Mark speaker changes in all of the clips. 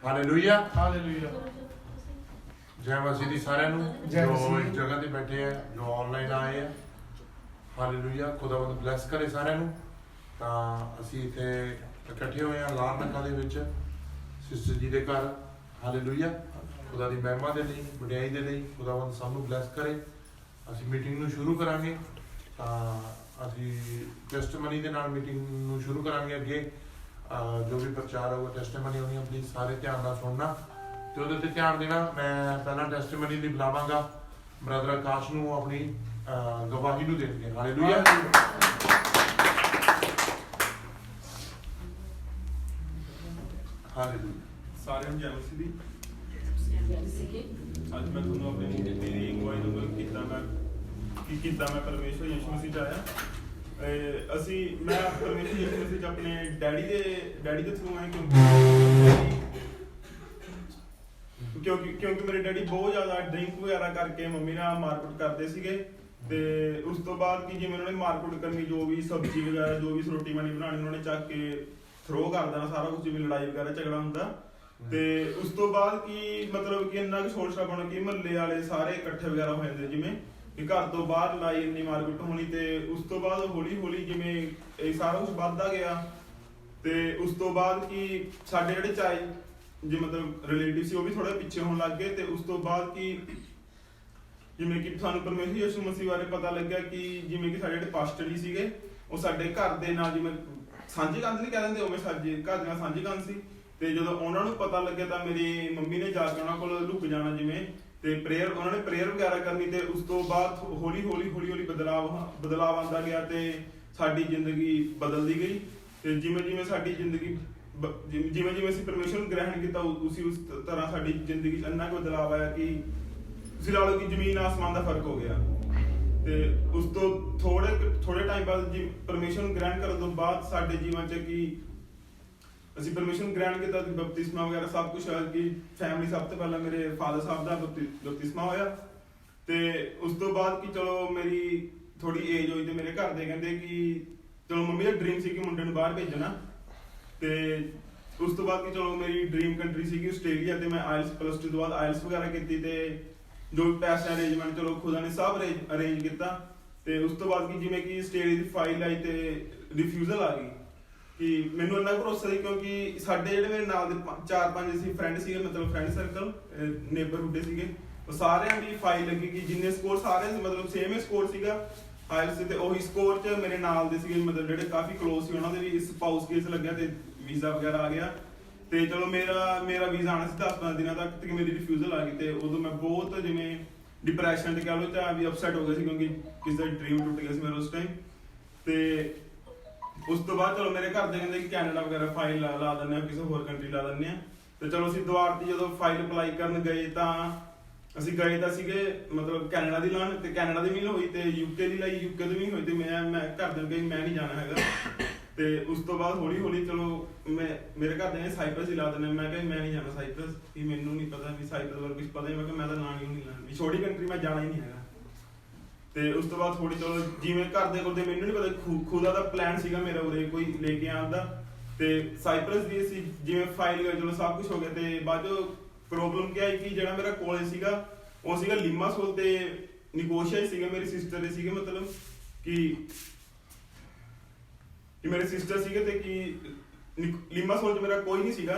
Speaker 1: Hallelujah
Speaker 2: hallelujah.
Speaker 1: ਜੈ ਮਸੀਹ ਦੀ ਸਾਰਿਆਂ ਨੂੰ
Speaker 2: ਜੈ
Speaker 1: ਜੋ
Speaker 2: ਮਸੀਹ।
Speaker 1: ਇਸ ਜਗ੍ਹਾ ਤੇ ਬੈਠੇ ਆ, ਜੋ ਆਨਲਾਈਨ ਆਏ ਆ। ਹਾਲੇਲੂਇਆ, ਖੁਦਾਵੰਦ ਬਲੈਸ ਕਰੇ ਸਾਰਿਆਂ ਨੂੰ। ਤਾਂ ਅਸੀਂ ਇੱਥੇ ਇਕੱਠੇ ਹੋਏ ਆ ਲਾਰਨਕਾ ਦੇ ਵਿੱਚ ਸਿਸਟਰ ਜੀ ਦੇ ਘਰ। ਹਾਲੇਲੂਇਆ, ਖੁਦਾ ਦੀ ਮਹਿਮਾ ਦੇ ਲਈ, ਵਡਿਆਈ ਦੇ ਲਈ ਖੁਦਾਵੰਦ ਸਭ ਨੂੰ ਬਲੈਸ ਕਰੇ। ਅਸੀਂ ਮੀਟਿੰਗ ਨੂੰ ਸ਼ੁਰੂ ਕਰਾਂਗੇ। ਤਾਂ ਅਸੀਂ ਟੈਸਟਮਨੀ ਦੇ ਨਾਲ ਮੀਟਿੰਗ ਨੂੰ ਸ਼ੁਰੂ ਕਰਾਂਗੇ। ਅੱਗੇ ਜੋ ਵੀ ਪ੍ਰਚਾਰ ਹੋਊਗਾ ਟੈਸਟਮਨੀ ਹੋਣੀ, ਪਲੀਜ਼ ਸਾਰੇ ਧਿਆਨ ਨਾਲ ਸੁਣਨਾ ਤੇ ਉਹਦੇ ਤੇ ਧਿਆਨ ਦੇਣਾ। ਮੈਂ ਪਹਿਲਾਂ ਟੈਸਟਮਨੀ ਲਈ ਬੁਲਾਵਾਂਗਾ ਬ੍ਰਦਰ ਆਕਾਸ਼ ਨੂੰ ਆਪਣੀ ਗਵਾਹੀ ਨੂੰ ਦੇਣਗੇ। ਹਾਲੇਲੂਇਆ। ਹਾਲੇਲੂਇਆ।
Speaker 3: ਸਾਰਿਆਂ ਨੂੰ ਜੈ ਮਸੀਹ ਦੀ। ਅੱਜ ਮੈਂ ਤੁਹਾਨੂੰ ਆਪਣੀ ਜ਼ਿੰਦਗੀ ਦੀ ਅਗਵਾਈ ਦਊਂਗਾ ਕਿੱਦਾਂ ਮੈਂ ਪਰਮੇਸ਼ਵਰ ਯਿਸੂ ਮਸੀਹ 'ਚ ਆਇਆ। ਮੈਂ ਪਰਮੇਸ਼ਵਰ ਯਿਸੂ ਮਸੀਹ 'ਚ ਆਪਣੇ ਡੈਡੀ ਦੇ ਥਰੂ ਆਇਆ ਕਿਉਂਕਿ ਮੇਰੇ ਡੈਡੀ ਬਹੁਤ ਜ਼ਿਆਦਾ ਡਰਿੰਕ ਵਗੈਰਾ ਕਰਕੇ ਮੰਮੀ ਨਾਲ ਮਾਰਕੁੱਟ ਕਰਦੇ ਸੀਗੇ। ਤੇ ਉਸ ਤੋਂ ਬਾਅਦ ਕਿ ਜਿਵੇਂ ਉਹਨਾਂ ਨੇ ਮਾਰਕੁੱਟ ਕਰਨੀ, ਜੋ ਵੀ ਸਬਜ਼ੀ ਵਗੈਰਾ, ਜੋ ਵੀ ਰੋਟੀ ਪਾਣੀ ਬਣਾਉਣੀ, ਉਹਨਾਂ ਨੇ ਚੱਕ ਕੇ ਥਰੋ ਕਰ ਦੇਣਾ ਸਾਰਾ ਕੁਝ, ਜਿਵੇਂ ਲੜਾਈ ਵਗੈਰਾ ਝਗੜਾ ਹੁੰਦਾ। ਤੇ ਉਸ ਤੋਂ ਬਾਅਦ ਕਿ ਮਤਲਬ ਕਿ ਇੰਨਾ ਕੁ ਸ਼ੋਰ ਸ਼ਰਾਬਾ ਹੋਣਾ ਕਿ ਮਹੱਲੇ ਵਾਲੇ ਸਾਰੇ ਇਕੱਠੇ ਵਗੈਰਾ ਹੋ ਜਾਂਦੇ, ਜਿਵੇਂ ਕਿ ਘਰ ਤੋਂ ਬਾਹਰ ਲੜਾਈ ਇੰਨੀ ਮਾਰਕੁੱਟ ਹੋਣੀ। ਤੇ ਉਸ ਤੋਂ ਬਾਅਦ ਹੌਲੀ ਹੌਲੀ ਜਿਵੇਂ ਇਹ ਸਾਰਾ ਕੁਝ ਵੱਧਦਾ ਗਿਆ। ਤੇ ਉਸ ਤੋਂ ਬਾਅਦ ਕਿ ਸਾਡੇ ਜਿਹੜੇ ਚਾਈ ਜੇ ਮਤਲਬ ਰਿਲੇਟਿਵ ਸੀ, ਉਹ ਵੀ ਥੋੜੇ ਪਿੱਛੇ ਹੋਣ ਲੱਗ ਗਏ। ਤੇ ਉਸ ਤੋਂ ਬਾਅਦ ਕਿ ਜਿਵੇਂ ਕਿ ਸਾਨੂੰ ਪਰਮੇਸ਼ਰ ਯਿਸੂ ਮਸੀਹ ਬਾਰੇ ਪਤਾ ਲੱਗਿਆ ਕਿ ਜਿਵੇਂ ਕਿ ਸਾਡੇ ਜਿਹੜੇ ਪਾਸਟਰ ਜੀ ਸੀਗੇ, ਉਹ ਸਾਡੇ ਘਰ ਦੇ ਨਾਲ ਜਿਵੇਂ ਸਾਂਝੀ ਕੰਧ ਨਹੀਂ ਕਹਿ ਦਿੰਦੇ, ਉਵੇਂ ਸਾਡੇ ਘਰ ਦੇ ਨਾਲ ਸਾਂਝੀ ਕੰਧ ਸੀ। ਤੇ ਜਦੋਂ ਉਹਨਾਂ ਨੂੰ ਪਤਾ ਲੱਗਿਆ ਤਾਂ ਮੇਰੀ ਮੰਮੀ ਨੇ ਜਾ ਕੇ ਉਹਨਾਂ ਕੋਲ ਲੁਕ ਜਾਣਾ ਜਿਵੇਂ, ਤੇ ਉਹਨਾਂ ਨੇ ਪ੍ਰੇਅਰ ਵਗੈਰਾ ਕਰਨੀ। ਤੇ ਉਸ ਤੋਂ ਬਾਅਦ ਹੌਲੀ ਹੌਲੀ ਬਦਲਾਵ ਆਉਂਦਾ ਗਿਆ ਤੇ ਸਾਡੀ ਜ਼ਿੰਦਗੀ ਬਦਲਦੀ ਗਈ। ਤੇ ਜਿਵੇਂ ਸਾਡੀ ਜ਼ਿੰਦਗੀ ਜਿਵੇਂ ਅਸੀਂ ਪਰਮੇਸ਼ਰ ਨੂੰ ਗ੍ਰਹਿਣ ਕੀਤਾ, ਉਸ ਤਰ੍ਹਾਂ ਸਾਡੀ ਜ਼ਿੰਦਗੀ 'ਚ ਇੰਨਾ ਕੁ ਬਦਲਾਵ ਆਇਆ ਕਿ ਤੁਸੀਂ ਲਾ ਲਓ ਕਿ ਜ਼ਮੀਨ ਆਸਮਾਨ ਦਾ ਫਰਕ ਹੋ ਗਿਆ। ਤੇ ਉਸ ਤੋਂ ਥੋੜੇ ਟਾਈਮ ਬਾਅਦ ਪਰਮੇਸ਼ਰ ਨੂੰ ਗ੍ਰਹਿਣ ਕਰਨ ਤੋਂ ਬਾਅਦ ਸਾਡੇ ਜੀਵਨ 'ਚ ਕਿ ਅਸੀਂ ਪਰਮੇਸ਼ਰ ਨੂੰ ਗ੍ਰਹਿਣ ਕੀਤਾ, ਬਪਤਿਸਮਾ ਵਗੈਰਾ ਸਭ ਕੁਛ ਹੋਇਆ। ਕਿ ਫੈਮਿਲੀ ਸਭ ਤੋਂ ਪਹਿਲਾਂ ਮੇਰੇ ਫਾਦਰ ਸਾਹਿਬ ਦਾ ਬਪਤਿਸਮਾ ਹੋਇਆ। ਤੇ ਉਸ ਤੋਂ ਬਾਅਦ ਕਿ ਚਲੋ ਮੇਰੀ ਥੋੜੀ ਏਜ ਹੋਈ ਤੇ ਮੇਰੇ ਘਰ ਦੇ ਕਹਿੰਦੇ ਕਿ ਚਲੋ ਮੰਮੀ ਦਾ ਡ੍ਰੀਮ ਸੀ ਕਿ ਮੁੰਡੇ ਨੂੰ ਬਾਹਰ ਭੇਜਣਾ। ਤੇ ਉਸ ਤੋਂ ਬਾਅਦ ਕਿ ਚਲੋ ਮੇਰੀ ਡ੍ਰੀਮ ਕੰਟਰੀ ਸੀਗੀ ਆਸਟ੍ਰੇਲੀਆ। ਤੇ ਮੈਂ ਆਇਲਸ +2 ਤੋਂ ਬਾਅਦ ਆਇਲਸ ਵਗੈਰਾ ਕੀਤੀ ਤੇ ਜੋ ਵੀ ਪੈਸੇ ਅਰੇਂਜਮੈਂਟ ਚਲੋ ਖੁਦਾ ਨੇ ਸਭ ਅਰੇਂਜ ਕੀਤਾ। ਤੇ ਉਸ ਤੋਂ ਬਾਅਦ ਕਿ ਜਿਵੇਂ ਕਿ ਆਸਟ੍ਰੇਲੀਆ ਦੀ ਫਾਈਲ ਆਈ ਤੇ ਰਿਫਿਊਜ਼ਲ ਆ ਗਈ। ਕਿ ਮੈਨੂੰ ਇੰਨਾ ਭਰੋਸਾ ਸੀ ਕਿਉਂਕਿ ਸਾਡੇ ਜਿਹੜੇ ਮੇਰੇ ਨਾਲ ਦੇ 4-5 ਅਸੀਂ ਫਰੈਂਡ ਸੀਗੇ, ਮਤਲਬ ਫਰੈਂਡ ਸਰਕਲ ਨੇਬਰਹੁੱਡ ਸੀਗੇ, ਉਹ ਸਾਰਿਆਂ ਦੀ ਫਾਈਲ ਲੱਗੀ ਕਿ ਜਿੰਨੇ ਸਕੋਰ ਸਾਰੇ ਮਤਲਬ ਸੇਮ ਹੀ ਸਕੋਰ ਸੀਗਾ ਆਇਲਸ ਤੇ ਉਹੀ ਸਕੋਰ 'ਚ ਮੇਰੇ ਨਾਲ ਦੇ ਸੀਗੇ, ਮਤਲਬ ਜਿਹੜੇ ਕਾਫੀ ਕਲੋਜ਼ ਸੀ, ਉਹਨਾਂ ਦੇ ਵੀ ਸਪਾਊਸ ਕੇਸ ਲੱਗਿਆ ਤੇ ਵੀਜ਼ਾ ਵਗੈਰਾ ਆ ਗਿਆ। ਤੇ ਚਲੋ ਮੇਰਾ ਵੀਜ਼ਾ ਆਉਣਾ ਸੀ 10-15 ਦਿਨਾਂ ਤੱਕ ਤੇ ਮੇਰੀ ਰਿਫਿਊਜ਼ਲ ਆ ਗਈ। ਤੇ ਉਦੋਂ ਮੈਂ ਬਹੁਤ ਜਿਵੇਂ ਡਿਪਰੈਸ਼ਨ ਤੇ ਕਹਿ ਲਓ ਜਾਂ ਵੀ ਅਪਸੈਟ ਹੋ ਗਿਆ ਸੀ ਕਿਉਂਕਿ ਕਿਸੇ ਦਾ ਡ੍ਰੀਮ ਟੁੱਟ ਗਿਆ ਸੀ ਮੇਰਾ ਉਸ ਟਾਈਮ। ਤੇ ਉਸ ਤੋਂ ਬਾਅਦ ਚਲੋ ਮੇਰੇ ਘਰ ਦੇ ਕਹਿੰਦੇ ਕਿ ਕੈਨੇਡਾ ਵਗੈਰਾ ਫਾਈਲ ਲਾ ਦਿੰਦੇ ਆ, ਕਿਸੇ ਹੋਰ ਕੰਟਰੀ ਲਾ ਦਿੰਦੇ ਆ। ਤੇ ਚਲੋ ਅਸੀਂ ਦੁਬਾਰਾ ਦੀ ਜਦੋਂ ਫਾਈਲ ਅਪਲਾਈ ਕਰਨ ਗਏ ਤਾਂ ਅਸੀਂ ਗਏ ਤਾਂ ਸੀਗੇ ਮਤਲਬ ਕੈਨੇਡਾ ਦੀ ਲਾਉਣ, ਤੇ ਕੈਨੇਡਾ ਦੀ ਵੀ ਹੋਈ ਤੇ ਯੂਕੇ ਦੀ ਲਈ, ਯੂਕੇ ਦੀ ਵੀ ਹੋਈ। ਤੇ ਮੈਂ ਘਰ ਦੇ ਗਈ, ਮੈਂ ਨਹੀਂ ਜਾਣਾ ਹੈਗਾ। ਤੇ ਉਸ ਤੋਂ ਬਾਅਦ ਹੌਲੀ ਹੌਲੀ ਚਲੋ ਮੇਰੇ ਘਰ ਦੇ ਨੇ ਸਾਈਪਰਸ ਹੀ ਲਾ ਦਿੰਦੇ। ਮੈਂ ਕਿਹਾ ਮੈਂ ਨਹੀਂ ਜਾਣਾ ਸਾਈਪਰਸ, ਕਿ ਮੈਨੂੰ ਨਹੀਂ ਪਤਾ ਵੀ ਸਾਈਪਰਸ ਬਾਰੇ ਕੁਝ ਪਤਾ ਹੀ। ਮੈਂ ਕਿਹਾ ਮੈਂ ਤਾਂ ਨਾਂ ਨਹੀਂ ਲੈਣਾ, ਵੀ ਛੋਟੀ ਕੰਟਰੀ ਮੈਂ ਜਾਣਾ ਹੀ ਨਹੀਂ ਹੈਗਾ। ਤੇ ਉਸ ਤੋਂ ਬਾਅਦ ਥੋੜੀ ਚਲੋ ਜਿਵੇਂ ਘਰ ਦੇ ਕੋਲ ਮੈਨੂੰ ਨਹੀਂ ਪਤਾ, ਖੁਦਾ ਦਾ ਪਲਾਨ ਸੀਗਾ ਮੇਰਾ ਉਰੇ ਕੋਈ ਲੈ ਕੇ ਆਉਣ ਦਾ। ਤੇ ਸਾਈਪਰਸ ਦੀ ਅਸੀਂ ਜਿਵੇਂ ਫਾਈਲ ਗਏ, ਚਲੋ ਸਭ ਕੁਝ ਹੋ ਗਿਆ। ਤੇ ਬਾਅਦ ਪ੍ਰੋਬਲਮ ਕੀ ਆਈ ਕਿ ਜਿਹੜਾ ਮੇਰਾ ਕਾਲਜ ਸੀਗਾ ਉਹ ਸੀਗਾ ਲਿਮਾਸੋਲ ਤੇ ਨਿਗੋਸ਼ੀਆ ਸੀਗਾ, ਮੇਰੀ ਸਿਸਟਰ ਦੇ ਸੀਗੇ, ਮਤਲਬ ਕਿ ਮੇਰੇ ਸਿਸਟਰ ਸੀਗੇ ਤੇ ਕਿ ਲਿਮਾਸੋਲ 'ਚ ਮੇਰਾ ਕੋਈ ਨਹੀਂ ਸੀਗਾ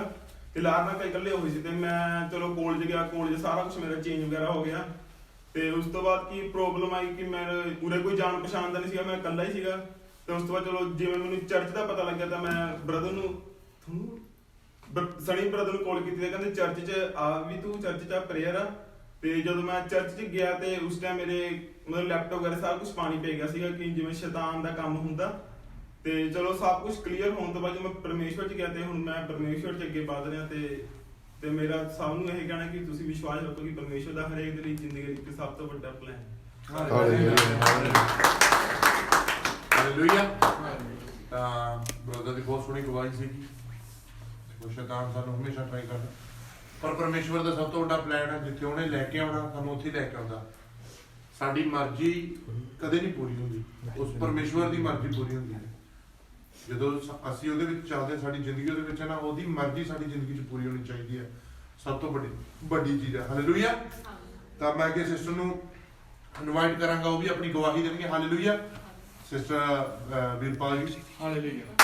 Speaker 3: ਤੇ ਲਾਰਨਕਾ ਇਕੱਲੇ ਹੋਏ ਸੀ। ਤੇ ਮੈਂ ਚਲੋ ਕਾਲਜ ਗਿਆ, ਕਾਲਜ ਸਾਰਾ ਕੁਝ ਮੇਰਾ ਚੇਂਜ ਵਗੈਰਾ ਹੋ ਗਿਆ। ਤੇ ਉਸ ਤੋਂ ਬਾਅਦ ਕੀ ਪ੍ਰੋਬਲਮ ਆਈ ਕਿ ਮੈਂ ਉਰੇ ਕੋਈ ਜਾਣ ਪਛਾਣ ਦਾ ਨਹੀਂ ਸੀਗਾ, ਮੈਂ ਇਕੱਲਾ ਹੀ ਸੀਗਾ। ਤੇ ਉਸ ਤੋਂ ਬਾਅਦ ਚਲੋ ਜਿਵੇਂ ਮੈਨੂੰ ਚਰਚ ਦਾ ਪਤਾ ਲੱਗਿਆ ਤਾਂ ਮੈਂ ਬ੍ਰਦਰ ਨੂੰ ਸਣੀ ਬ੍ਰਦਰ ਨੂੰ ਕਾਲ ਕੀਤੀ ਤੇ ਕਹਿੰਦੇ ਚਰਚ 'ਚ ਆ ਵੀ ਤੂੰ, ਚਰਚ 'ਚ ਆ ਪ੍ਰੇਅਰ ਆ। ਤੇ ਜਦੋਂ ਮੈਂ ਚਰਚ 'ਚ ਗਿਆ ਤੇ ਉਸ ਟਾਈਮ ਮੇਰੇ ਮਤਲਬ ਲੈਪਟਾਪ ਵਗੈਰਾ ਸਾਰਾ ਕੁਝ ਪਾਣੀ ਪੈ ਗਿਆ ਸੀਗਾ ਕਿ ਜਿਵੇਂ ਸ਼ੈਤਾਨ ਦਾ ਕੰਮ ਹੁੰਦਾ। ਤੇ ਚਲੋ ਸਭ ਕੁਝ ਕਲੀਅਰ ਹੋਣ ਤੋਂ ਬਾਅਦ ਮੈਂ ਪਰਮੇਸ਼ਵਰ 'ਚ ਗਿਆ ਤੇ ਹੁਣ ਮੈਂ ਪਰਮੇਸ਼ਵਰ 'ਚ ਅੱਗੇ ਵਧ ਰਿਹਾ। ਤੇ ਮੇਰਾ ਸਭ ਨੂੰ ਇਹ ਕਹਿਣਾ ਕਿ ਤੁਸੀਂ ਵਿਸ਼ਵਾਸ ਰੱਖੋ ਕਿ ਪਰਮੇਸ਼ਵਰ ਦਾ ਹਰੇਕ ਦੇ ਲਈ ਜ਼ਿੰਦਗੀ ਵਿੱਚ ਸਭ ਤੋਂ ਵੱਡਾ ਪਲਾਨ ਹੈ।
Speaker 1: ਹਾਲੇਲੂਇਆ। ਤਾਂ ਬ੍ਰਦਰ ਦੀ ਬਹੁਤ ਸੋਹਣੀ ਗਵਾਹੀ ਸੀਗੀ। ਸ਼ੈਤਾਨ ਸਾਨੂੰ ਹਮੇਸ਼ਾ ਟਰਾਈ ਕਰਦਾ, ਪਰ ਪਰਮੇਸ਼ਵਰ ਦਾ ਸਭ ਤੋਂ ਵੱਡਾ ਪਲਾਨ ਹੈ। ਜਿੱਥੇ ਉਹਨੇ ਲੈ ਕੇ ਆਉਣਾ ਸਾਨੂੰ ਉੱਥੇ ਲੈ ਕੇ ਆਉਂਦਾ। ਸਾਡੀ ਮਰਜ਼ੀ ਕਦੇ ਨਹੀਂ ਪੂਰੀ ਹੁੰਦੀ, ਉਸ ਪਰਮੇਸ਼ਵਰ ਦੀ ਮਰਜ਼ੀ ਪੂਰੀ ਹੁੰਦੀ ਹੈ। ਜਦੋਂ ਅਸੀਂ ਉਹਦੇ ਵਿੱਚ ਚੱਲਦੇ, ਸਾਡੀ ਜ਼ਿੰਦਗੀ ਉਹਦੇ ਵਿੱਚ ਹੈ ਨਾ, ਉਹਦੀ ਮਰਜ਼ੀ ਸਾਡੀ ਜ਼ਿੰਦਗੀ 'ਚ ਪੂਰੀ ਹੋਣੀ ਚਾਹੀਦੀ ਹੈ। ਸਭ ਤੋਂ ਵੱਡੀ ਚੀਜ਼ ਹੈ। ਹਾਲੇਲੂਇਆ। ਤਾਂ ਮੈਂ ਅੱਗੇ ਸਿਸਟਰ ਨੂੰ ਇਨਵਾਈਟ ਕਰਾਂਗਾ, ਉਹ ਵੀ ਆਪਣੀ ਗਵਾਹੀ ਦੇਣਗੇ। ਹਾਲੇਲੂਇਆ। ਸਿਸਟਰ ਵੀਰਪਾਲ ਜੀ।
Speaker 2: ਹਾਲੇਲੂਇਆ।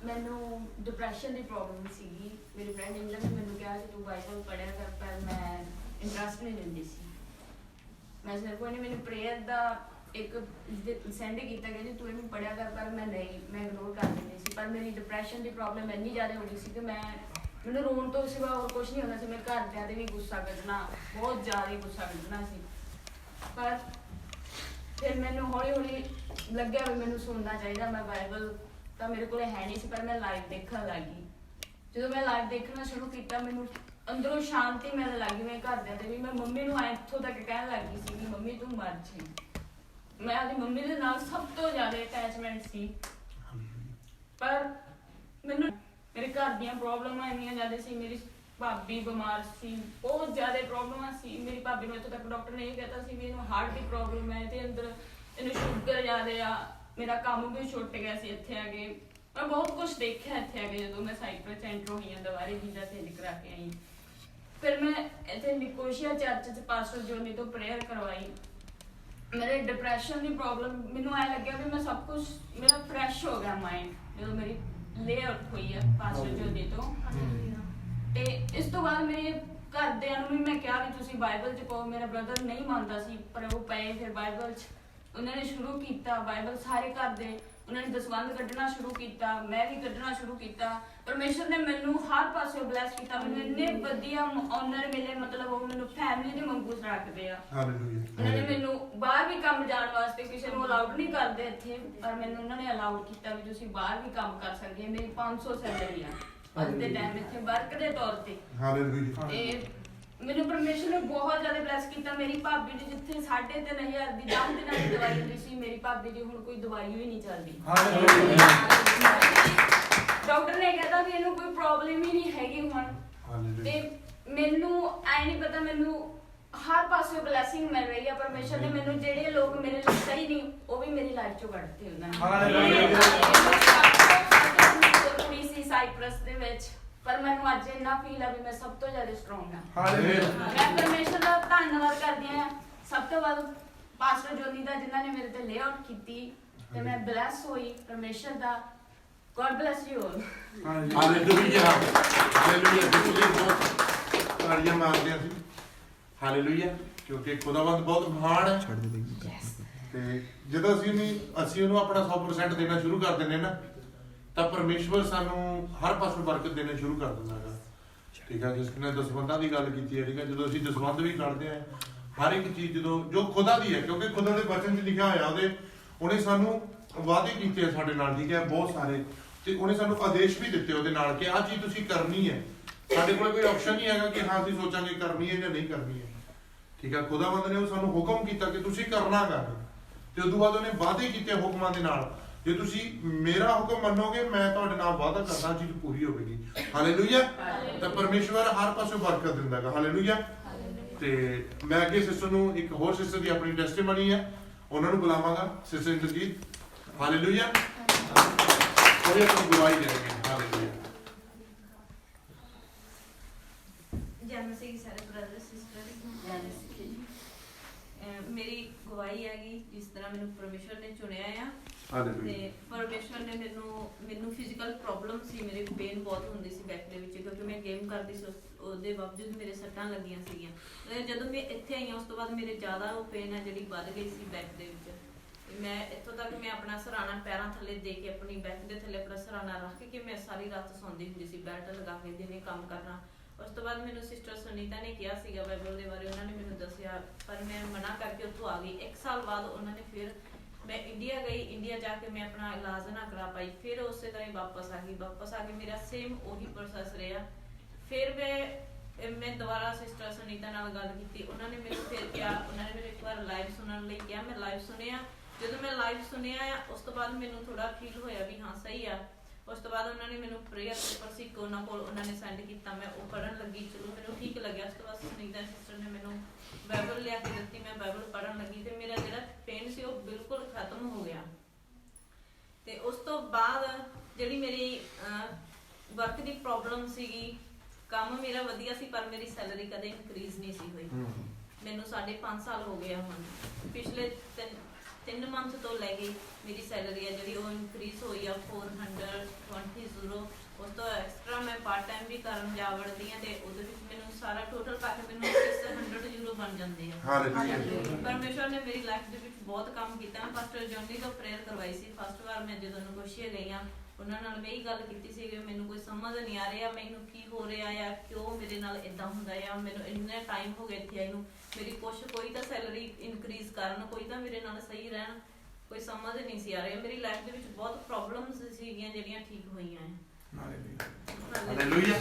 Speaker 4: ਮੈਨੂੰ ਡਿਪਰੈਸ਼ਨ ਦੀ ਪ੍ਰੋਬਲਮ ਸੀਗੀ। ਮੇਰੀ ਫਰੈਂਡ ਇੰਗਲੈਂਡ ਨੇ ਮੈਨੂੰ ਕਿਹਾ ਕਿ ਤੂੰ ਬਾਈਬਲ ਪੜ੍ਹਿਆ ਕਰ, ਪਰ ਮੈਂ ਇੰਟਰਸਟ ਨਹੀਂ ਲੈਂਦੀ ਸੀ। ਮੈਂ ਸਿਰਫ ਉਹਨੇ ਮੈਨੂੰ ਪ੍ਰੇਅਰ ਦਾ ਇੱਕ ਸੈਂਡ ਕੀਤਾ ਕਿ ਤੂੰ ਇਹਨੂੰ ਪੜ੍ਹਿਆ ਕਰ, ਪਰ ਮੈਂ ਇਗਨੋਰ ਕਰ ਦਿੰਦੀ ਸੀ। ਪਰ ਮੇਰੀ ਡਿਪਰੈਸ਼ਨ ਦੀ ਪ੍ਰੋਬਲਮ ਇੰਨੀ ਜ਼ਿਆਦਾ ਹੋ ਗਈ ਸੀ ਕਿ ਮੈਨੂੰ ਰੋਣ ਤੋਂ ਸਿਵਾ ਹੋਰ ਕੁਝ ਨਹੀਂ ਹੁੰਦਾ ਸੀ। ਮੇਰੇ ਘਰਦਿਆਂ ਤੇ ਵੀ ਗੁੱਸਾ ਕੱਢਣਾ, ਬਹੁਤ ਜ਼ਿਆਦਾ ਗੁੱਸਾ ਕੱਢਣਾ ਸੀ। ਪਰ ਫਿਰ ਮੈਨੂੰ ਹੌਲੀ ਹੌਲੀ ਲੱਗਿਆ ਵੀ ਮੈਨੂੰ ਸੁਣਨਾ ਚਾਹੀਦਾ। ਮੈਂ ਬਾਈਬਲ ਤਾਂ ਮੇਰੇ ਕੋਲ ਹੈ ਨਹੀਂ ਸੀ, ਪਰ ਮੈਂ ਲਾਈਵ ਦੇਖਣ ਲੱਗ ਗਈ। ਜਦੋਂ ਮੈਂ ਲਾਈਵ ਦੇਖਣਾ ਸ਼ੁਰੂ ਕੀਤਾ, ਮੈਨੂੰ ਅੰਦਰੋਂ ਸ਼ਾਂਤੀ ਮਿਲਣ ਲੱਗੀ। ਮੈਂ ਘਰਦਿਆਂ ਤੇ ਵੀ, ਮੈਂ ਮੰਮੀ ਨੂੰ ਇੱਥੋਂ ਤੱਕ ਕਹਿਣ ਲੱਗ ਗਈ ਸੀ ਕਿ ਮੰਮੀ ਤੂੰ ਮਰ ਜੀ। ਮੈਂ ਆਪਣੀ ਮੰਮੀ ਦੇ ਨਾਲ ਸਭ ਤੋਂ ਜ਼ਿਆਦਾ ਅਟੈਚਮੈਂਟ ਸੀ। ਪਰ ਮੈਨੂੰ ਮੇਰੇ ਘਰ ਦੀਆਂ ਪ੍ਰੋਬਲਮਾਂ ਇੰਨੀਆਂ ਜ਼ਿਆਦਾ ਸੀ। ਮੇਰੀ ਭਾਬੀ ਬਿਮਾਰ ਸੀ, ਬਹੁਤ ਜ਼ਿਆਦਾ ਪ੍ਰੋਬਲਮਾਂ ਸੀ। ਮੇਰੀ ਭਾਬੀ ਨੂੰ ਇੱਥੋਂ ਤੱਕ ਡਾਕਟਰ ਨੇ ਇਹ ਕਹਿਤਾ ਸੀ ਵੀ ਇਹਨੂੰ ਹਾਰਟ ਦੀ ਪ੍ਰੋਬਲਮ ਹੈ, ਤੇ ਅੰਦਰ ਇਹਨੂੰ ਸ਼ੂਗਰ ਜ਼ਿਆਦਾ ਆ। ਮੇਰਾ ਕੰਮ ਵੀ ਛੁੱਟ ਗਿਆ ਸੀ ਇੱਥੇ ਆ ਕੇ। ਮੈਂ ਬਹੁਤ ਕੁਝ ਦੇਖਿਆ ਇੱਥੇ ਆ ਕੇ। ਜਦੋਂ ਮੈਂ ਸਾਈਪਰਸ ਐਂਟਰ ਹੋਈ ਹਾਂ, ਦੁਬਾਰੇ ਵੀਜ਼ਾ ਚੇਂਜ ਕਰਾ ਕੇ ਆਈ। ਫਿਰ ਮੈਂ ਇੱਥੇ ਨਿਕੋਸ਼ੀਆ ਚਰਚ 'ਚ ਪਾਸਟਰ ਜੋਨੀ ਤੋਂ ਪ੍ਰੇਅਰ ਕਰਵਾਈ। ਮੇਰੇ ਡਿਪਰੈਸ਼ਨ ਦੀ ਪ੍ਰੋਬਲਮ, ਮੈਨੂੰ ਐਂ ਲੱਗਿਆ ਵੀ ਮੈਂ ਸਭ ਕੁਝ, ਮੇਰਾ ਫਰੈਸ਼ ਹੋ ਗਿਆ ਮਾਈਂਡ ਜਦੋਂ ਮੇਰੀ ਲੇਅਰ ਹੋਈ ਹੈ ਪਾਸਟਰ ਜੋਨੀ ਤੋਂ। ਤੇ ਇਸ ਤੋਂ ਬਾਅਦ ਮੇਰੇ ਘਰਦਿਆਂ ਨੂੰ ਵੀ ਮੈਂ ਕਿਹਾ ਵੀ ਤੁਸੀਂ ਬਾਈਬਲ 'ਚ ਪਾਓ। ਮੇਰਾ ਬ੍ਰਦਰ ਨਹੀਂ ਮੰਨਦਾ ਸੀ, ਪਰ ਉਹ ਪਏ ਫਿਰ ਬਾਈਬਲ 'ਚ। ਉਹਨਾਂ ਨੇ ਸ਼ੁਰੂ ਕੀਤਾ ਬਾਈਬਲ, ਸਾਰੇ ਘਰ ਦੇ ਉਹਨਾਂ ਨੇ ਦਸਵੰਧ ਕੱਢਣਾ ਸ਼ੁਰੂ ਕੀਤਾ, ਮੈਂ ਵੀ ਕੱਢਣਾ ਸ਼ੁਰੂ ਕੀਤਾ। ਪਰਮੇਸ਼ਰ ਨੇ ਮੈਨੂੰ ਹਰ ਪਾਸਿਓਂ ਬਲੈਸ ਕੀਤਾ। ਮੈਨੂੰ ਇੰਨੇ ਵਧੀਆ ਓਨਰ ਮਿਲੇ, ਮਤਲਬ ਉਹ ਮੈਨੂੰ ਫੈਮਿਲੀ ਦੇ ਵਾਂਗੂ ਰੱਖਦੇ ਆ। ਉਹਨਾਂ ਨੇ ਮੈਨੂੰ ਬਾਹਰ ਵੀ ਕੰਮ ਜਾਣ ਵਾਸਤੇ, ਕਿਸੇ ਨੂੰ ਅਲਾਉਡ ਨਹੀਂ ਕਰਦੇ ਇੱਥੇ, ਪਰ ਮੈਨੂੰ ਉਹਨਾਂ ਨੇ ਅਲਾਉਡ ਕੀਤਾ ਵੀ ਤੁਸੀਂ ਬਾਹਰ ਵੀ ਕੰਮ ਕਰ ਸਕਦੇ ਹੋ। ਮੇਰੀ 500 ਸੈਲਰੀ ਆ ਅੱਜ ਦੇ ਟਾਈਮ ਇੱਥੇ ਵਰਕ ਦੇ ਤੌਰ ਤੇ। ਤੇ ਮੈਨੂੰ ਪਰਮੇਸ਼ਰ ਨੇ ਬਹੁਤ ਜ਼ਿਆਦਾ ਬਲੈਸ ਕੀਤਾ। ਮੇਰੀ ਭਾਬੀ ਦੀ ਜਿੱਥੇ 3,500 ਦੀ 10 ਦਿਨਾਂ ਦੀ ਦਵਾਈ ਹੁੰਦੀ ਸੀ, ਮੇਰੀ ਭਾਬੀ ਦੀ ਹੁਣ ਕੋਈ ਦਵਾਈ ਹੀ ਨਹੀਂ ਚੱਲਦੀ। ਡਾਕਟਰ ਨੇ ਕਹਿਤਾ ਵੀ ਇਹਨੂੰ ਕੋਈ ਪ੍ਰੋਬਲਮ ਹੀ ਨਹੀਂ ਹੈਗੀ ਹੁਣ। ਤੇ ਮੈਨੂੰ ਐ ਨਹੀਂ ਪਤਾ, ਮੈਨੂੰ ਹਰ ਪਾਸੇ ਬਲੈਸਿੰਗ ਮਿਲ ਰਹੀ ਹੈ। ਪਰਮੇਸ਼ਰ ਨੇ ਮੈਨੂੰ, ਜਿਹੜੇ ਲੋਕ ਮੇਰੇ ਲਈ ਸਹੀ ਨਹੀਂ, ਉਹ ਵੀ ਮੇਰੀ ਲਾਈਫ ਚੋਂ ਕੱਢਤੇ ਉਹਨਾਂ ਨੇ। ਕੁੜੀ ਸੀ ਸਾਈਪਰਸ ਦੇ ਵਿੱਚ, ਪਰ ਮੈਨੂੰ ਅੱਜ ਇੰਨਾ ਫੀਲ ਆ ਵੀ ਮੈਂ ਸਭ ਤੋਂ ਜ਼ਿਆਦਾ ਸਟਰੋਂਗ ਹਾਂ। ਮੈਂ ਪਰਮੇਸ਼ਰ ਦਾ ਧੰਨਵਾਦ ਕਰਦੀ ਹਾਂ, ਸਭ ਤੋਂ ਵੱਧ ਪਾਸਟਰ ਜੋਨੀ ਦਾ, ਜਿਨ੍ਹਾਂ ਨੇ ਮੇਰੇ ਤੇ ਲੇਆਊਟ ਕੀਤੀ ਤੇ ਮੈਂ ਬਲੈਸ ਹੋਈ। ਪਰਮੇਸ਼ਰ ਦਾ God bless you all।
Speaker 1: Hallelujah. Hallelujah. ਬਹੁਤ ਤਾੜੀਆਂ ਮਾਰਦੇ ਹਾਂ ਅਸੀਂ। ਹਾਲੇਲੂਇਆ। ਕਿਉਂਕਿ ਖੁਦਾਵੰਦ ਬਹੁਤ ਮਹਾਨ ਹੈ। ਤੇ ਜਦੋਂ ਅਸੀਂ ਉਹਨੂੰ ਆਪਣਾ 100% ਦੇਣਾ ਸ਼ੁਰੂ ਕਰ ਦਿੰਦੇ ਨਾ, ਤਾਂ ਪਰਮੇਸ਼ਵਰ ਸਾਨੂੰ ਹਰ ਪਾਸੋਂ ਬਰਕਤ ਦੇਣਾ ਸ਼ੁਰੂ ਕਰ ਦਿੰਦਾ ਹੈ। ਠੀਕ ਹੈ। ਜਿਸ ਨੇ ਦਸਵੰਧਾਂ ਦੀ ਗੱਲ ਕੀਤੀ ਹੈ, ਠੀਕ ਹੈ, ਜਦੋਂ ਅਸੀਂ ਦਸਵੰਧ ਵੀ ਕੱਢਦੇ ਹਾਂ, ਹਰ ਇੱਕ ਚੀਜ਼ ਜਦੋਂ ਜੋ ਖੁਦਾ ਦੀ ਹੈ, ਕਿਉਂਕਿ ਖੁਦਾ ਦੇ ਵਚਨ 'ਚ ਲਿਖਿਆ ਹੋਇਆ, ਉਹਨੇ ਸਾਨੂੰ ਵਾਅਦੇ ਕੀਤੇ ਸਾਡੇ ਨਾਲ, ਠੀਕ ਹੈ, ਬਹੁਤ ਸਾਰੇ। ਤੇ ਉਹਨੇ ਸਾਨੂੰ ਆਦੇਸ਼ ਵੀ ਦਿੱਤੇ ਉਹਦੇ ਨਾਲ ਕਿ ਆਹ ਚੀਜ਼ ਤੁਸੀਂ ਕਰਨੀ ਹੈ। ਸਾਡੇ ਕੋਲ ਕੋਈ ਆਪਸ਼ਨ ਨਹੀਂ ਹੈਗਾ ਕਿ ਹਾਂ ਅਸੀਂ ਸੋਚਾਂਗੇ ਕਰਨੀ ਹੈ ਜਾਂ ਨਹੀਂ ਕਰਨੀ ਹੈ। ਠੀਕ ਹੈ। ਖੁਦਾਵੰਦ ਨੇ ਉਹ ਸਾਨੂੰ ਹੁਕਮ ਕੀਤਾ ਕਿ ਤੁਸੀਂ ਕਰਨਾ ਗਾ। ਤੇ ਉਦੋਂ ਬਾਅਦ ਉਹਨੇ ਵਾਅਦੇ ਕੀਤੇ ਹੁਕਮਾਂ ਦੇ ਨਾਲ, ਜੇ ਤੁਸੀਂ ਮੇਰਾ ਹੁਕਮ ਮੰਨੋਗੇ, ਮੈਂ ਤੁਹਾਡੇ ਨਾਲ ਵਾਅਦਾ ਕਰਦਾ ਚੀਜ਼ ਪੂਰੀ ਹੋਵੇਗੀ। ਹਾਲੇਲੂਇਆ। ਤਾਂ ਪਰਮੇਸ਼ਵਰ ਹਰ ਪਾਸੋਂ ਬਰਕਤ ਦਿੰਦਾ ਹੈ। ਹਾਲੇਲੂਇਆ। ਤੇ ਮੈਂ ਅੱਗੇ ਸਿਸਟਰ ਨੂੰ, ਇੱਕ ਹੋਰ ਸਿਸਟਰ ਦੀ ਆਪਣੀ ਟੈਸਟੀਮਨੀ ਹੈ, ਉਹਨਾਂ ਨੂੰ ਬੁਲਾਵਾਂਗਾ। ਸਿਸਟਰ ਇੰਦਰਜੀਤ। ਹਾਲੇਲੂਇਆ। ਉਹ ਆਪਣੀ ਗਵਾਹੀ ਦੇਣਗੇ। ਹਾਲੇਲੂਇਆ।
Speaker 5: ਜੈ ਮਸੀਹ ਸਾਰੇ ਬ੍ਰਦਰ ਸਿਸਟਰ। ਮੇਰੀ ਗਵਾਹੀ ਹੈਗੀ, ਜਿਸ ਤਰ੍ਹਾਂ ਮੈਨੂੰ ਪਰਮੇਸ਼ਰ ਨੇ ਚੁਣਿਆ ਆ। ਤੇ ਪਰਮੇਸ਼ਰ ਨੇ ਮੈਨੂੰ ਫਿਜ਼ੀਕਲ ਪ੍ਰੋਬਲਮ ਸੀ, ਮੇਰੀ ਪੇਨ ਬਹੁਤ ਹੁੰਦੀ ਸੀ ਬੈਕ ਦੇ ਵਿੱਚ, ਕਿਉਂਕਿ ਮੈਂ ਗੇਮ ਕਰਦੀ ਸੀ। ਉਹਦੇ ਬਾਵਜੂਦ ਮੇਰੇ ਸੱਟਾਂ ਲੱਗੀਆਂ ਸੀਗੀਆਂ। ਜਦੋਂ ਮੈਂ ਇੱਥੇ ਆਈ ਹਾਂ, ਉਸ ਤੋਂ ਬਾਅਦ ਮੇਰੇ ਜ਼ਿਆਦਾ ਉਹ ਪੇਨ ਹੈ ਜਿਹੜੀ ਵੱਧ ਗਈ ਸੀ ਬੈਕ ਦੇ ਵਿੱਚ। ਮੈਂ ਇੱਥੋਂ ਤੱਕ ਮੈਂ ਆਪਣਾ ਸਰਾਣਾ ਪੈਰਾਂ ਥੱਲੇ ਦੇ ਕੇ, ਆਪਣੀ ਬੈਕ ਦੇ ਥੱਲੇ ਆਪਣਾ ਸਰਾਣਾ ਰੱਖ ਕੇ ਮੈਂ ਸਾਰੀ ਰਾਤ ਸੌਂਦੀ ਹੁੰਦੀ ਸੀ, ਬੈਲਟ ਲਗਾ ਕੇ ਦਿਨੇ ਕੰਮ ਕਰਨਾ। ਉਸ ਤੋਂ ਬਾਅਦ ਮੈਨੂੰ ਸਿਸਟਰ ਸੁਨੀਤਾ ਨੇ ਕਿਹਾ ਸੀਗਾ ਬਾਈਬਲ ਦੇ ਬਾਰੇ, ਉਹਨਾਂ ਨੇ ਮੈਨੂੰ ਦੱਸਿਆ, ਪਰ ਮੈਂ ਮਨਾ ਕਰਕੇ ਉੱਥੋਂ ਆ ਗਈ। 1 ਸਾਲ ਬਾਅਦ ਉਹਨਾਂ ਨੇ ਫਿਰ, ਮੈਂ ਇੰਡੀਆ ਗਈ। ਇੰਡੀਆ ਜਾ ਕੇ ਮੈਂ ਆਪਣਾ ਇਲਾਜ ਨਾ ਕਰਾ ਪਾਈ। ਫਿਰ ਉਸੇ ਤਰ੍ਹਾਂ ਹੀ ਵਾਪਸ ਆ ਗਈ। ਵਾਪਸ ਆ ਕੇ ਮੇਰਾ ਸੇਮ ਉਹੀ ਪ੍ਰੋਸੈਸ ਰਿਹਾ। ਫਿਰ ਮੈਂ ਦੁਬਾਰਾ ਸਿਸਟਰ ਸੁਨੀਤਾ ਨਾਲ ਗੱਲ ਕੀਤੀ। ਉਹਨਾਂ ਨੇ ਮੈਨੂੰ ਫਿਰ ਕਿਹਾ, ਉਹਨਾਂ ਨੇ ਮੈਨੂੰ ਇੱਕ ਵਾਰ ਲਾਈਵ ਸੁਣਨ ਲਈ ਕਿਹਾ। ਮੈਂ ਲਾਈਵ ਸੁਣਿਆ। ਜਦੋਂ ਮੈਂ ਲਾਈਵ ਸੁਣਿਆ, ਉਸ ਤੋਂ ਬਾਅਦ ਮੈਨੂੰ ਥੋੜਾ ਫੀਲ ਹੋਇਆ ਵੀ ਹਾਂ ਸਹੀ ਆ। ਉਸ ਤੋਂ ਬਾਅਦ ਉਹਨਾਂ ਨੇ ਮੈਨੂੰ ਪ੍ਰੇਅਰ ਪੇਪਰ ਸੀ ਉਹਨਾਂ ਕੋਲ, ਉਹਨਾਂ ਨੇ ਸੈਂਡ ਕੀਤਾ, ਮੈਂ ਉਹ ਪੜ੍ਹਨ ਲੱਗੀ, ਚਲੋ ਮੈਨੂੰ ਠੀਕ ਲੱਗਿਆ। ਉਸ ਤੋਂ ਬਾਅਦ ਸੁਨੀਤਾ ਸਿਸਟਰ ਨੇ ਮੈਨੂੰ ਬਾਈਬਲ ਲਿਆ ਕੇ ਦਿੱਤੀ, ਮੈਂ ਬਾਈਬਲ ਪੜ੍ਹਨ ਲੱਗੀ ਤੇ ਮੇਰਾ ਜਿਹੜਾ ਪੇਨ ਸੀ ਉਹ ਬਿਲਕੁਲ ਖਤਮ ਹੋ ਗਿਆ। ਤੇ ਉਸ ਤੋਂ ਬਾਅਦ ਜਿਹੜੀ ਮੇਰੀ ਵਰਕ ਦੀ ਪ੍ਰੋਬਲਮ ਸੀਗੀ, ਕੰਮ ਮੇਰਾ ਵਧੀਆ ਸੀ ਪਰ ਮੇਰੀ ਸੈਲਰੀ ਕਦੇ ਇਨਕਰੀਜ਼ ਨਹੀਂ ਸੀ ਹੋਈ। ਮੈਨੂੰ 5.5 ਸਾਲ ਹੋ ਗਏ ਹੁਣ, ਪਿਛਲੇ 3 ਮੰਥ ਤੋਂ ਲੈ ਕੇ ਮੇਰੀ ਸੈਲਰੀ ਹੈ ਜਿਹੜੀ ਉਹ ਇਨਕਰੀਜ਼ ਹੋਈ ਆ 420 ਉਸ ਤੋਂ ਐਕਸਟਰਾ ਮੈਂ ਪਾਰਟ ਟਾਈਮ ਵੀ ਕਰਨ ਜਾ ਵੜਦੀ ਹਾਂ ਤੇ ਉਹਦੇ ਵਿੱਚ ਮੈਨੂੰ ਸਾਰਾ ਟੋਟਲ ਕਰਕੇ ਮੈਨੂੰ 600 ਯੂਰੋ ਬਣ ਜਾਂਦੇ ਆ। ਪਰਮੇਸ਼ਵਰ ਨੇ ਮੇਰੀ ਲਾਈਫ ਦੇ ਵਿੱਚ ਬਹੁਤ ਕੰਮ ਕੀਤਾ। ਮੈਂ ਪਾਸਟਰ ਜੌਨੀ ਤੋਂ ਪ੍ਰੇਅਰ ਕਰਵਾਈ ਸੀ ਫਸਟ ਵਾਰ, ਮੈਂ ਜਦੋਂ ਨਗੋਸ਼ੀਏ ਗਈ ਹਾਂ ਉਹਨਾਂ ਨਾਲ ਮੈਂ ਇਹ ਗੱਲ ਕੀਤੀ ਸੀ ਕਿ ਮੈਨੂੰ ਕੋਈ ਸਮਝ ਨਹੀਂ ਆ ਰਿਹਾ ਮੈਨੂੰ ਕੀ ਹੋ ਰਿਹਾ ਆ, ਕਿਉਂ ਮੇਰੇ ਨਾਲ ਇਦਾਂ ਹੁੰਦਾ ਆ, ਮੈਨੂੰ ਇੰਨਾ ਟਾਈਮ ਹੋ ਗਿਆ ਇੱਥੇ ਆਈ ਨੂੰ, ਮੇਰੀ ਕੋਈ ਤਾਂ ਸੈਲਰੀ ਇਨਕਰੀਜ਼ ਕਰਨ, ਕੋਈ ਤਾਂ ਮੇਰੇ ਨਾਲ ਸਹੀ ਰਹਿਣ, ਕੋਈ ਸਮਝ ਨਹੀਂ ਸੀ ਆ ਰਿਹਾ। ਮੇਰੀ ਲਾਈਫ ਦੇ ਵਿੱਚ ਬਹੁਤ ਪ੍ਰੋਬਲਮਸ ਸੀਗੀਆਂ ਜਿਹੜੀਆਂ ਠੀਕ ਹੋਈਆਂ ਹੈ।
Speaker 1: Hallelujah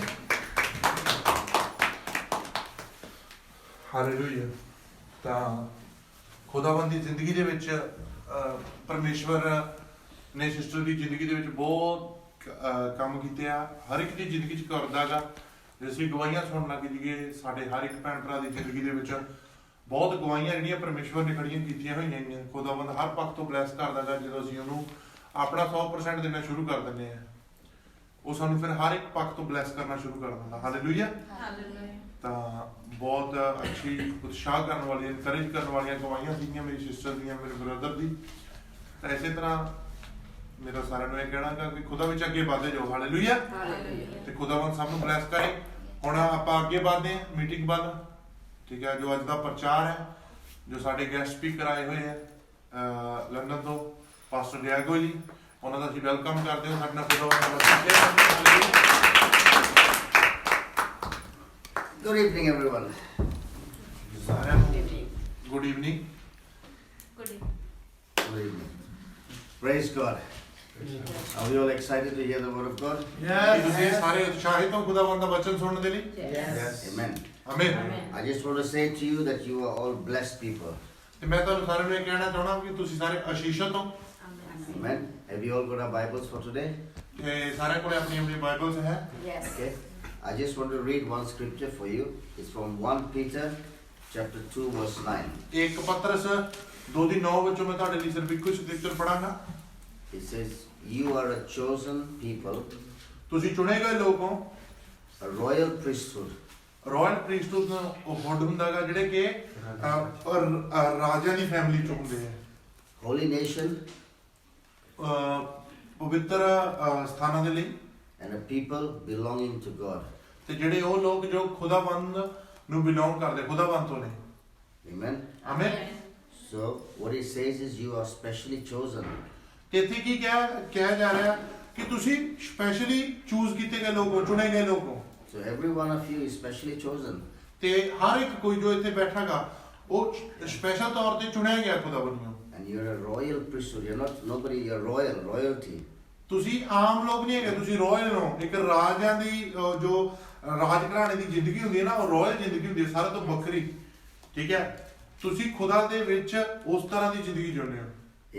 Speaker 1: hallelujah. ਤਾਂ ਖੁਦਾਵੰਦ ਦੀ ਜ਼ਿੰਦਗੀ ਦੇ ਵਿੱਚ ਪਰਮੇਸ਼ਵਰ ਨੇ ਸਿਸਟਰ ਦੀ ਜ਼ਿੰਦਗੀ ਦੇ ਵਿੱਚ ਬਹੁਤ ਕੰਮ ਕੀਤੇ ਆ, ਹਰ ਇੱਕ ਦੀ ਜ਼ਿੰਦਗੀ 'ਚ ਕਰਦਾਗਾ। ਜੇ ਅਸੀਂ ਗਵਾਹੀਆਂ ਸੁਣਨ ਲੱਗ ਜਾਈਏ ਸਾਡੇ ਹਰ ਇੱਕ ਭੈਣ ਭਰਾ ਦੀ ਜ਼ਿੰਦਗੀ ਦੇ ਵਿੱਚ ਬਹੁਤ ਗਵਾਹੀਆਂ ਜਿਹੜੀਆਂ ਪਰਮੇਸ਼ਵਰ ਨੇ ਖੜੀਆਂ ਕੀਤੀਆਂ ਹੋਈਆਂ ਨੇ। ਖੁਦਾਵੰਦ ਹਰ ਪੱਖ ਤੋਂ ਬਲੈਸ ਕਰਦਾਗਾ। ਜਦੋਂ ਅਸੀਂ ਉਹਨੂੰ ਆਪਣਾ 100% ਦੇਣਾ ਸ਼ੁਰੂ ਕਰ ਦਿੰਦੇ ਆ, ਉਹ ਸਾਨੂੰ ਫਿਰ ਹਰ ਇੱਕ ਪੱਖ ਤੋਂ ਬਲੈਸ ਕਰਨਾ ਸ਼ੁਰੂ ਕਰ ਦਿੰਦਾ। ਹਾਲੇਲੂਇਆ। ਤਾਂ ਬਹੁਤ ਅੱਛੀ ਉਤਸ਼ਾਹ ਕਰਨ ਵਾਲੀ, ਇਨਕਰੇਜ ਕਰਨ ਵਾਲੀਆਂ ਗਵਾਹੀਆਂ ਸੀਗੀਆਂ ਮੇਰੀ ਸਿਸਟਰ ਦੀਆਂ, ਮੇਰੇ ਬ੍ਰਦਰ ਦੀ। ਤਾਂ ਇਸੇ ਤਰ੍ਹਾਂ ਮੇਰਾ ਸਾਰਿਆਂ ਨੂੰ ਇਹ ਕਹਿਣਾ ਕਿ ਖੁਦਾ ਵਿੱਚ ਅੱਗੇ ਵਧਦੇ ਜਾਓ। ਹਾਲੇਲੂਇਆ। ਤੇ ਖੁਦਾਵੰਦ ਸਭ ਨੂੰ ਬਲੈਸ ਕਰੇ। ਹੁਣ ਆਪਾਂ ਅੱਗੇ ਵਧਦੇ ਹਾਂ ਮੀਟਿੰਗ ਵੱਲ, ਠੀਕ ਹੈ। ਜੋ ਅੱਜ ਦਾ ਪ੍ਰਚਾਰ ਹੈ, ਜੋ ਸਾਡੇ ਗੈਸਟ ਸਪੀਕਰ ਆਏ ਹੋਏ ਹੈ ਲੰਡਨ ਤੋਂ, ਪਾਸਟਰ ਡਿਆਗੋ ਜੀ, ਉਹਨਾਂ ਦਾ ਅਸੀਂ ਵੈਲਕਮ ਕਰਦੇ ਹਾਂ। ਸਾਡੇ ਨਾਲ ਖੁਦਾਵੰਦ
Speaker 2: Good evening, everyone.
Speaker 1: ਸਾਰਿਆਂ ਨੂੰ good evening.
Speaker 5: Good
Speaker 2: evening. Praise God. Are we all excited to hear the word of God?
Speaker 1: ਤੁਸੀਂ ਸਾਰੇ ਉਤਸ਼ਾਹਿਤ ਹੋ ਖੁਦਾਵੰਦ ਦਾ ਵਚਨ ਸੁਣਨ ਦੇ ਲਈ?
Speaker 2: Yes. Amen.
Speaker 1: ਆਮੀਨ।
Speaker 2: I just want to say to you that you are all blessed people.
Speaker 1: ਤੇ ਮੈਂ ਤੁਹਾਨੂੰ ਸਾਰਿਆਂ ਨੂੰ ਇਹ ਕਹਿਣਾ ਚਾਹਣਾ ਕਿ ਤੁਸੀਂ ਸਾਰੇ ਅਸ਼ੀਸ਼ਿਤ ਹੋ।
Speaker 2: Amen. Have you all got our Bibles for today?
Speaker 1: ਤੇ ਸਾਰਿਆਂ ਕੋਲ ਆਪਣੀ ਆਪਣੀ ਬਾਈਬਲਸ ਹੈ।
Speaker 2: Okay. I just want to read one scripture for you. It's from 1 Peter chapter 2 verse 9.
Speaker 1: ਇੱਕ ਪਤਰਸ 2:9 ਵਿੱਚੋਂ ਮੈਂ ਤੁਹਾਡੇ ਲਈ ਸਿਰਫ ਇੱਕੋ scripture ਪੜਾਂਗਾ।
Speaker 2: It says, you are a chosen people,
Speaker 1: ਤੁਸੀਂ ਚੁਣੇ ਗਏ ਲੋਕ ਹੋ,
Speaker 2: a royal priesthood.
Speaker 1: ਰਾਇਲ ਪ੍ਰੀਸਟਹੂਡ ਉਹ ਹੁੱਡ ਹੁੰਦਾਗਾ ਜਿਹੜੇ ਕਿ ਰਾਜਿਆਂ ਦੀ ਫੈਮਿਲੀ ਚੋਂ ਹੁੰਦੇ ਆ।
Speaker 2: Holy nation,
Speaker 1: ਪਵਿੱਤਰ ਸਥਾਨਾਂ ਦੇ ਲਈ,
Speaker 2: and a people belonging to God.
Speaker 1: ਤੇ ਜਿਹੜੇ ਉਹ ਲੋਕ ਜੋ ਖੁਦਾਵੰਦ ਨੂੰ ਬਿਲੋਂਗ ਕਰਦੇ, ਖੁਦਾਵੰਦ ਤੋਂ ਨੇ।
Speaker 2: Amen.
Speaker 1: ਆਮੀਨ।
Speaker 2: So what it says is you are specially chosen.
Speaker 1: ਤੇ ਇੱਥੇ ਕੀ ਕਿਹਾ ਜਾ ਰਿਹਾ ਕਿ ਤੁਸੀਂ ਸਪੈਸ਼ਲੀ ਚੂਜ਼ ਕੀਤੇ ਗਏ ਲੋਕ ਹੋ, ਚੁਣੇ ਗਏ ਲੋਕ ਹੋ।
Speaker 2: So every one of you is specially chosen.
Speaker 1: ਤੇ ਹਰ ਇੱਕ ਕੋਈ ਜੋ ਇੱਥੇ ਬੈਠਾਗਾ ਉਹ ਸਪੈਸ਼ਲ ਤੌਰ ਤੇ ਚੁਣਿਆ ਗਿਆ ਖੁਦਾਵੰਦ ਨੂੰ।
Speaker 2: And you're a royal priesthood. You're not nobody. You're royalty.
Speaker 1: ਤੁਸੀਂ ਆਮ ਲੋਕ ਨਹੀਂ ਹੈਗੇ, ਤੁਸੀਂ ਰਾਇਲ ਹੋ। ਇੱਕ ਰਾਜਿਆਂ ਦੀ ਜੋ ਰਾਜ ਘਰਾਣੇ ਦੀ ਜ਼ਿੰਦਗੀ ਹੁੰਦੀ ਹੈ ਨਾ, ਉਹ ਰਾਇਲ ਜ਼ਿੰਦਗੀ ਹੁੰਦੀ ਹੈ, ਸਾਰਿਆਂ ਤੋਂ ਵੱਖਰੀ। ਠੀਕ ਹੈ। ਤੁਸੀਂ ਖੁਦਾ ਦੇ ਵਿੱਚ ਉਸ ਤਰ੍ਹਾਂ ਦੀ ਜ਼ਿੰਦਗੀ ਜਿਉਂਦੇ ਹੋ।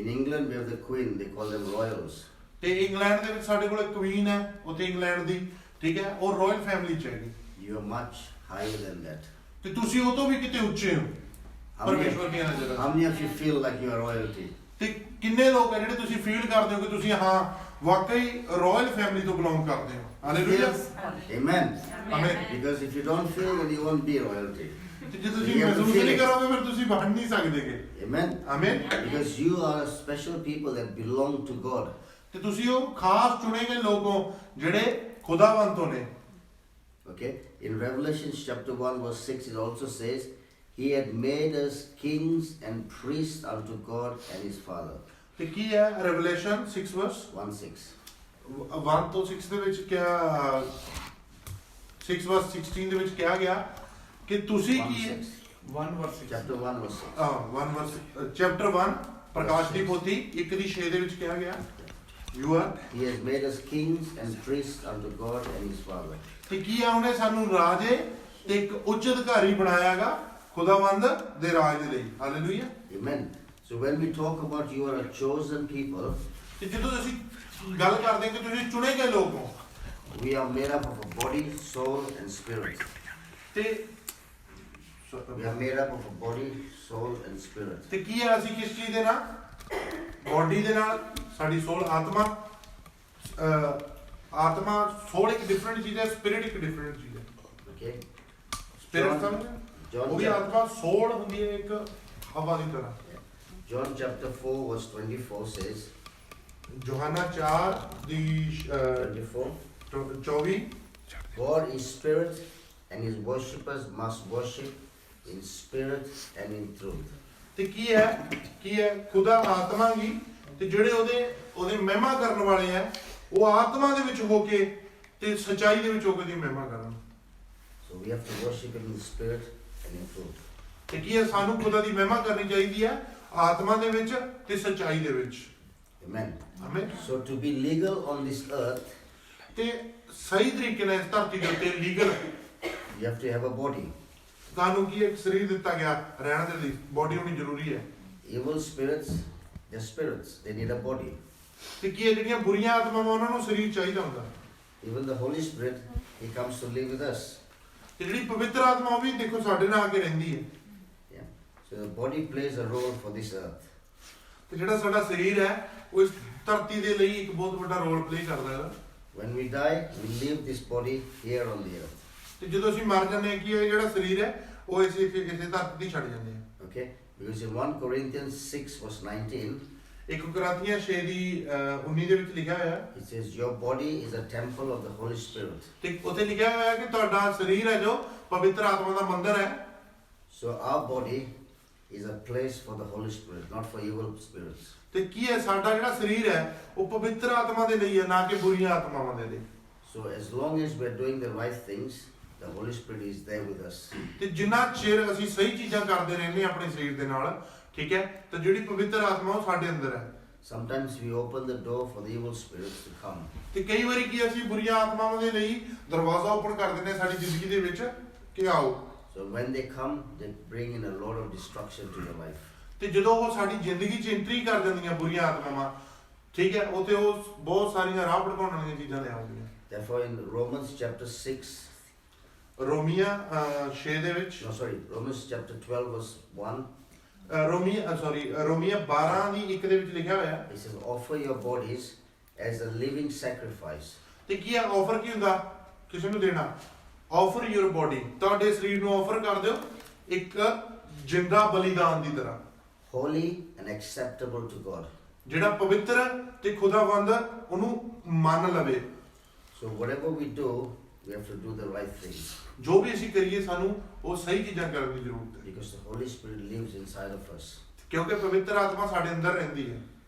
Speaker 2: In England we have the Queen. They call them royals.
Speaker 1: ਤੇ ਇੰਗਲੈਂਡ ਦੇ ਵਿੱਚ ਸਾਡੇ ਕੋਲ ਇੱਕ ਕੁਈਨ ਹੈ, ਉੱਥੇ ਇੰਗਲੈਂਡ ਦੀ, ਠੀਕ ਹੈ, ਉਹ ਰਾਇਲ ਫੈਮਿਲੀ ਚ ਹੈਗੀ।
Speaker 2: You are much higher than that.
Speaker 1: ਤੇ ਤੁਸੀਂ ਉਹ ਤੋਂ ਵੀ ਕਿਤੇ ਉੱਚੇ ਹੋ ਪਰਮੇਸ਼ਵਰ ਦੀਆਂ ਨਜ਼ਰਾਂ।
Speaker 2: How many of you feel like you are royalty?
Speaker 1: ਤੇ ਕਿੰਨੇ ਲੋਕ ਹੈ ਜਿਹੜੇ ਤੁਸੀਂ ਫੀਲ ਕਰਦੇ ਹੋ ਕਿ ਤੁਸੀਂ ਹਾਂ ਵਾਕਈ ਰਾਇਲ ਫੈਮਿਲੀ ਤੋਂ ਬਿਲੋਂਗ ਕਰਦੇ ਹੋ? ਹਾਲੇਲੂਇਆ।
Speaker 2: Amen.
Speaker 1: ਆਮੀਨ।
Speaker 2: Because if you don't feel, then you won't be royalty.
Speaker 1: ਤੇ ਜੇ ਤੁਸੀਂ ਮਹਿਸੂਸ ਨਹੀਂ ਕਰੋਗੇ ਫਿਰ ਤੁਸੀਂ ਬਣ ਨਹੀਂ ਸਕਦੇਗੇ।
Speaker 2: Amen.
Speaker 1: ਆਮੀਨ।
Speaker 2: Because you are special people that belong to God.
Speaker 1: ਤੇ ਤੁਸੀਂ ਉਹ ਖਾਸ ਚੁਣੇ ਗਏ ਲੋਕ ਹੋ ਜਿਹੜੇ ਖੁਦਾਵੰਦ ਤੋਂ ਨੇ।
Speaker 2: Okay. In Revelation chapter 1 verse 6 it also says, He had made us kings and priests unto God and His Father.
Speaker 1: ਤੇ ਕੀ ਹੈ Revelation 6 verse
Speaker 2: 1:6.
Speaker 1: 1 ਤੋਂ 6 ਦੇ ਵਿੱਚ ਕਿਹਾ 6 verse 16 ਦੇ ਵਿੱਚ ਕਿਹਾ ਗਿਆ ਕਿ ਤੁਸੀਂ ਕੀ ਹੈ
Speaker 3: 1 verse 6.
Speaker 2: Chapter 1 verse 6.
Speaker 1: 1 verse chapter 1 ਪ੍ਰਕਾਸ਼ ਦੀ ਪੋਥੀ 1 ਦੀ 6 ਦੇ ਵਿੱਚ ਕਿਹਾ ਗਿਆ you are
Speaker 2: He has made us kings and priests unto God and His Father.
Speaker 1: ਤੇ ਕੀ ਆ ਉਹਨੇ ਸਾਨੂੰ ਰਾਜੇ ਤੇ ਇੱਕ ਉੱਚ ਅਧਿਕਾਰੀ ਬਣਾਇਆਗਾ ਖੁਦਾਵੰਦ ਦੇ ਰਾਜ ਦੇ ਲਈ। Hallelujah.
Speaker 2: Amen. So when we talk about you are a chosen people,
Speaker 1: ਤੇ ਜਦੋਂ ਅਸੀਂ ਗੱਲ ਕਰਦੇ ਕਿ ਤੁਸੀਂ ਚੁਣੇ ਗਏ ਲੋਕ ਹੋ,
Speaker 2: We are made up of a body, soul, and spirit.
Speaker 1: ਤੇ
Speaker 2: We are made up of a body, soul, and spirit.
Speaker 1: ਤੇ ਕੀ ਹੈ, ਅਸੀਂ ਕਿਸ ਚੀਜ਼ ਦੇ ਨਾਲ? ਬੋਡੀ ਦੇ ਨਾਲ, ਸਾਡੀ ਸੋਲ, ਆਤਮਾ। ਆਤਮਾ ਸੋਲ ਇੱਕ ਡਿਫਰੈਂਟ ਚੀਜ਼ ਹੈ, ਸਪਿਰਿਟ ਇੱਕ ਡਿਫਰੈਂਟ ਚੀਜ਼ ਹੈ।
Speaker 2: Okay?
Speaker 1: ਸਪਿਰਿਟ ਸਮਝ, ਉਹ ਵੀ ਆਤਮਾ, ਸੋਲ ਹੁੰਦੀ ਹੈ ਇੱਕ ਹਵਾ ਦੀ ਤਰ੍ਹਾਂ।
Speaker 2: John chapter 4 verse 24 says,
Speaker 1: ਯੋਹੰਨਾ 4 the
Speaker 2: 24,
Speaker 1: 24,
Speaker 2: God is spirit and his worshippers must worship in spirit and in truth.
Speaker 1: ਤੇ ਕੀ ਹੈ ਖੁਦਾ ਆਤਮਾ ਹੀ, ਤੇ ਜਿਹੜੇ ਉਹਦੇ ਮਹਿਮਾ ਕਰਨ ਵਾਲੇ ਆ, ਉਹ ਆਤਮਾ ਦੇ ਵਿੱਚ ਹੋ ਕੇ ਤੇ ਸਚਾਈ ਦੇ ਵਿੱਚ ਹੋ ਕੇ ਦੀ ਮਹਿਮਾ ਕਰਨ।
Speaker 2: So we have to worship him in spirit and in truth.
Speaker 1: ਤੇ ਕੀ ਹੈ, ਸਾਨੂੰ ਖੁਦਾ ਦੀ ਮਹਿਮਾ ਕਰਨੀ ਚਾਹੀਦੀ ਹੈ ਆਤਮਾ ਦੇ ਵਿੱਚ ਤੇ ਸਚਾਈ ਦੇ ਵਿੱਚ।
Speaker 2: Amen.
Speaker 1: Amen.
Speaker 2: So to be legal on this earth,
Speaker 1: ਤੇ ਸਹੀ ਤਰੀਕੇ ਨਾਲ ਇਸ ਧਰਤੀ ਦੇ ਉੱਤੇ legal,
Speaker 2: you have to have a body.
Speaker 1: ਤੁਹਾਨੂੰ ਕੀ ਇੱਕ ਸਰੀਰ ਦਿੱਤਾ ਗਿਆ ਰਹਿਣ ਦੇ ਲਈ, ਬੋਡੀ ਹੋਣੀ ਜ਼ਰੂਰੀ ਹੈ।
Speaker 2: Evil spirits, they're spirits. They need a body.
Speaker 1: ਤੇ ਕੀ ਹੈ, ਜਿਹੜੀਆਂ ਬੁਰੀਆਂ ਆਤਮਾਵਾਂ ਉਹਨਾਂ ਨੂੰ ਸਰੀਰ ਚਾਹੀਦਾ ਹੁੰਦਾ।
Speaker 2: Even the Holy Spirit, he comes to live with us.
Speaker 1: ਤੇ ਜਿਹੜੀ ਪਵਿੱਤਰ ਆਤਮਾ ਉਹ ਵੀ ਦੇਖੋ ਸਾਡੇ ਨਾਲ ਆ ਕੇ ਰਹਿੰਦੀ ਹੈ।
Speaker 2: Yeah. So the body plays a role for this earth.
Speaker 1: ਤੇ ਜਿਹੜਾ ਸਾਡਾ ਸਰੀਰ ਹੈ ਉਹ ਇਸ ਧਰਤੀ ਦੇ ਲਈ ਇੱਕ ਬਹੁਤ ਵੱਡਾ ਰੋਲ ਪਲੇ ਕਰਦਾ ਹੈ।
Speaker 2: When we die, we leave this body here on the earth.
Speaker 1: ਤੇ ਜਦੋਂ ਅਸੀਂ ਮਰ ਜਾਂਦੇ ਹਾਂ, ਕੀ ਹੈ, ਜਿਹੜਾ ਸਰੀਰ ਹੈ ਉਹ ਇਸੇ ਧਰਤੀ ਤੇ ਛੱਡ ਜਾਂਦੇ ਆ।
Speaker 2: Okay? Because in 1 Corinthians 6 verse 19,
Speaker 1: 1 ਕੁਰਿੰਥੀਆਂ 6 ਦੀ 19 ਦੇ ਵਿੱਚ ਲਿਖਿਆ ਹੋਇਆ,
Speaker 2: it says, your body is a temple of the Holy Spirit.
Speaker 1: ਤੇ ਉੱਥੇ ਲਿਖਿਆ ਹੋਇਆ ਹੈ ਕਿ ਤੁਹਾਡਾ ਸਰੀਰ ਹੈ ਜੋ ਪਵਿੱਤਰ ਆਤਮਾ ਦਾ ਮੰਦਿਰ ਹੈ।
Speaker 2: So our body is a place for the Holy Spirit, not for evil spirits.
Speaker 1: ਤੇ ਕੀ ਹੈ, ਸਾਡਾ ਜਿਹੜਾ ਸਰੀਰ ਹੈ ਉਹ ਪਵਿੱਤਰ ਆਤਮਾ ਦੇ ਲਈ ਹੈ, ਨਾ ਕਿ ਬੁਰੀਆਂ ਆਤਮਾਵਾਂ ਦੇ ਲਈ।
Speaker 2: So as long as we're doing the right things, the Holy Spirit is there with us.
Speaker 1: ਤੇ ਜਿੰਨਾ ਚਿਰ ਅਸੀਂ ਸਹੀ ਚੀਜ਼ਾਂ ਕਰਦੇ ਰਹਿੰਦੇ ਹਾਂ ਆਪਣੇ ਸਰੀਰ ਦੇ ਨਾਲ, ਠੀਕ ਹੈ, ਤਾਂ ਜਿਹੜੀ ਪਵਿੱਤਰ ਆਤਮਾ ਉਹ ਸਾਡੇ ਅੰਦਰ ਹੈ।
Speaker 2: Sometimes we open the door for the evil spirits to come.
Speaker 1: ਤੇ ਕਈ ਵਾਰੀ ਕੀ ਅਸੀਂ ਬੁਰੀਆਂ ਆਤਮਾਵਾਂ ਦੇ ਲਈ ਦਰਵਾਜ਼ਾ ਓਪਨ ਕਰ ਦਿੰਦੇ ਹਾਂ ਸਾਡੀ ਜ਼ਿੰਦਗੀ ਦੇ ਵਿੱਚ ਕਿ ਆਓ।
Speaker 2: So when they come, they bring in a lot of destruction to your life.
Speaker 1: ਤੇ ਜਦੋਂ ਉਹ ਸਾਡੀ ਜ਼ਿੰਦਗੀ 'ਚ ਐਂਟਰੀ ਕਰ ਜਾਂਦੀਆਂ ਬੁਰੀਆਂ ਆਤਮਾਵਾਂ, ਠੀਕ ਹੈ, ਉੱਥੇ ਉਹ ਬਹੁਤ ਸਾਰੀਆਂ ਰਾਹ ਭਟਕਾਉਣ ਵਾਲੀਆਂ ਚੀਜ਼ਾਂ ਲੈ ਆਉਂਦੀਆਂ।
Speaker 2: Therefore in Romans chapter 6,
Speaker 1: ਰੋਮੀਆਂ 6 ਦੇ ਵਿੱਚ,
Speaker 2: Romans chapter 12 verse 1,
Speaker 1: ਰੋਮੀਆਂ 12 ਦੀ 1 ਦੇ ਵਿੱਚ ਲਿਖਿਆ ਹੋਇਆ,
Speaker 2: it says, offer your bodies as a living sacrifice.
Speaker 1: ਤੇ ਕੀ ਹੈ, ਆਫਰ ਕੀ ਹੁੰਦਾ, ਕਿਸੇ ਨੂੰ ਦੇਣਾ। ਆਫਰ ਯੂਰ ਬੋਡੀ, ਤੁਹਾਡੇ ਸਰੀਰ ਨੂੰ ਆਫਰ ਕਰ ਦਿਓ ਇੱਕ ਜਿੰਦਾ ਬਲੀਦਾਨ ਦੀ ਤਰ੍ਹਾਂ,
Speaker 2: Holy and acceptable to God.
Speaker 1: ਜਿਹੜਾ ਪਵਿੱਤਰ ਤੇ ਖੁਦਾਵੰਦ ਉਹਨੂੰ ਮੰਨ ਲਵੇ।
Speaker 2: So whatever we do, we have to do the right thing.
Speaker 1: ਜੋ ਵੀ ਅਸੀਂ ਕਰੀਏ ਸਾਨੂੰ ਉਹ ਸਹੀ ਚੀਜ਼ਾਂ ਕਰਨ ਦੀ ਜ਼ਰੂਰਤ ਹੈ,
Speaker 2: Because the Holy Spirit lives inside of us.
Speaker 1: ਕਿਉਂਕਿ ਪਵਿੱਤਰ ਆਤਮਾ ਸਾਡੇ ਅੰਦਰ ਰਹਿੰਦੀ ਹੈ।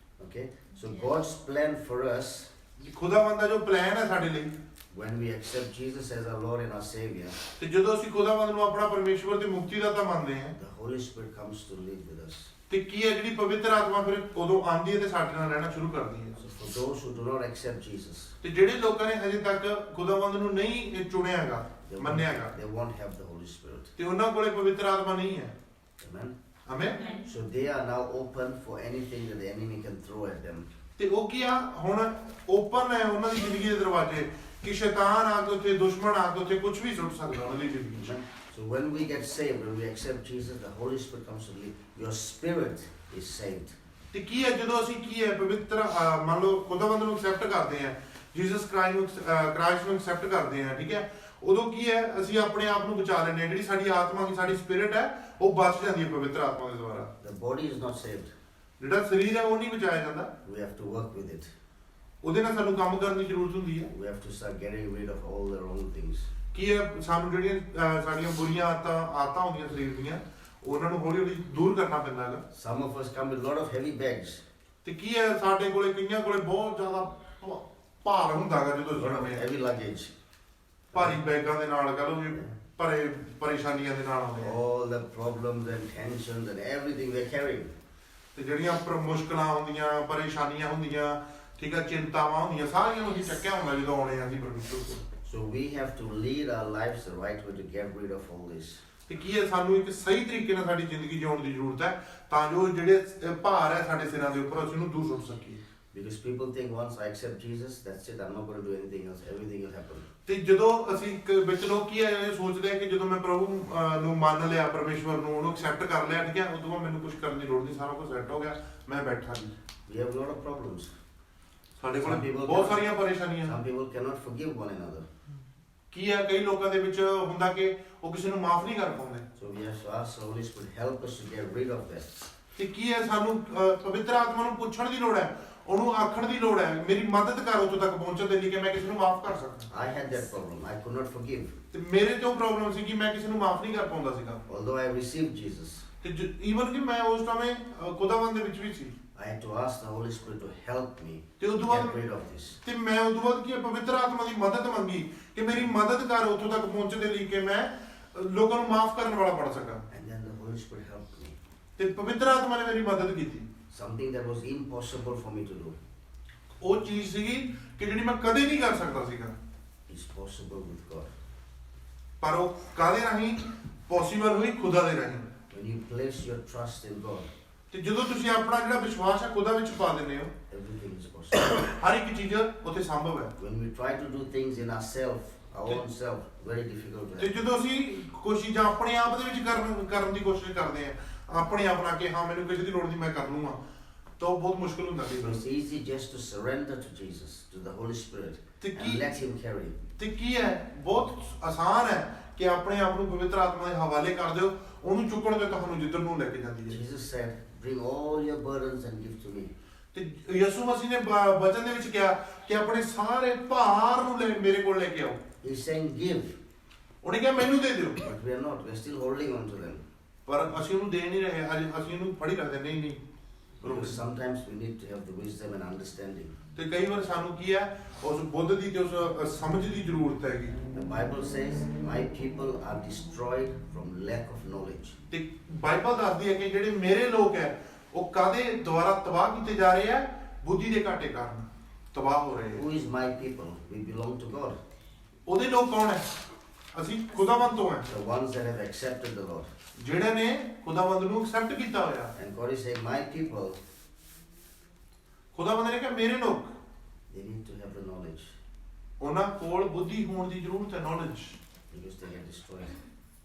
Speaker 2: Okay? So God's plan for us,
Speaker 1: ਖੁਦਾਵੰਦ ਦਾ ਜੋ ਪਲਾਨ ਹੈ ਸਾਡੇ ਲਈ,
Speaker 2: when we accept Jesus as our Lord and our Savior,
Speaker 1: ਤੇ ਜਦੋਂ ਅਸੀਂ ਖੁਦਾਵੰਦ ਨੂੰ ਆਪਣਾ ਪਰਮੇਸ਼ਵਰ ਤੇ ਮੁਕਤੀਦਾਤਾ ਮੰਨਦੇ ਹਾਂ,
Speaker 2: the Holy Spirit comes to live with us.
Speaker 1: ਤੇ ਕੀ ਹੈ, ਜਿਹੜੀ ਪਵਿੱਤਰ ਆਤਮਾ ਫਿਰ ਉਦੋਂ ਆਉਂਦੀ ਹੈ ਤੇ ਸਾਡੇ ਨਾਲ ਰਹਿਣਾ ਸ਼ੁਰੂ ਕਰਦੀ ਹੈ।
Speaker 2: So for those who do not accept Jesus,
Speaker 1: ਤੇ ਜਿਹੜੇ ਲੋਕਾਂ ਨੇ ਹਜੇ ਤੱਕ ਖੁਦਾਵੰਦ ਨੂੰ ਨਹੀਂ ਚੁਣਿਆਗਾ,
Speaker 2: they
Speaker 1: ਮੰਨਿਆਗਾ,
Speaker 2: won't have the Holy Spirit.
Speaker 1: ਤੇ ਉਹਨਾਂ ਕੋਲੇ ਪਵਿੱਤਰ ਆਤਮਾ ਨਹੀਂ ਹੈ।
Speaker 2: Amen?
Speaker 1: Amen.
Speaker 2: So they are now open for anything that the enemy can throw at them.
Speaker 1: ਤੇ ਉਹ ਕੀ ਆ, ਹੁਣ ਓਪਨ ਹੈ ਉਹਨਾਂ ਦੀ ਜ਼ਿੰਦਗੀ ਦੇ ਦਰਵਾਜ਼ੇ ਕਿ ਸ਼ੈਤਾਨ ਆ ਕੇ ਉੱਥੇ, ਦੁਸ਼ਮਣ ਆ ਕੇ ਉੱਥੇ ਕੁਝ ਵੀ ਸੁੱਟ ਸਕਦਾ ਉਹਨਾਂ ਦੀ ਜ਼ਿੰਦਗੀ 'ਚ।
Speaker 2: Amen? So when we get saved, when we accept Jesus, the Holy Spirit comes to live. Your spirit is saved.
Speaker 1: ਤੇ ਕੀ ਹੈ, ਜਦੋਂ ਅਸੀਂ ਕੀ ਹੈ ਪਵਿੱਤਰ ਮੰਨ ਲਓ ਖੁਦਾਵੰਦ ਨੂੰ ਐਕਸੈਪਟ ਕਰਦੇ ਹਾਂ, ਜੀਸਸ ਕ੍ਰਾਈਸਟ ਨੂੰ ਐਕਸੈਪਟ ਕਰਦੇ ਹਾਂ, ਠੀਕ ਹੈ, ਉਦੋਂ ਕੀ ਹੈ, ਅਸੀਂ ਆਪਣੇ ਆਪ ਨੂੰ ਬਚਾ ਲੈਂਦੇ ਹਾਂ। ਜਿਹੜੀ ਸਾਡੀ ਆਤਮਾ ਦੀ ਸਾਡੀ ਸਪਿਰਿਟ ਹੈ ਉਹ ਬਚ ਜਾਂਦੀ ਹੈ ਪਵਿੱਤਰ ਆਤਮਾ ਦੇ ਦੁਆਰਾ।
Speaker 2: The body is not saved.
Speaker 1: ਜਿਹੜਾ ਸਰੀਰ ਹੈ ਉਹ ਨਹੀਂ ਬਚਾਇਆ ਜਾਂਦਾ,
Speaker 2: We have to work with it.
Speaker 1: ਉਹਦੇ ਨਾਲ ਸਾਨੂੰ ਕੰਮ ਕਰਨ ਦੀ ਜ਼ਰੂਰਤ ਹੁੰਦੀ ਹੈ।
Speaker 2: We have to start getting rid of all the wrong things.
Speaker 1: ਕੀ ਹੈ, ਸਾਨੂੰ ਜਿਹੜੀਆਂ ਸਾਡੀਆਂ ਬੁਰੀਆਂ ਆਦਤਾਂ ਹੁੰਦੀਆਂ ਸਰੀਰ ਦੀਆਂ, ਉਹਨਾਂ ਨੂੰ ਹੌਲੀ ਹੌਲੀ ਦੂਰ ਕਰਨਾ ਪੈਂਦਾ ਹੈਗਾ।
Speaker 2: Some of us come with a lot of heavy bags.
Speaker 1: ਤੇ ਕੀ ਹੈ, ਸਾਡੇ ਕੋਲੇ ਕਈਆਂ ਕੋਲੇ ਬਹੁਤ ਜ਼ਿਆਦਾ ਭਾਰ ਹੁੰਦਾ ਹੈਗਾ ਜਦੋਂ
Speaker 2: A lot of
Speaker 1: ਅਸੀਂ
Speaker 2: heavy luggage.
Speaker 1: ਭਾਰੀ ਬੈਗਾਂ ਦੇ ਨਾਲ ਕਹ ਲਓ ਵੀ ਭਰੇ ਪਰੇਸ਼ਾਨੀਆਂ ਦੇ ਨਾਲ ਆਉਂਦੇ ਆ,
Speaker 2: All the problems and tensions and everything we're carrying.
Speaker 1: ਤੇ ਜਿਹੜੀਆਂ ਮੁਸ਼ਕਲਾਂ ਹੁੰਦੀਆਂ, ਪਰੇਸ਼ਾਨੀਆਂ ਹੁੰਦੀਆਂ, ਠੀਕ ਹੈ, ਚਿੰਤਾਵਾਂ ਹੁੰਦੀਆਂ, ਸਾਰੀਆਂ ਨੂੰ ਅਸੀਂ ਚੱਕਿਆ ਹੁੰਦਾ ਜਦੋਂ ਆਉਣੇ ਆ ਅਸੀਂ ਪਰਮੇਸ਼ਰ ਕੋਲ।
Speaker 2: So we have to lead our lives the right way to get rid of all this.
Speaker 1: ਤੇ ਕੀ ਹੈ, ਸਾਨੂੰ ਇੱਕ ਸਹੀ ਤਰੀਕੇ ਨਾਲ ਸਾਡੀ ਜ਼ਿੰਦਗੀ ਜਿਉਣ ਦੀ ਜ਼ਰੂਰਤ ਹੈ ਤਾਂ ਜੋ ਜਿਹੜੇ ਭਾਰ ਹੈ ਸਾਡੇ ਸਿਰਾਂ ਦੇ ਉੱਪਰ ਅਸੀਂ ਉਹਨੂੰ ਦੂਰ ਸੁੱਟ ਸਕੀਏ।
Speaker 2: Because people think once I accept Jesus, that's it, I'm not going to do anything else, everything will happen.
Speaker 1: ਤੇ ਜਦੋਂ ਅਸੀਂ ਵਿੱਚ ਲੋਕ ਕੀ ਇਹ ਸੋਚਦੇ ਆ ਕਿ ਜਦੋਂ ਮੈਂ ਪ੍ਰਭੂ ਨੂੰ ਮੰਨ ਲਿਆ, ਪਰਮੇਸ਼ਵਰ ਨੂੰ ਉਹਨੂੰ ਐਕਸੈਪਟ ਕਰ ਲਿਆ, ਠੀਕ ਹੈ, ਉਦੋਂ ਬਾਅਦ ਮੈਨੂੰ ਕੁਝ ਕਰਨ ਦੀ ਲੋੜ ਨਹੀਂ, ਸਾਰਾ ਕੁਝ ਸੈੱਟ ਹੋ ਗਿਆ, ਮੈਂ ਬੈਠਾ ਜੀ।
Speaker 2: We have a lot of problems.
Speaker 1: ਸਾਡੇ ਕੋਲ ਬਹੁਤ ਸਾਰੀਆਂ ਪਰੇਸ਼ਾਨੀਆਂ।
Speaker 2: Some people cannot forgive one another.
Speaker 1: ਕੀ ਹੈ, ਕਈ ਲੋਕਾਂ ਦੇ ਵਿੱਚ ਹੁੰਦਾ ਕਿ ਉਹ ਕਿਸੇ ਨੂੰ ਮਾਫ ਨਹੀਂ ਕਰ ਪਾਉਂਦੇ।
Speaker 2: So we have to ask the Holy Spirit, help us to get rid of that.
Speaker 1: ਤੇ ਕੀ ਹੈ, ਸਾਨੂੰ ਪਵਿੱਤਰ ਆਤਮਾ ਨੂੰ ਪੁੱਛਣ ਦੀ ਲੋੜ ਹੈ, ਉਹਨੂੰ ਆਖਣ ਦੀ ਲੋੜ ਹੈ, ਮੇਰੀ ਮਦਦ ਕਰ ਉੱਥੋਂ ਤੱਕ ਪਹੁੰਚਣ ਦੇ ਲਈ ਕਿ ਮੈਂ ਕਿਸੇ ਨੂੰ ਮਾਫ ਕਰ ਸਕਾਂ।
Speaker 2: I had that problem. I could not forgive.
Speaker 1: ਤੇ ਮੇਰੇ ਤੋਂ ਪ੍ਰੋਬਲਮ ਸੀ ਕਿ ਮੈਂ ਕਿਸੇ ਨੂੰ ਮਾਫ ਨਹੀਂ ਕਰ ਪਾਉਂਦਾ ਸੀਗਾ।
Speaker 2: Although I received Jesus,
Speaker 1: ਤੇ ਈਵਨ ਕਿ ਮੈਂ ਉਸ ਸਮੇਂ ਖੁਦਾਵੰਦ ਦੇ ਵਿੱਚ ਵੀ ਸੀ।
Speaker 2: I had to ask the Holy Spirit to help me
Speaker 1: ਤੇ ਉਦੋਂ
Speaker 2: get
Speaker 1: ਬਾਅਦ
Speaker 2: rid of this.
Speaker 1: ਤੇ ਮੈਂ ਉਦੋਂ ਬਾਅਦ ਕੀ ਪਵਿੱਤਰ ਆਤਮਾ ਦੀ ਮਦਦ ਮੰਗੀ ਕਿ ਮੇਰੀ ਮਦਦ ਕਰ ਉੱਥੋਂ ਤੱਕ ਪਹੁੰਚਣ ਦੇ ਲਈ ਕਿ ਮੈਂ ਲੋਕਾਂ ਨੂੰ ਮਾਫ ਕਰਨ ਵਾਲਾ ਬਣ ਸਕਾਂ।
Speaker 2: And then the Holy Spirit helped me.
Speaker 1: ਤੇ ਪਵਿੱਤਰ ਆਤਮਾ ਨੇ ਮੇਰੀ ਮਦਦ ਕੀਤੀ।
Speaker 2: Something that was impossible for me to do
Speaker 1: ਉਹ ਚੀਜ਼ ਸੀਗੀ ਕਿ ਜਿਹੜੀ ਮੈਂ ਕਦੇ ਨਹੀਂ ਕਰ ਸਕਦਾ ਸੀਗਾ,
Speaker 2: is possible with God.
Speaker 1: ਪਰ ਉਹ ਕਾਹਦੇ ਰਾਹੀਂ ਪੋਸੀਬਲ ਹੋਈ? ਖੁਦਾ ਦੇ ਰਾਹੀਂ।
Speaker 2: When you place your trust in God,
Speaker 1: ਤੇ ਜਦੋਂ ਤੁਸੀਂ ਆਪਣਾ ਜਿਹੜਾ ਵਿਸ਼ਵਾਸ ਹੈ ਖੁਦਾ ਵਿੱਚ ਪਾ ਦਿੰਦੇ ਹੋ,
Speaker 2: everything is possible.
Speaker 1: ਹਰ ਇੱਕ ਚੀਜ਼ ਉੱਥੇ ਸੰਭਵ ਹੈ।
Speaker 2: When we try to do things in ourselves, our own self, very difficult to
Speaker 1: ਤੇ
Speaker 2: happen.
Speaker 1: ਜਦੋਂ ਅਸੀਂ ਕੋਈ ਚੀਜ਼ਾਂ ਆਪਣੇ ਆਪ ਦੇ ਵਿੱਚ ਕਰਨ ਦੀ ਕੋਸ਼ਿਸ਼ ਕਰਦੇ ਹਾਂ, ਆਪਣੇ ਆਪ ਨਾਲ ਕਿ ਹਾਂ ਮੈਨੂੰ ਕਿਸੇ ਦੀ ਲੋੜ ਨਹੀਂ, ਮੈਂ ਕਰ ਲੂੰਗਾ, ਤਾਂ ਉਹ ਬਹੁਤ ਮੁਸ਼ਕਲ ਹੁੰਦਾ ਕਈ
Speaker 2: So
Speaker 1: war.
Speaker 2: it's easy just to surrender to Jesus, to the Holy Spirit,
Speaker 1: ਤੇ
Speaker 2: and
Speaker 1: Ki
Speaker 2: let Him carry.
Speaker 1: ਤੇ ਕੀ ਹੈ, ਬਹੁਤ ਆਸਾਨ ਹੈ ਕਿ ਆਪਣੇ ਆਪ ਨੂੰ ਪਵਿੱਤਰ ਆਤਮਾ ਦੇ ਹਵਾਲੇ ਕਰ ਦਿਓ, ਉਹਨੂੰ ਚੁੱਕਣ ਤੇ ਤੁਹਾਨੂੰ ਜਿੱਧਰ ਨੂੰ ਲੈ ਕੇ ਜਾਂਦੀ ਹੈ।
Speaker 2: Jesus said, bring all your burdens and give to me.
Speaker 1: ਤੇ ਯਿਸੂ ਮਸੀਹ ਨੇ ਵਚਨ ਦੇ ਵਿੱਚ ਕਿਹਾ ਕਿ ਆਪਣੇ ਸਾਰੇ ਭਾਰ ਨੂੰ ਮੇਰੇ ਕੋਲ ਲੈ ਕੇ ਆਓ।
Speaker 2: He's saying give,
Speaker 1: ਉਹਨੇ ਕਿਹਾ ਮੈਨੂੰ ਦੇ ਦਿਓ,
Speaker 2: but we are not. We are still holding on to them.
Speaker 1: ਪਰ ਅਸੀਂ ਉਹਨੂੰ ਦੇ ਨਹੀਂ ਰਹੇ, ਅਸੀਂ ਉਹਨੂੰ ਫੜੀ ਰੱਖਦੇ ਨਹੀਂ ਨਹੀਂ।
Speaker 2: Because sometimes we need to have the wisdom and understanding.
Speaker 1: ਤੇ ਕਈ ਵਾਰ ਸਾਨੂੰ ਕੀ ਹੈ, ਉਸ ਬੁੱਧ ਦੀ ਤੇ ਉਸ ਸਮਝ ਦੀ ਜ਼ਰੂਰਤ ਹੈਗੀ।
Speaker 2: The Bible says, my people are destroyed from lack of knowledge.
Speaker 1: ਤੇ ਬਾਈਬਲ ਦੱਸਦੀ ਹੈ ਕਿ ਜਿਹੜੇ ਮੇਰੇ ਲੋਕ ਹੈ ਉਹ ਕਾਦੇ ਦੁਆਰਾ ਤਬਾਹ ਕੀਤੇ ਜਾ ਰਹੇ ਆ? ਬੁੱਧੀ ਦੇ ਘਾਟੇ ਕਾਰਨ ਤਬਾਹ ਹੋ ਰਹੇ
Speaker 2: Who
Speaker 1: ਆ।
Speaker 2: is my people? We belong to God.
Speaker 1: ਉਹਦੇ ਲੋਕ ਕੌਣ ਹੈ? ਅਸੀਂ ਖੁਦਾਵੰਦ ਤੋਂ ਹੈ,
Speaker 2: The ones that have accepted the Lord.
Speaker 1: ਜਿਹੜੇ ਨੇ ਖੁਦਾਵੰਦ ਨੂੰ ਐਕਸੈਪਟ ਕੀਤਾ ਹੋਇਆ।
Speaker 2: And God is saying, my people,
Speaker 1: ਖੁਦਾਵੰਦ ਨੇ ਕਿਹਾ ਮੇਰੇ ਲੋਕ,
Speaker 2: they need to have the knowledge
Speaker 1: ਉਹਨਾਂ ਕੋਲ ਬੁੱਧੀ ਹੋਣ ਦੀ ਜ਼ਰੂਰਤ ਹੈ, knowledge.
Speaker 2: because they get destroyed.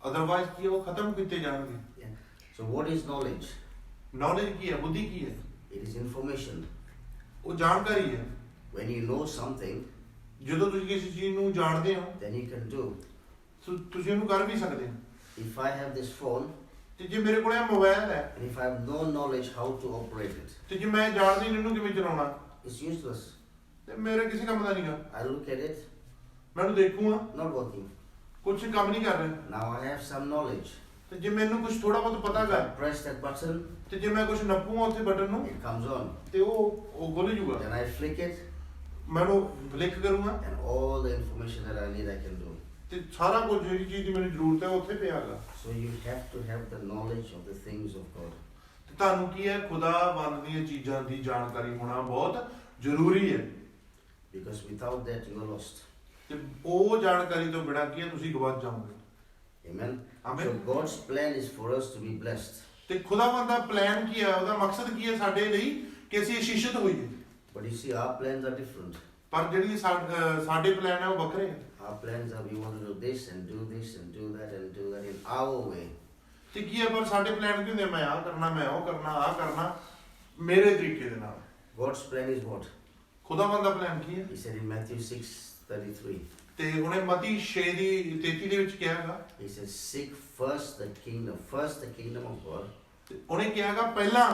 Speaker 1: Otherwise ਕੀ ਹੈ, ਉਹ ਖਤਮ ਕੀਤੇ ਜਾਣਗੇ।
Speaker 2: Yeah. So what is knowledge?
Speaker 1: Knowledge ਕੀ ਹੈ? ਬੁੱਧੀ ਕੀ ਹੈ?
Speaker 2: It is information.
Speaker 1: ਉਹ ਜਾਣਕਾਰੀ ਹੈ।
Speaker 2: When you know something,
Speaker 1: ਜਦੋਂ ਤੁਸੀਂ ਕਿਸੇ ਚੀਜ਼ ਨੂੰ ਜਾਣਦੇ ਹੋ
Speaker 2: then you can do.
Speaker 1: ਤੁਸੀਂ ਉਹਨੂੰ ਕਰ ਵੀ ਸਕਦੇ ਹੋ।
Speaker 2: If I have this phone,
Speaker 1: ਤੇ ਜੇ ਮੇਰੇ ਕੋਲ ਇਹ ਮੋਬਾਈਲ ਹੈ
Speaker 2: and if I have no knowledge how to operate it,
Speaker 1: ਤੇ ਜੇ ਮੈਂ ਜਾਣਦੀ ਨਹੀਂ ਇਹਨੂੰ ਕਿਵੇਂ ਚਲਾਉਣਾ,
Speaker 2: it's useless.
Speaker 1: ਤੇ ਮੇਰੇ ਕਿਸੇ ਕੰਮ ਦਾ ਨਹੀਂਗਾ।
Speaker 2: I look at it,
Speaker 1: ਮੈਂ ਉਹਨੂੰ ਦੇਖੂਗਾ,
Speaker 2: not working.
Speaker 1: ਕੁਝ ਕੰਮ ਨਹੀਂ ਕਰ ਰਿਹਾ।
Speaker 2: Now I have some knowledge.
Speaker 1: ਤੇ ਜੇ ਮੈਨੂੰ ਕੁਝ ਥੋੜਾ ਬਹੁਤ ਪਤਾ
Speaker 2: If
Speaker 1: ਹੈ
Speaker 2: I press that button,
Speaker 1: ਤੇ ਜੇ ਮੈਂ ਕੁਝ ਨੱਪੂਗਾ ਉੱਥੇ ਬਟਨ ਨੂੰ
Speaker 2: it comes on.
Speaker 1: ਤੇ ਉਹ ਖੁੱਲ ਜੂਗਾ।
Speaker 2: Then I flick it,
Speaker 1: ਮੈਂ ਉਹਨੂੰ ਕਲਿੱਕ ਕਰੂੰਗਾ
Speaker 2: and all the information that I need I can do.
Speaker 1: ਤੇ ਸਾਰਾ ਕੁਝ ਜਿਹੜੀ ਚੀਜ਼ ਦੀ ਮੈਨੂੰ ਜ਼ਰੂਰਤ ਹੈ ਉੱਥੇ ਪਿਆਗਾ।
Speaker 2: So you have to have the knowledge of the things of God.
Speaker 1: ਤੇ ਤੁਹਾਨੂੰ ਕੀ ਹੈ, ਖੁਦਾਵੰਦ ਦੀਆਂ ਚੀਜ਼ਾਂ ਦੀ ਜਾਣਕਾਰੀ ਹੋਣਾ ਬਹੁਤ ਜ਼ਰੂਰੀ ਹੈ।
Speaker 2: Because without that you are lost.
Speaker 1: ਤੇ ਉਹ ਜਾਣਕਾਰੀ ਤੋਂ ਬਿਨਾਂ ਕੀ ਹੈ, ਤੁਸੀਂ ਗਵਾਚ ਜਾਓਗੇ।
Speaker 2: Amen.
Speaker 1: Amen.
Speaker 2: So God's plan is for us to be blessed.
Speaker 1: ਤੇ ਖੁਦਾਵੰਦ ਦਾ ਪਲਾਨ ਕੀ ਹੈ, ਉਹਦਾ ਮਕਸਦ ਕੀ ਹੈ ਸਾਡੇ ਲਈ? ਕਿ ਅਸੀਂ ਅਸ਼ੀਸ਼ਿਤ ਹੋਈਏ।
Speaker 2: But you see, our plans are different.
Speaker 1: ਪਰ ਜਿਹੜੀ ਸਾਡੇ ਪਲਾਨ ਹੈ ਉਹ ਵੱਖਰੇ ਹੈ।
Speaker 2: Our plans are we want to do this and do this and do that and do that in our way.
Speaker 1: ਤੇ ਕੀ ਹੈ, ਪਰ ਸਾਡੇ ਪਲਾਨ ਕੀ ਹੁੰਦੇ? ਮੈਂ ਆਹ ਕਰਨਾ, ਮੈਂ ਉਹ ਕਰਨਾ, ਆਹ ਕਰਨਾ ਮੇਰੇ ਤਰੀਕੇ ਦੇ ਨਾਲ।
Speaker 2: God's plan is what?
Speaker 1: ਖੁਦਾਵੰਦ ਦਾ ਪਲਾਨ ਕੀ ਹੈ?
Speaker 2: He said in Matthew 6:33.
Speaker 1: ਤੇ ਉਹਨੇ ਮਤੀ 6:33 ਦੇ ਵਿੱਚ ਕਿਹਾ ਹੈਗਾ,
Speaker 2: He says, seek first the kingdom of God
Speaker 1: ਤੇ ਉਹਨੇ ਕਿਹਾ ਹੈਗਾ ਪਹਿਲਾਂ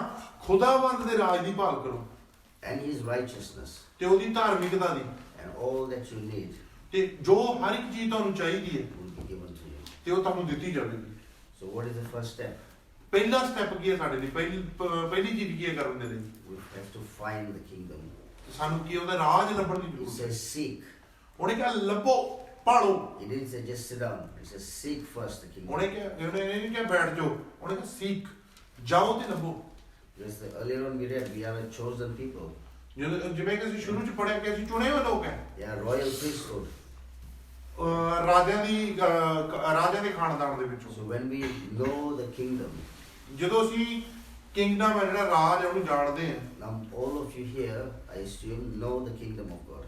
Speaker 1: ਖੁਦਾਵੰਦ ਦੇ ਰਾਜ ਦੀ ਭਾਲ ਕਰੋ
Speaker 2: and His righteousness,
Speaker 1: ਤੇ ਉਹਦੀ ਧਾਰਮਿਕਤਾ ਦੀ,
Speaker 2: and all that you need
Speaker 1: ਤੇ ਜੋ ਹਰ ਇੱਕ ਚੀਜ਼ ਤੁਹਾਨੂੰ ਚਾਹੀਦੀ ਹੈ
Speaker 2: will be given to you.
Speaker 1: ਤੇ ਉਹ ਤੁਹਾਨੂੰ ਦਿੱਤੀ ਜਾਵੇਗੀ।
Speaker 2: So what is the first step?
Speaker 1: ਪਹਿਲਾ ਸਟੈਪ ਕੀ ਹੈ ਸਾਡੇ ਲਈ? ਪਹਿਲੀ ਚੀਜ਼ ਕੀ ਹੈ ਕਰਨ ਦੇ ਲਈ?
Speaker 2: We have to find the kingdom.
Speaker 1: ਸਾਨੂੰ ਕੀ ਉਹਦਾ ਰਾਜ ਲੱਭਣ ਦੀ
Speaker 2: He
Speaker 1: ਜ਼ਰੂਰਤ ਹੈ।
Speaker 2: says seek.
Speaker 1: ਉਹਨੇ ਕਿਹਾ ਲੱਭੋ, ਭਾਲੋ।
Speaker 2: He didn't say just sit down. He says seek first the kingdom.
Speaker 1: ਉਹਨੇ ਨਹੀਂ ਕਿਹਾ ਬੈਠ ਜਾਓ, ਉਹਨੇ ਕਿਹਾ ਸੀਖ, ਜਾਓ ਤੇ ਲੱਭੋ।
Speaker 2: Because earlier on we read we are a chosen people.
Speaker 1: ਜਿਵੇਂ ਕਿ ਅਸੀਂ ਸ਼ੁਰੂ ਚ ਪੜਿਆ ਕਿ ਅਸੀਂ ਚੁਣੇ ਹੋਏ ਲੋਕ ਹੈ,
Speaker 2: They are royal priesthood.
Speaker 1: ਰਾਜਿਆਂ ਦੇ ਖਾਨਦਾਨ ਦੇ ਵਿੱਚੋਂ।
Speaker 2: So when we know the kingdom,
Speaker 1: ਜਦੋਂ ਅਸੀਂ ਕਿੰਗਡਮ ਹੈ ਜਿਹੜਾ ਰਾਜ ਹੈ ਉਹਨੂੰ ਜਾਣਦੇ ਹਾਂ,
Speaker 2: now all of you here are I assume, know the kingdom of God.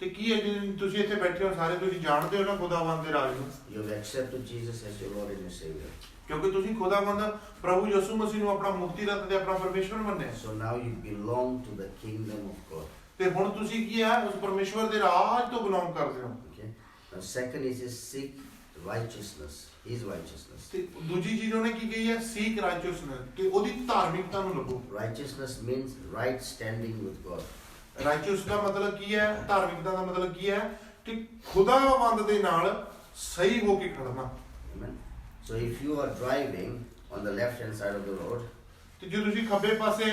Speaker 1: ਤੇ ਕੀ ਹੈ ਜੀ ਤੁਸੀਂ ਇੱਥੇ ਬੈਠੇ ਹੋ ਸਾਰੇ ਤੁਸੀਂ ਜਾਣਦੇ ਹੋ ਨਾ ਖੁਦਾਵੰਦ ਦੇ ਰਾਜ ਨੂੰ
Speaker 2: You have accepted Jesus as your Lord and your Savior.
Speaker 1: ਕਿਉਂਕਿ ਤੁਸੀਂ ਖੁਦਾਵੰਦ ਪ੍ਰਭੂ ਯਿਸੂ ਮਸੀਹ ਨੂੰ ਆਪਣਾ ਮੁਕਤੀਦਾਤਾ ਤੇ ਆਪਣਾ ਪਰਮੇਸ਼ਵਰ ਮੰਨਿਆ
Speaker 2: So now you belong to the kingdom of God.
Speaker 1: ਤੇ ਹੁਣ ਤੁਸੀਂ ਕੀ ਹੈ ਉਸ ਪਰਮੇਸ਼ਵਰ ਦੇ ਰਾਜ ਤੋਂ ਬਿਲੋਂਗ ਕਰਦੇ ਹੋ
Speaker 2: Okay. Now second is seek righteousness, His righteousness.
Speaker 1: ਤੇ ਦੂਜੀ ਚੀਜ਼ ਉਹਨੇ ਕੀ ਕਹੀ ਹੈ ਸੀਕ ਰਾਈਚਸਨੈਸ ਕਿ ਉਹਦੀ ਧਾਰਮਿਕਤਾ ਨੂੰ ਲੱਭੋ
Speaker 2: Righteousness means right standing with God.
Speaker 1: ਰਾਈਚਸ ਦਾ ਮਤਲਬ ਕੀ ਹੈ ਧਾਰਮਿਕਤਾ ਦਾ ਮਤਲਬ ਕੀ ਹੈ ਕਿ ਖੁਦਾਵੰਦ ਦੇ ਨਾਲ ਸਹੀ ਹੋ ਕੇ ਖੜਨਾ
Speaker 2: Amen. So if you are driving on the left hand side of the road,
Speaker 1: ਤੇ ਜੇ ਤੁਸੀਂ ਖੱਬੇ ਪਾਸੇ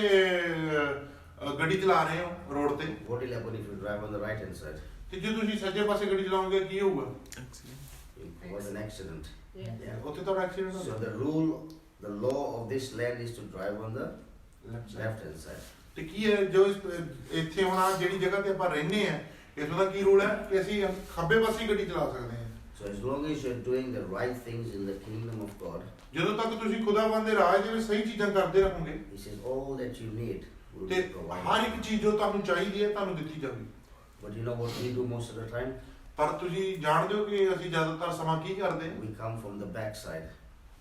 Speaker 1: ਗੱਡੀ ਚਲਾ ਰਹੇ ਹੋ ਰੋਡ ਤੇ
Speaker 2: what will happen if you drive on the right hand side?
Speaker 1: ਤੇ ਜੇ ਤੁਸੀਂ ਸੱਜੇ ਪਾਸੇ ਗੱਡੀ ਚਲਾਓਗੇ ਕੀ ਹੋਊਗਾ
Speaker 2: It was an accident. Yeah.
Speaker 1: ਉੱਥੇ ਤੁਹਾਡਾ ਐਕਸੀਡੈਂਟ ਹੋ
Speaker 2: So the law of this land is to drive on the left hand side.
Speaker 1: ਤੇ ਕੀ ਹੈ ਜੋ ਇੱਥੇ ਹੁਣ ਆਹ ਜਿਹੜੀ ਜਗ੍ਹਾ ਤੇ ਆਪਾਂ ਰਹਿੰਦੇ ਆ ਇਸਦਾ ਕੀ ਰੂਲ ਹੈ ਕਿ ਅਸੀਂ ਖੱਬੇ ਪਾਸੇ ਹੀ ਗੱਡੀ ਚਲਾ ਸਕਦੇ ਹਾਂ
Speaker 2: So as long as you're doing the right things in the kingdom of God,
Speaker 1: ਜਦੋਂ ਤੱਕ ਤੁਸੀਂ ਖੁਦਾਵੰਦ ਦੇ ਰਾਜ ਦੇ ਵਿੱਚ ਸਹੀ ਚੀਜ਼ਾਂ ਕਰਦੇ ਰਹੋਗੇ
Speaker 2: He says all that you need will
Speaker 1: ਤੇ
Speaker 2: be provided.
Speaker 1: ਹਰ ਇੱਕ ਚੀਜ਼ ਜੋ ਤੁਹਾਨੂੰ ਚਾਹੀਦੀ ਹੈ ਤੁਹਾਨੂੰ ਦਿੱਤੀ ਜਾਵੇ
Speaker 2: But you know what we do most of the time?
Speaker 1: ਪਰ ਤੁਸੀਂ ਜਾਣਦੇ ਹੋ ਕਿ ਅਸੀਂ ਜ਼ਿਆਦਾਤਰ ਸਮਾਂ ਕੀ ਕਰਦੇ ਹਾਂ
Speaker 2: We come from the back side.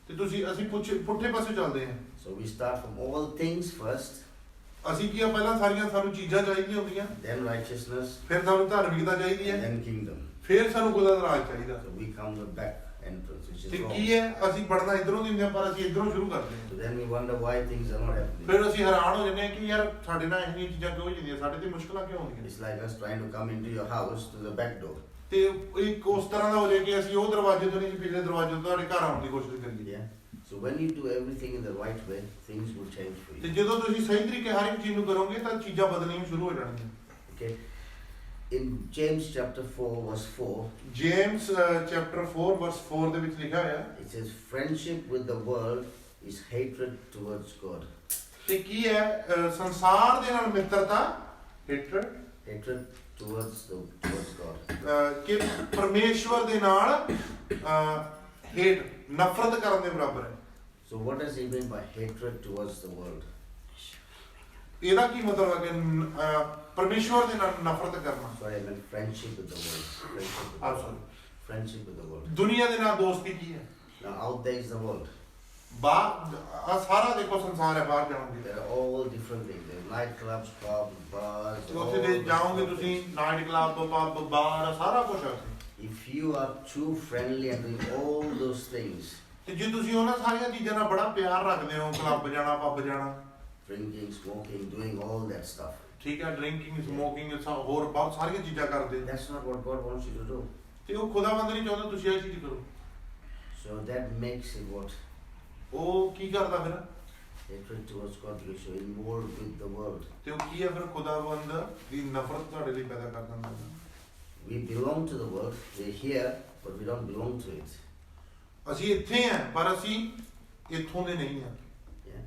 Speaker 1: ਤੇ ਅਸੀਂ ਪੁੱਠੇ ਪਾਸੇ ਚੱਲਦੇ ਹਾਂ
Speaker 2: So we start from all things first,
Speaker 1: ਅਸੀਂ ਕੀ ਆ ਪਹਿਲਾਂ ਸਾਰੀਆਂ ਸਾਨੂੰ ਚੀਜ਼ਾਂ ਚਾਹੀਦੀਆਂ ਹੁੰਦੀਆਂ
Speaker 2: then righteousness,
Speaker 1: ਫਿਰ ਸਾਨੂੰ ਧਾਰਮਿਕਤਾ ਚਾਹੀਦੀ ਹੈ
Speaker 2: then kingdom.
Speaker 1: ਫਿਰ ਸਾਨੂੰ ਖੁਦਾ ਦਾ ਰਾਜ ਚਾਹੀਦਾ
Speaker 2: So we come the back entrance, which
Speaker 1: ਤੇ
Speaker 2: is wrong.
Speaker 1: ਕੀ ਹੈ ਅਸੀਂ ਪੜਨਾ ਇਧਰੋਂ ਦੀ ਹੁੰਦੇ ਹਾਂ ਪਰ ਅਸੀਂ ਇਧਰੋਂ ਸ਼ੁਰੂ ਕਰਦੇ ਹਾਂ
Speaker 2: So then we wonder why things are not happening.
Speaker 1: ਫਿਰ ਅਸੀਂ ਹੈਰਾਨ ਹੋ ਜਾਂਦੇ ਹਾਂ ਕਿ ਯਾਰ ਸਾਡੇ ਨਾਲ ਇਹੋ ਜਿਹੀਆਂ ਚੀਜ਼ਾਂ ਕਿਉਂ ਹੋ ਜਾਂਦੀਆਂ ਸਾਡੇ ਤੇ ਮੁਸ਼ਕਲਾਂ ਕਿਉਂ ਆਉਂਦੀਆਂ
Speaker 2: It's like us trying to come into your house to the back door.
Speaker 1: ਤੇ ਇੱਕ ਉਸ ਤਰ੍ਹਾਂ ਦਾ ਹੋ ਜਾਏ ਕਿ ਅਸੀਂ ਉਹ ਦਰਵਾਜ਼ੇ ਤੋਂ ਨਹੀਂ ਪਿਛਲੇ ਦਰਵਾਜ਼ੇ ਤੋਂ ਤੁਹਾਡੇ ਘਰ ਆਉਣ ਦੀ ਕੋਸ਼ਿਸ਼ ਕਰੀਏ
Speaker 2: Yeah. So when you do everything in the right way, things will change for
Speaker 1: ਤੇ
Speaker 2: you.
Speaker 1: ਜਦੋਂ ਤੁਸੀਂ ਸਹੀ ਤਰੀਕੇ ਹਰ ਇੱਕ ਚੀਜ਼ ਨੂੰ ਕਰੋਗੇ ਤਾਂ ਚੀਜ਼ਾਂ ਬਦਲਣੀਆਂ ਸ਼ੁਰੂ ਹੋ ਜਾਣਗੀਆਂ
Speaker 2: Okay. In James chapter 4 verse 4,
Speaker 1: James chapter 4 ਵਰਸ 4 ਦੇ ਵਿੱਚ ਲਿਖਿਆ ਹੋਇਆ
Speaker 2: it says friendship with the world is hatred towards God.
Speaker 1: ਤੇ ਕੀ ਹੈ ਸੰਸਾਰ ਦੇ ਨਾਲ ਮਿੱਤਰਤਾ hatred
Speaker 2: Hatred towards God.
Speaker 1: ਕਿ ਪਰਮੇਸ਼ਵਰ ਦੇ ਨਾਲ ਹੇਟ ਨਫ਼ਰਤ ਕਰਨ ਦੇ ਬਰਾਬਰ ਹੈ
Speaker 2: So what does he mean by hatred towards the world?
Speaker 1: ਇਹਦਾ ਕੀ ਮਤਲਬ ਹੈ ਕਿ ਪਰਮੇਸ਼ਵਰ ਦੇ ਨਾਲ ਨਫ਼ਰਤ ਕਰਨਾ
Speaker 2: Sorry, I meant friendship with the world. Friendship with the
Speaker 1: ਆਹ
Speaker 2: world.
Speaker 1: sorry
Speaker 2: Friendship with the world.
Speaker 1: ਦੁਨੀਆ ਦੇ ਨਾਲ ਦੋਸਤੀ ਕੀ ਹੈ
Speaker 2: Now out there is the world.
Speaker 1: ਬਾਹਰ ਆਹ ਸਾਰਾ ਦੇਖੋ ਸੰਸਾਰ ਹੈ ਬਾਹਰ ਜਾਓਗੇ
Speaker 2: There are all different things. There are nightclubs, pubs, bars.
Speaker 1: ਤੇ
Speaker 2: all
Speaker 1: ਉੱਥੇ ਦੇ
Speaker 2: different
Speaker 1: ਜਾਓਗੇ
Speaker 2: things.
Speaker 1: ਤੁਸੀਂ ਨਾਈਟ ਕਲੱਬ ਪੱਬ ਬਾਰ ਸਾਰਾ ਕੁਝ ਹੈ ਉੱਥੇ
Speaker 2: If you are too friendly and doing all those things,
Speaker 1: ਤੇ ਜੇ ਤੁਸੀਂ ਉਹਨਾਂ ਸਾਰੀਆਂ ਚੀਜ਼ਾਂ ਨਾਲ ਬੜਾ ਪਿਆਰ ਰੱਖਦੇ ਹੋ ਕਲੱਬ ਜਾਣਾ ਪੱਬ ਜਾਣਾ
Speaker 2: drinking, smoking, doing all that stuff,
Speaker 1: ਠੀਕ ਹੈ ਡਰਿੰਕਿੰਗ ਸਮੋਕਿੰਗ ਹੋਰ ਬਹੁਤ ਸਾਰੀਆਂ ਚੀਜ਼ਾਂ ਕਰਦੇ ਹੋ
Speaker 2: that's not what God wants you to do.
Speaker 1: ਤੇ ਉਹ ਖੁਦਾਵੰਦ ਨਹੀਂ ਚਾਹੁੰਦਾ ਤੁਸੀਂ ਇਹ ਚੀਜ਼ ਕਰੋ
Speaker 2: So that makes it what?
Speaker 1: ਉਹ ਕੀ ਕਰਦਾ ਫਿਰ
Speaker 2: Hatred towards God because you're involved with the world.
Speaker 1: ਤੇ ਉਹ ਕੀ ਹੈ ਫਿਰ ਖੁਦਾਵੰਦ ਦੀ ਨਫ਼ਰਤ ਤੁਹਾਡੇ ਲਈ ਪੈਦਾ ਕਰ ਦਿੰਦਾ
Speaker 2: We belong to the world. We're here, but we don't belong to it.
Speaker 1: ਅਸੀਂ ਇੱਥੇ ਹਾਂ ਪਰ ਅਸੀਂ ਇੱਥੋਂ ਦੇ ਨਹੀਂ ਹਾਂ
Speaker 2: Yeah.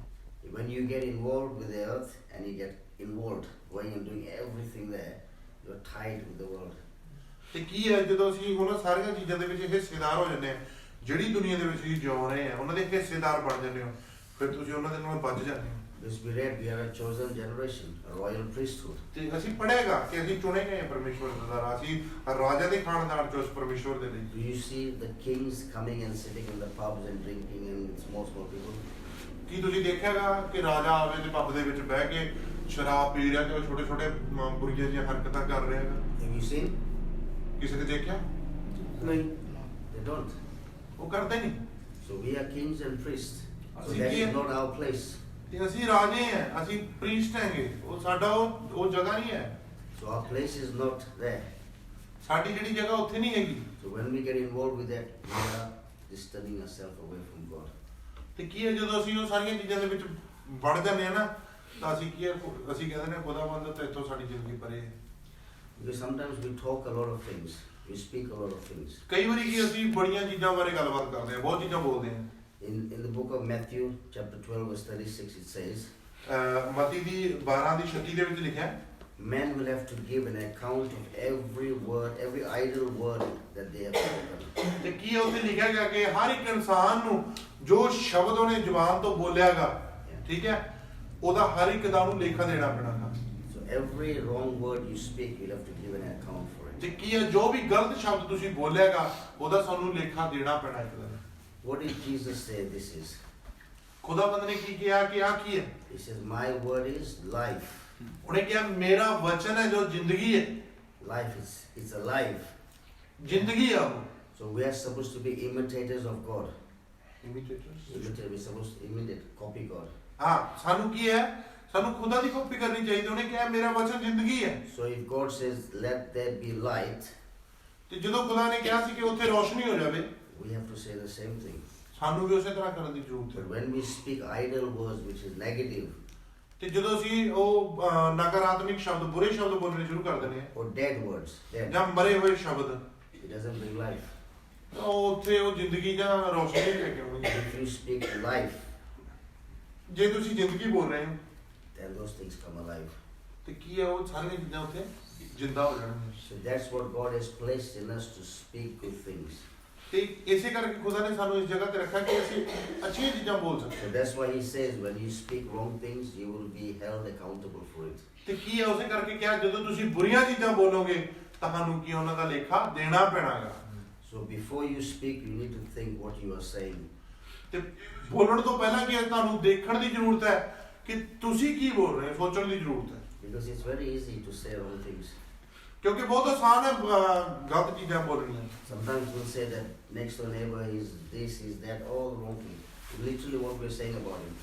Speaker 2: When you get involved with the earth and you get involved, going and doing everything there, you're tied with the world.
Speaker 1: ਤੇ ਕੀ ਹੈ ਜਦੋਂ ਅਸੀਂ ਉਹਨਾਂ ਸਾਰੀਆਂ ਚੀਜ਼ਾਂ ਦੇ ਵਿੱਚ ਹਿੱਸੇਦਾਰ ਹੋ ਜਾਂਦੇ ਹਾਂ ਜਿਹੜੀ ਦੁਨੀਆ ਦੇ ਵਿੱਚ ਅਸੀਂ ਜਿਉ ਰਹੇ ਹਾਂ ਉਹਨਾਂ ਦੇ ਹਿੱਸੇਦਾਰ ਬਣ ਜਾਂਦੇ ਹੋ ਫਿਰ ਤੁਸੀਂ ਉਹਨਾਂ ਦੇ ਨਾਲ ਵੱਜ ਜਾਂਦੇ ਹੋ
Speaker 2: This we read, we are a chosen generation, a royal priesthood.
Speaker 1: ਤੇ ਅਸੀਂ ਪੜ੍ਹੇਗਾ ਕਿ ਅਸੀਂ ਚੁਣੇ ਗਏ ਹਾਂ ਪਰਮੇਸ਼ਵਰ ਦਾ ਰਾਜ ਅਸੀਂ ਰਾਜਾ ਦੇ ਖਾਨਦਾਨ ਚੋਂ ਉਸ ਪਰਮੇਸ਼ਵਰ ਦੇ ਲਈ
Speaker 2: Do you see the kings coming and sitting in the pubs and drinking and small people?
Speaker 1: ਕੀ ਤੁਸੀਂ ਦੇਖਿਆਗਾ ਕਿ ਰਾਜਾ ਆਵੇ ਤੇ ਪੱਬ ਦੇ ਵਿੱਚ ਬਹਿ ਕੇ ਸ਼ਰਾਬ ਪੀ ਰਿਹਾ ਤੇ ਉਹ ਛੋਟੇ ਛੋਟੇ ਬੁਰੀਆਂ ਜਿਹੀਆਂ ਹਰਕਤਾਂ ਕਰ ਰਿਹਾ ਹੈਗਾ
Speaker 2: Have you seen?
Speaker 1: ਕਿਸੇ ਨੇ ਦੇਖਿਆ ਨਹੀਂ
Speaker 2: They don't.
Speaker 1: ਉਹ ਕਰਦੇ ਨਹੀਂ
Speaker 2: So we are kings and priests. So
Speaker 1: ਅਸੀਂ
Speaker 2: that
Speaker 1: ਕੀ
Speaker 2: is
Speaker 1: ਹੈ?
Speaker 2: not our place.
Speaker 1: ਤੇ ਅਸੀਂ ਰਾਜੇ ਹਾਂ ਅਸੀਂ ਪ੍ਰੀਸਟ ਹੈਗੇ ਉਹ ਸਾਡਾ ਉਹ ਜਗ੍ਹਾ ਨਹੀਂ ਹੈ
Speaker 2: So our place is not there.
Speaker 1: ਸਾਡੀ ਜਿਹੜੀ ਜਗ੍ਹਾ ਉੱਥੇ ਨਹੀਂ ਹੈਗੀ
Speaker 2: So when we get involved with that, we are disturbing ourselves away from God.
Speaker 1: ਤੇ ਕੀ ਹੈ ਜਦੋਂ ਅਸੀਂ ਉਹ ਸਾਰੀਆਂ ਚੀਜ਼ਾਂ ਦੇ ਵਿੱਚ ਵੜ ਜਾਂਦੇ ਆ ਨਾ ਤਾਂ ਅਸੀਂ ਕੀ ਹੈ ਅਸੀਂ ਕਹਿੰਦੇ ਨੇ ਖੁਦਾਵੰਦ ਤੇ ਇੱਥੋਂ ਸਾਡੀ ਜ਼ਿੰਦਗੀ ਪਰੇ ਹੈ
Speaker 2: Because sometimes we talk a lot of things. We speak a lot of things.
Speaker 1: ਕਈ ਵਾਰੀ ਕੀ ਅਸੀਂ ਬੜੀਆਂ ਚੀਜ਼ਾਂ ਬਾਰੇ ਗੱਲਬਾਤ ਕਰਦੇ ਆ ਬਹੁਤ ਚੀਜ਼ਾਂ ਬੋਲਦੇ ਆ
Speaker 2: In the book of Matthew, chapter 12, verse 36, it says,
Speaker 1: ਮਤੀ ਦੀ 12 ਦੀ 36 ਦੇ ਵਿੱਚ ਲਿਖਿਆ
Speaker 2: men will have to give an account of every word, every idle word that they have spoken.
Speaker 1: ਤੇ ਕੀ ਉੱਥੇ ਲਿਖਿਆ ਗਿਆ ਕਿ ਹਰ ਇੱਕ ਇਨਸਾਨ ਨੂੰ ਜੋ ਸ਼ਬਦ ਉਹਨੇ ਜ਼ੁਬਾਨ ਤੋਂ ਬੋਲਿਆਗਾ ਠੀਕ ਹੈ ਉਹਦਾ ਹਰ ਇੱਕ ਦਾ ਉਹਨੂੰ ਲੇਖਾ ਦੇਣਾ ਪੈਣਾ
Speaker 2: So every wrong word you speak, you'll have to give an account for it.
Speaker 1: ਤੇ ਕੀ ਹੈ ਜੋ ਵੀ ਗਲਤ ਸ਼ਬਦ ਤੁਸੀਂ ਬੋਲਿਆਗਾ ਉਹਦਾ ਸਾਨੂੰ ਲੇਖਾ ਦੇਣਾ ਪੈਣਾ ਇੱਕ ਦਿਨ।
Speaker 2: What did Jesus say this is?
Speaker 1: ਖੁਦਾਵੰਦ ਨੇ ਕੀ ਕਿਹਾ ਕਿ ਆ ਕੀ ਹੈ?
Speaker 2: He says, my word is life.
Speaker 1: ਉਹਨੇ ਕਿਹਾ ਮੇਰਾ ਵਚਨ ਹੈ ਜੋ ਜ਼ਿੰਦਗੀ ਹੈ।
Speaker 2: Life is, it's alive.
Speaker 1: ਜ਼ਿੰਦਗੀ ਆ ਉਹ।
Speaker 2: So we are supposed to be imitators of God.
Speaker 1: Imitators?
Speaker 2: We're supposed to imitate, copy God.
Speaker 1: ਹਾਂ ਸਾਨੂੰ ਕੀ ਹੈ? ਸਾਨੂੰ ਖੁਦਾ ਦੀ ਕਾਪੀ ਕਰਨੀ ਚਾਹੀਦੀ। ਉਹਨੇ ਕਿਹਾ ਮੇਰਾ ਵਚਨ ਜ਼ਿੰਦਗੀ ਹੈ।
Speaker 2: So if God says, let there be light,
Speaker 1: ਤੇ ਜਦੋਂ ਖੁਦਾ ਨੇ ਕਿਹਾ ਸੀ ਕਿ ਉੱਥੇ ਰੋਸ਼ਨੀ ਹੋ ਜਾਵੇ,
Speaker 2: we have to say the same thing.
Speaker 1: ਸਾਨੂੰ ਵੀ ਉਸੇ ਤਰ੍ਹਾਂ ਕਰਨ ਦੀ ਜ਼ਰੂਰਤ
Speaker 2: But
Speaker 1: ਹੈ।
Speaker 2: when we speak idle words, which is negative,
Speaker 1: ਤੇ ਜਦੋਂ ਅਸੀਂ ਉਹ ਨਕਾਰਾਤਮਕ ਸ਼ਬਦ, ਬੁਰੇ ਸ਼ਬਦ ਬੋਲਣੇ ਸ਼ੁਰੂ ਕਰ ਦਿੰਦੇ ਹਾਂ
Speaker 2: or dead words, dead,
Speaker 1: ਜਾਂ ਮਰੇ ਹੋਏ ਸ਼ਬਦ,
Speaker 2: it doesn't bring life.
Speaker 1: ਤਾਂ ਉਹ ਉੱਥੇ ਉਹ ਜ਼ਿੰਦਗੀ ਜਾਂ ਰੋਸ਼ਨੀ ਨਹੀਂ ਲੈ ਕੇ ਆਉਣੀ।
Speaker 2: If you speak life,
Speaker 1: ਜੇ ਤੁਸੀਂ ਜ਼ਿੰਦਗੀ ਬੋਲ ਰਹੇ ਹੋ
Speaker 2: then those things come alive.
Speaker 1: ਤੇ ਕੀ ਹੈ ਉਹ ਸਾਰੀਆਂ ਚੀਜ਼ਾਂ ਉੱਥੇ ਜਿੰਦਾ ਹੋ ਜਾਣਗੀਆਂ।
Speaker 2: So that's what God has placed in us, to speak good things.
Speaker 1: ਤੇ ਇਸੇ ਕਰਕੇ ਖੁਦਾ ਨੇ ਸਾਨੂੰ ਇਸ ਜਗ੍ਹਾ ਤੇ ਰੱਖਿਆ ਕਿ ਅਸੀਂ ਅੱਛੀਆਂ ਚੀਜ਼ਾਂ ਬੋਲ ਸਕੀਏ।
Speaker 2: So that's why He says, when you speak wrong things, you will be held accountable for it.
Speaker 1: ਤੇ ਕੀ ਹੈ ਉਸੇ ਕਰਕੇ ਕਿਹਾ ਜਦੋਂ ਤੁਸੀਂ ਬੁਰੀਆਂ ਚੀਜ਼ਾਂ ਬੋਲੋਗੇ ਤੁਹਾਨੂੰ ਕੀ ਉਹਨਾਂ ਦਾ ਲੇਖਾ ਦੇਣਾ ਪੈਣਾਗਾ।
Speaker 2: So before you speak, you need to think what you are saying.
Speaker 1: ਤੇ ਬੋਲਣ ਤੋਂ ਪਹਿਲਾਂ ਕੀ ਹੈ ਤੁਹਾਨੂੰ ਦੇਖਣ ਦੀ ਜ਼ਰੂਰਤ ਹੈ ਕਿ ਤੁਸੀਂ ਕੀ ਬੋਲ ਰਹੇ ਹੋ, ਸੋਚਣ ਦੀ ਜ਼ਰੂਰਤ ਹੈ।
Speaker 2: Because it's very easy to say wrong things.
Speaker 1: ਕਿਉਂਕਿ ਬਹੁਤ ਆਸਾਨ ਹੈ ਗਲਤ ਚੀਜ਼ਾਂ ਬੋਲਣੀਆਂ।
Speaker 2: Sometimes we'll say that next door neighbor is this, is that, all wrong things. Literally what we're saying about him.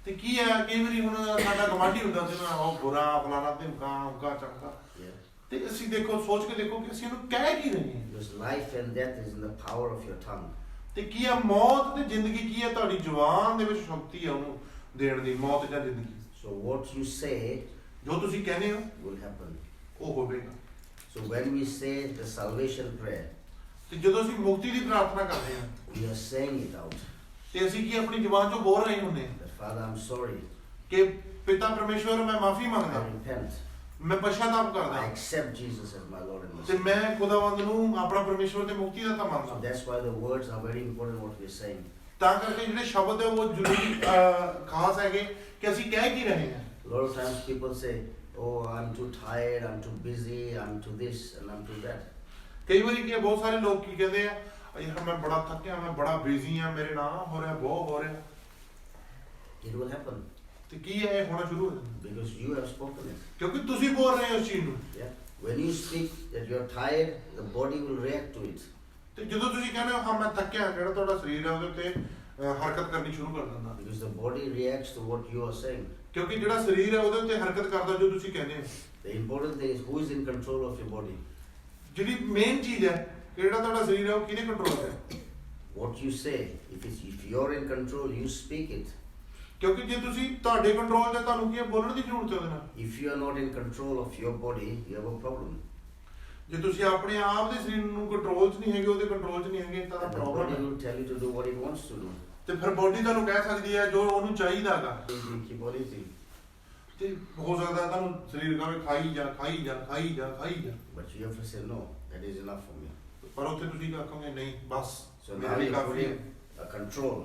Speaker 1: ਤੇ ਕੀ ਹੈ ਕਈ ਵਾਰੀ ਹੁਣ ਸਾਡਾ ਗਵਾਂਢੀ ਹੁੰਦਾ ਸੀ ਨਾ ਉਹ ਬੁਰਾ ਫਲਾਣਾ ਧਮਕਾ ਉਮਕਾ ਚਮਕਾ,
Speaker 2: Yeah.
Speaker 1: ਤੇ ਅਸੀਂ ਦੇਖੋ ਸੋਚ ਕੇ ਦੇਖੋ ਕਿ ਅਸੀਂ ਇਹਨੂੰ ਕਹਿ ਕੀ ਰਹੇ ਹਾਂ।
Speaker 2: Because life and death is in the power of your tongue.
Speaker 1: ਤੇ ਕੀ ਹੈ ਮੌਤ ਤੇ ਜ਼ਿੰਦਗੀ ਕੀ ਹੈ ਤੁਹਾਡੀ ਜ਼ੁਬਾਨ ਦੇ ਵਿੱਚ ਸ਼ਕਤੀ ਹੈ ਉਹਨੂੰ ਦੇਣ ਦੀ, ਮੌਤ ਜਾਂ ਜ਼ਿੰਦਗੀ।
Speaker 2: So what you say
Speaker 1: ਜੋ ਤੁਸੀਂ ਕਹਿੰਦੇ ਹੋ
Speaker 2: will happen.
Speaker 1: ਉਹ ਹੋਵੇਗਾ।
Speaker 2: So when we say the salvation prayer,
Speaker 1: ਤੇ ਜਦੋਂ ਅਸੀਂ ਮੁਕਤੀ ਦੀ ਪ੍ਰਾਰਥਨਾ ਕਰਦੇ ਹਾਂ
Speaker 2: we are saying it out.
Speaker 1: ਤੇ ਅਸੀਂ ਕੀ ਆਪਣੀ ਜ਼ੁਬਾਨ ਚੋਂ ਬੋਲ ਰਹੇ ਹੁੰਦੇ ਹਾਂ
Speaker 2: That Father, I'm sorry.
Speaker 1: ਕਿ ਪਿਤਾ ਪਰਮੇਸ਼ਵਰ ਮੈਂ ਮਾਫੀ
Speaker 2: I
Speaker 1: ਮੰਗਦਾ,
Speaker 2: repent.
Speaker 1: ਮੈਂ ਪਛਤਾਵਾ
Speaker 2: I
Speaker 1: ਕਰਦਾ
Speaker 2: accept Jesus as my Lord and
Speaker 1: ਤੇ
Speaker 2: Master.
Speaker 1: ਮੈਂ ਖੁਦਾਵੰਦ ਨੂੰ ਆਪਣਾ ਪਰਮੇਸ਼ਵਰ ਤੇ ਮੁਕਤੀ ਦਾਤਾ
Speaker 2: So
Speaker 1: ਮੰਨਦਾ।
Speaker 2: that's why the words are very important what we're saying.
Speaker 1: ਤਾਂ ਕਰਕੇ ਜਿਹੜੇ ਸ਼ਬਦ ਹੈ ਉਹ ਜ਼ਰੂਰੀ ਖਾਸ ਹੈਗੇ ਕਿ ਅਸੀਂ ਕਹਿ ਕੀ ਰਹੇ ਹਾਂ।
Speaker 2: A lot of times people say, oh, I'm too tired, I'm too busy, I'm too this and I'm too that.
Speaker 1: ਕਈ ਵਾਰੀ ਕੀ ਹੈ ਬਹੁਤ ਸਾਰੇ ਲੋਕ ਕੀ ਕਹਿੰਦੇ ਆ ਯਾਰ ਮੈਂ ਬੜਾ ਥੱਕਿਆ, ਮੈਂ ਬੜਾ ਬਿਜ਼ੀ ਆ, ਮੇਰੇ ਨਾਲ ਹੋ ਰਿਹਾ, ਬਹੁਤ ਹੋ ਰਿਹਾ।
Speaker 2: It will happen
Speaker 1: ਤੇ ਕੀ ਹੈ ਇਹ ਹੋਣਾ ਸ਼ੁਰੂ ਹੋ ਜਾਂਦਾ
Speaker 2: because you have spoken it.
Speaker 1: ਕਿਉਂਕਿ ਤੁਸੀਂ ਬੋਲ ਰਹੇ ਹੋ ਉਸ ਚੀਜ਼ ਨੂੰ।
Speaker 2: Yeah. When you speak that you're tired, the body will react to it.
Speaker 1: ਤੇ ਜਦੋਂ ਤੁਸੀਂ ਕਹਿੰਦੇ ਹੋ ਹਾਂ ਮੈਂ ਥੱਕਿਆ, ਜਿਹੜਾ ਤੁਹਾਡਾ ਸਰੀਰ ਹੈ ਉਹਦੇ ਉੱਤੇ ਹਰਕਤ ਕਰਨੀ ਸ਼ੁਰੂ ਕਰ ਦਿੰਦਾ।
Speaker 2: Because the body reacts to what you are saying.
Speaker 1: ਕਿਉਂਕਿ ਜਿਹੜਾ ਸਰੀਰ ਹੈ ਉਹਦੇ ਉੱਤੇ ਹਰਕਤ ਕਰਦਾ ਜੋ ਤੁਸੀਂ ਕਹਿੰਦੇ ਹੋ।
Speaker 2: The important thing is who is in control of your body.
Speaker 1: ਜਿਹੜੀ ਮੇਨ ਚੀਜ਼ ਹੈ ਕਿ ਜਿਹੜਾ ਤੁਹਾਡਾ ਸਰੀਰ ਹੈ ਉਹ ਕਿਹਦੇ ਕੰਟਰੋਲ 'ਚ ਹੈ।
Speaker 2: What you say, if you're in control, you speak it.
Speaker 1: ਕਿਉਂਕਿ ਜੇ ਤੁਸੀਂ ਤੁਹਾਡੇ ਕੰਟਰੋਲ 'ਚ ਹੈ ਤੁਹਾਨੂੰ ਕੀ ਹੈ ਬੋਲਣ ਦੀ ਜ਼ਰੂਰਤ ਹੈ ਉਹਦੇ ਨਾਲ।
Speaker 2: If you are not in control of your body, you have a problem.
Speaker 1: ਜੇ ਤੁਸੀਂ ਆਪਣੇ ਆਪ ਦੇ ਸਰੀਰ ਨੂੰ ਕੰਟਰੋਲ 'ਚ ਨਹੀਂ ਹੈਗੇ, ਉਹਦੇ ਕੰਟਰੋਲ 'ਚ ਨਹੀਂ ਹੈਗੇ ਤਾਂ
Speaker 2: And the
Speaker 1: ਪ੍ਰੋਬਲਮ
Speaker 2: body
Speaker 1: ਹੈ।
Speaker 2: will tell you to do what it wants to do.
Speaker 1: ਤੇ ਫਿਰ ਬੋਡੀ ਤੁਹਾਨੂੰ ਕਹਿ ਸਕਦੀ ਹੈ ਜੋ ਉਹਨੂੰ ਚਾਹੀਦਾਗਾ।
Speaker 2: You keep on eating.
Speaker 1: ਤੇ ਹੋ ਸਕਦਾ ਤੁਹਾਨੂੰ ਸਰੀਰ ਕਹੇ ਖਾਈ ਜਾ ਖਾਈ ਜਾ ਖਾਈ ਜਾ ਖਾਈ ਜਾ,
Speaker 2: But you have to say, no, that is enough for me.
Speaker 1: ਪਰ ਉੱਥੇ ਤੁਸੀਂ ਕਹੋਗੇ ਨਹੀਂ ਬਸ
Speaker 2: So
Speaker 1: ਮੇਰੇ
Speaker 2: now
Speaker 1: ਲਈ
Speaker 2: you're
Speaker 1: ਕਾਫੀ ਹੈ।
Speaker 2: putting a control.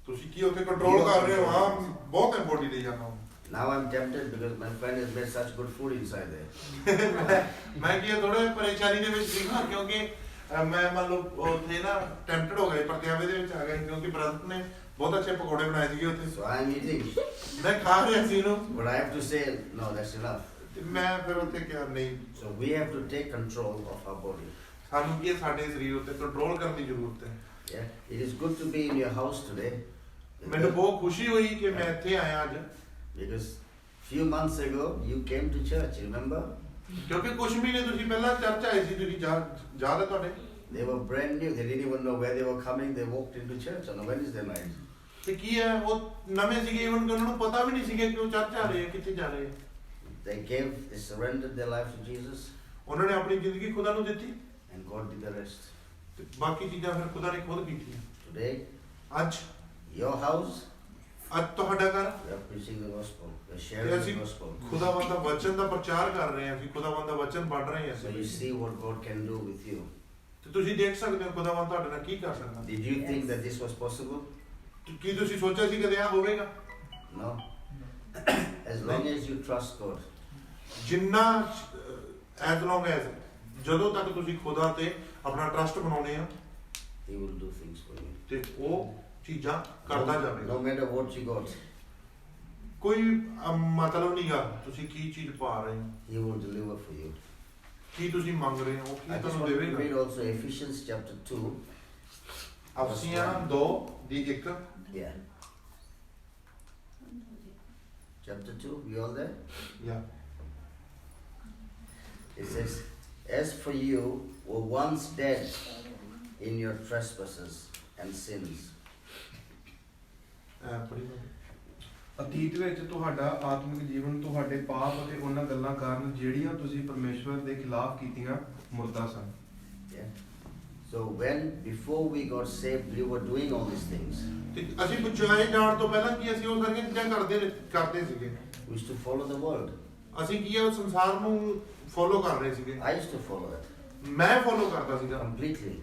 Speaker 1: ਤੁਸੀਂ ਕੀ ਉੱਥੇ ਕੰਟਰੋਲ ਕਰ ਰਹੇ ਹੋ? ਹਾਂ ਬਹੁਤ ਹੈ ਬੋਡੀ ਦੇ ਜਾਣਾ।
Speaker 2: Now I'm tempted because my friend has made such good food inside there.
Speaker 1: ਮੈਂ ਕੀ ਥੋੜੇ ਪਰੇਸ਼ਾਨੀ ਦੇ ਵਿੱਚ ਸੀਗਾ ਕਿਉਂਕਿ ਮੈਂ ਮੰਨ ਲਓ ਉੱਥੇ ਨਾ ਟੈਂਪਟਡ ਹੋ ਗਏ, ਪ੍ਰਤਿਆਵੇ ਦੇ ਵਿੱਚ ਆ ਗਏ ਕਿਉਂਕਿ ਬ੍ਰਦਰ ਨੇ ਬਹੁਤ ਅੱਛੇ ਪਕੌੜੇ ਬਣਾਏ ਸੀਗੇ ਉੱਥੇ।
Speaker 2: So I'm eating.
Speaker 1: ਮੈਂ ਖਾ ਰਿਹਾ ਸੀ ਇਹਨੂੰ
Speaker 2: But I have to say, no, that's enough.
Speaker 1: ਤੇ ਮੈਂ ਫਿਰ ਉੱਥੇ ਕਿਹਾ ਨਹੀਂ,
Speaker 2: So we have to take control of our body.
Speaker 1: ਸਾਨੂੰ ਕੀ ਸਾਡੇ ਸਰੀਰ ਉੱਤੇ ਕੰਟਰੋਲ ਕਰਨ ਦੀ ਜ਼ਰੂਰਤ ਹੈ।
Speaker 2: Yeah. It is good to be in your house today.
Speaker 1: ਮੈਨੂੰ ਬਹੁਤ ਖੁਸ਼ੀ ਹੋਈ ਕਿ ਮੈਂ ਇੱਥੇ ਆਇਆ ਅੱਜ
Speaker 2: Because few months ago you came to church, remember?
Speaker 1: ਕਿਉਂਕਿ ਕੁਝ ਮਹੀਨੇ ਤੁਸੀਂ ਪਹਿਲਾਂ ਚਰਚ ਆਏ ਸੀ, ਤੁਸੀਂ ਯਾਦ ਹੈ ਤੁਹਾਡੇ?
Speaker 2: They were brand new. They didn't even know where they were coming. They walked into church on a Wednesday night.
Speaker 1: ਤੇ ਕੀ ਹੈ ਉਹ ਨਵੇਂ ਸੀਗੇ, ਇਵਨ ਕਿ ਉਹਨਾਂ ਨੂੰ ਪਤਾ ਵੀ ਨਹੀਂ ਸੀਗਾ ਕਿ ਉਹ ਚਰਚ ਆ ਰਹੇ ਆ, ਕਿੱਥੇ ਜਾ ਰਹੇ ਆ।
Speaker 2: They surrendered their life to Jesus,
Speaker 1: ਉਹਨਾਂ ਨੇ ਆਪਣੀ ਜ਼ਿੰਦਗੀ ਖੁਦਾ ਨੂੰ ਦਿੱਤੀ
Speaker 2: and God did the rest.
Speaker 1: ਤੇ ਬਾਕੀ ਚੀਜ਼ਾਂ ਫਿਰ ਖੁਦਾ ਨੇ ਖੁਦ ਕੀਤੀਆਂ।
Speaker 2: Today,
Speaker 1: ਅੱਜ
Speaker 2: your
Speaker 1: ਤੁਹਾਡਾ ਘਰ
Speaker 2: we are preaching the gospel. We are
Speaker 1: ਤੇ
Speaker 2: sharing the
Speaker 1: ਅਸੀਂ
Speaker 2: gospel.
Speaker 1: ਖੁਦਾਵੰਦ ਦਾ ਵਚਨ ਦਾ ਪ੍ਰਚਾਰ ਕਰ ਰਹੇ ਹਾਂ, ਅਸੀਂ ਖੁਦਾਵੰਦ ਦਾ ਵਚਨ ਪੜ੍ਹ ਰਹੇ ਹਾਂ।
Speaker 2: So you see what God can do with you.
Speaker 1: ਤੇ ਤੁਸੀਂ ਦੇਖ ਸਕਦੇ ਹੋ ਖੁਦਾਵੰਦ ਤੁਹਾਡੇ ਨਾਲ ਕੀ ਕਰ ਸਕਦਾ।
Speaker 2: Did you think that this was possible?
Speaker 1: ਕੀ ਤੁਸੀਂ ਸੋਚਿਆ ਸੀ ਕਿ ਇਹ ਹੋਵੇਗਾ?
Speaker 2: No. As long as you trust God.
Speaker 1: ਜਿੰਨਾ ਐਜ਼ ਲੌਂਗ ਐਜ਼ ਜਦੋਂ ਤੱਕ ਤੁਸੀਂ ਖੁਦਾ ਤੇ ਆਪਣਾ ਟਰਸਟ ਬਣਾਉਨੇ ਆ
Speaker 2: He will do things for you.
Speaker 1: ਤੇ ਉਹ ਚੀਜ਼ਾਂ ਕਰਦਾ
Speaker 2: No
Speaker 1: ਜਾਵੇਗਾ।
Speaker 2: matter what you got,
Speaker 1: ਕੋਈ ਮਤਲਬ ਨਹੀਂਗਾ ਤੁਸੀਂ ਕੀ ਚੀਜ਼ ਪਾ ਰਹੇ ਹੋ,
Speaker 2: He will deliver for you.
Speaker 1: ਕੀ ਤੁਸੀਂ ਮੰਗ ਰਹੇ ਹੋ,
Speaker 2: I
Speaker 1: ਕੀ
Speaker 2: just
Speaker 1: ਤੁਹਾਨੂੰ
Speaker 2: want to
Speaker 1: ਦੇਵੇਗਾ।
Speaker 2: read also Ephesians chapter 2.
Speaker 1: ਅਫਸੀਆਂ 2:1
Speaker 2: Yeah. Chapter 2, we all there?
Speaker 1: ਜਾਂ
Speaker 2: It says, as for you were once dead in your trespasses and sins.
Speaker 1: ਪੜੀ
Speaker 6: ਅਤੀਤ ਵਿੱਚ ਤੁਹਾਡਾ ਆਤਮਿਕ ਜੀਵਨ ਤੁਹਾਡੇ ਪਾਪ ਅਤੇ ਉਹਨਾਂ ਗੱਲਾਂ ਕਾਰਨ ਜਿਹੜੀਆਂ ਤੁਸੀਂ ਪਰਮੇਸ਼ਵਰ ਦੇ ਖਿਲਾਫ ਕੀਤੀਆਂ ਮੁਰਦਾ ਸਨ।
Speaker 2: Yeah. So when before we got saved, we were doing all these things.
Speaker 1: ਤੇ ਅਸੀਂ ਬਚਾਏ ਜਾਣ ਤੋਂ ਪਹਿਲਾਂ ਕੀ ਅਸੀਂ ਉਹ ਸਾਰੀਆਂ ਚੀਜ਼ਾਂ ਕਰਦੇ ਸੀਗੇ।
Speaker 2: We used to follow the world.
Speaker 1: ਅਸੀਂ ਕੀ ਹੈ ਉਹ ਸੰਸਾਰ ਨੂੰ ਫੋਲੋ ਕਰ ਰਹੇ ਸੀਗੇ।
Speaker 2: I used to follow it
Speaker 1: ਮੈਂ ਫੋਲੋ ਕਰਦਾ ਸੀਗਾ
Speaker 2: completely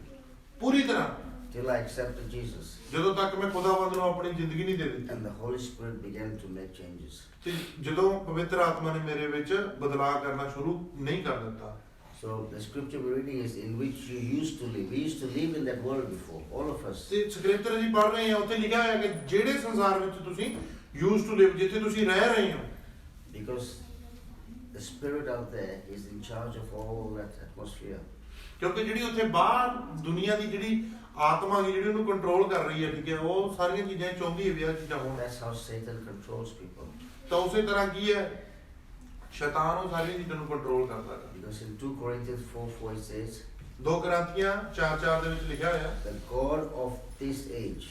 Speaker 1: ਪੂਰੀ ਤਰ੍ਹਾਂ
Speaker 2: till I accepted Jesus.
Speaker 1: ਜਦੋਂ ਤੱਕ ਮੈਂ ਖੁਦਾਵੰਦ ਨੂੰ ਆਪਣੀ ਜ਼ਿੰਦਗੀ ਨਹੀਂ ਦੇ ਦਿੱਤੀ।
Speaker 2: And the Holy Spirit began to make changes.
Speaker 1: ਤੇ ਜਦੋਂ ਪਵਿੱਤਰ ਆਤਮਾ ਨੇ ਮੇਰੇ ਵਿੱਚ ਬਦਲਾਅ ਕਰਨਾ ਸ਼ੁਰੂ ਨਹੀਂ ਕਰ ਦਿੱਤਾ।
Speaker 2: So the scripture we're reading is in which you used to live. We used to live in that world before, all of us.
Speaker 1: ਤੇ ਸਕ੍ਰਿਪਚਰ ਅਸੀਂ ਪੜ੍ਹ ਰਹੇ ਹਾਂ ਉੱਥੇ ਲਿਖਿਆ ਹੋਇਆ ਕਿ ਜਿਹੜੇ ਸੰਸਾਰ ਵਿੱਚ ਤੁਸੀਂ ਯੂਜ਼ ਟੂ ਲਿਵ ਜਿੱਥੇ ਤੁਸੀਂ ਰਹਿ ਰਹੇ ਹੋ
Speaker 2: Because the spirit out there is in charge of all that atmosphere.
Speaker 1: ਕਿਉਂਕਿ ਜਿਹੜੀ ਉੱਥੇ ਬਾਹਰ ਦੁਨੀਆ ਦੀ ਜਿਹੜੀ ਆਤਮਾ ਦੀ ਜਿਹੜੀ ਉਹਨੂੰ ਕੰਟਰੋਲ ਕਰ ਰਹੀ ਹੈ ਠੀਕ ਹੈ ਉਹ ਸਾਰੀਆਂ ਚੀਜ਼ਾਂ ਚਾਹੁੰਦੀ ਹੈ ਵੀ ਆਹ ਚੀਜ਼ਾਂ ਹੋਣ।
Speaker 2: That's how Satan controls people.
Speaker 1: ਤਾਂ ਉਸੇ ਤਰ੍ਹਾਂ ਕੀ ਹੈ ਸ਼ੈਤਾਨ ਉਹ ਸਾਰੀਆਂ ਚੀਜ਼ਾਂ ਨੂੰ ਕੰਟਰੋਲ ਕਰਦਾ ਹੈ।
Speaker 2: Because in 2 Corinthians 4:4 it says,
Speaker 1: 2 Corinthians 4:4 ਦੇ ਵਿੱਚ ਲਿਖਿਆ ਹੋਇਆ
Speaker 2: the God of this age,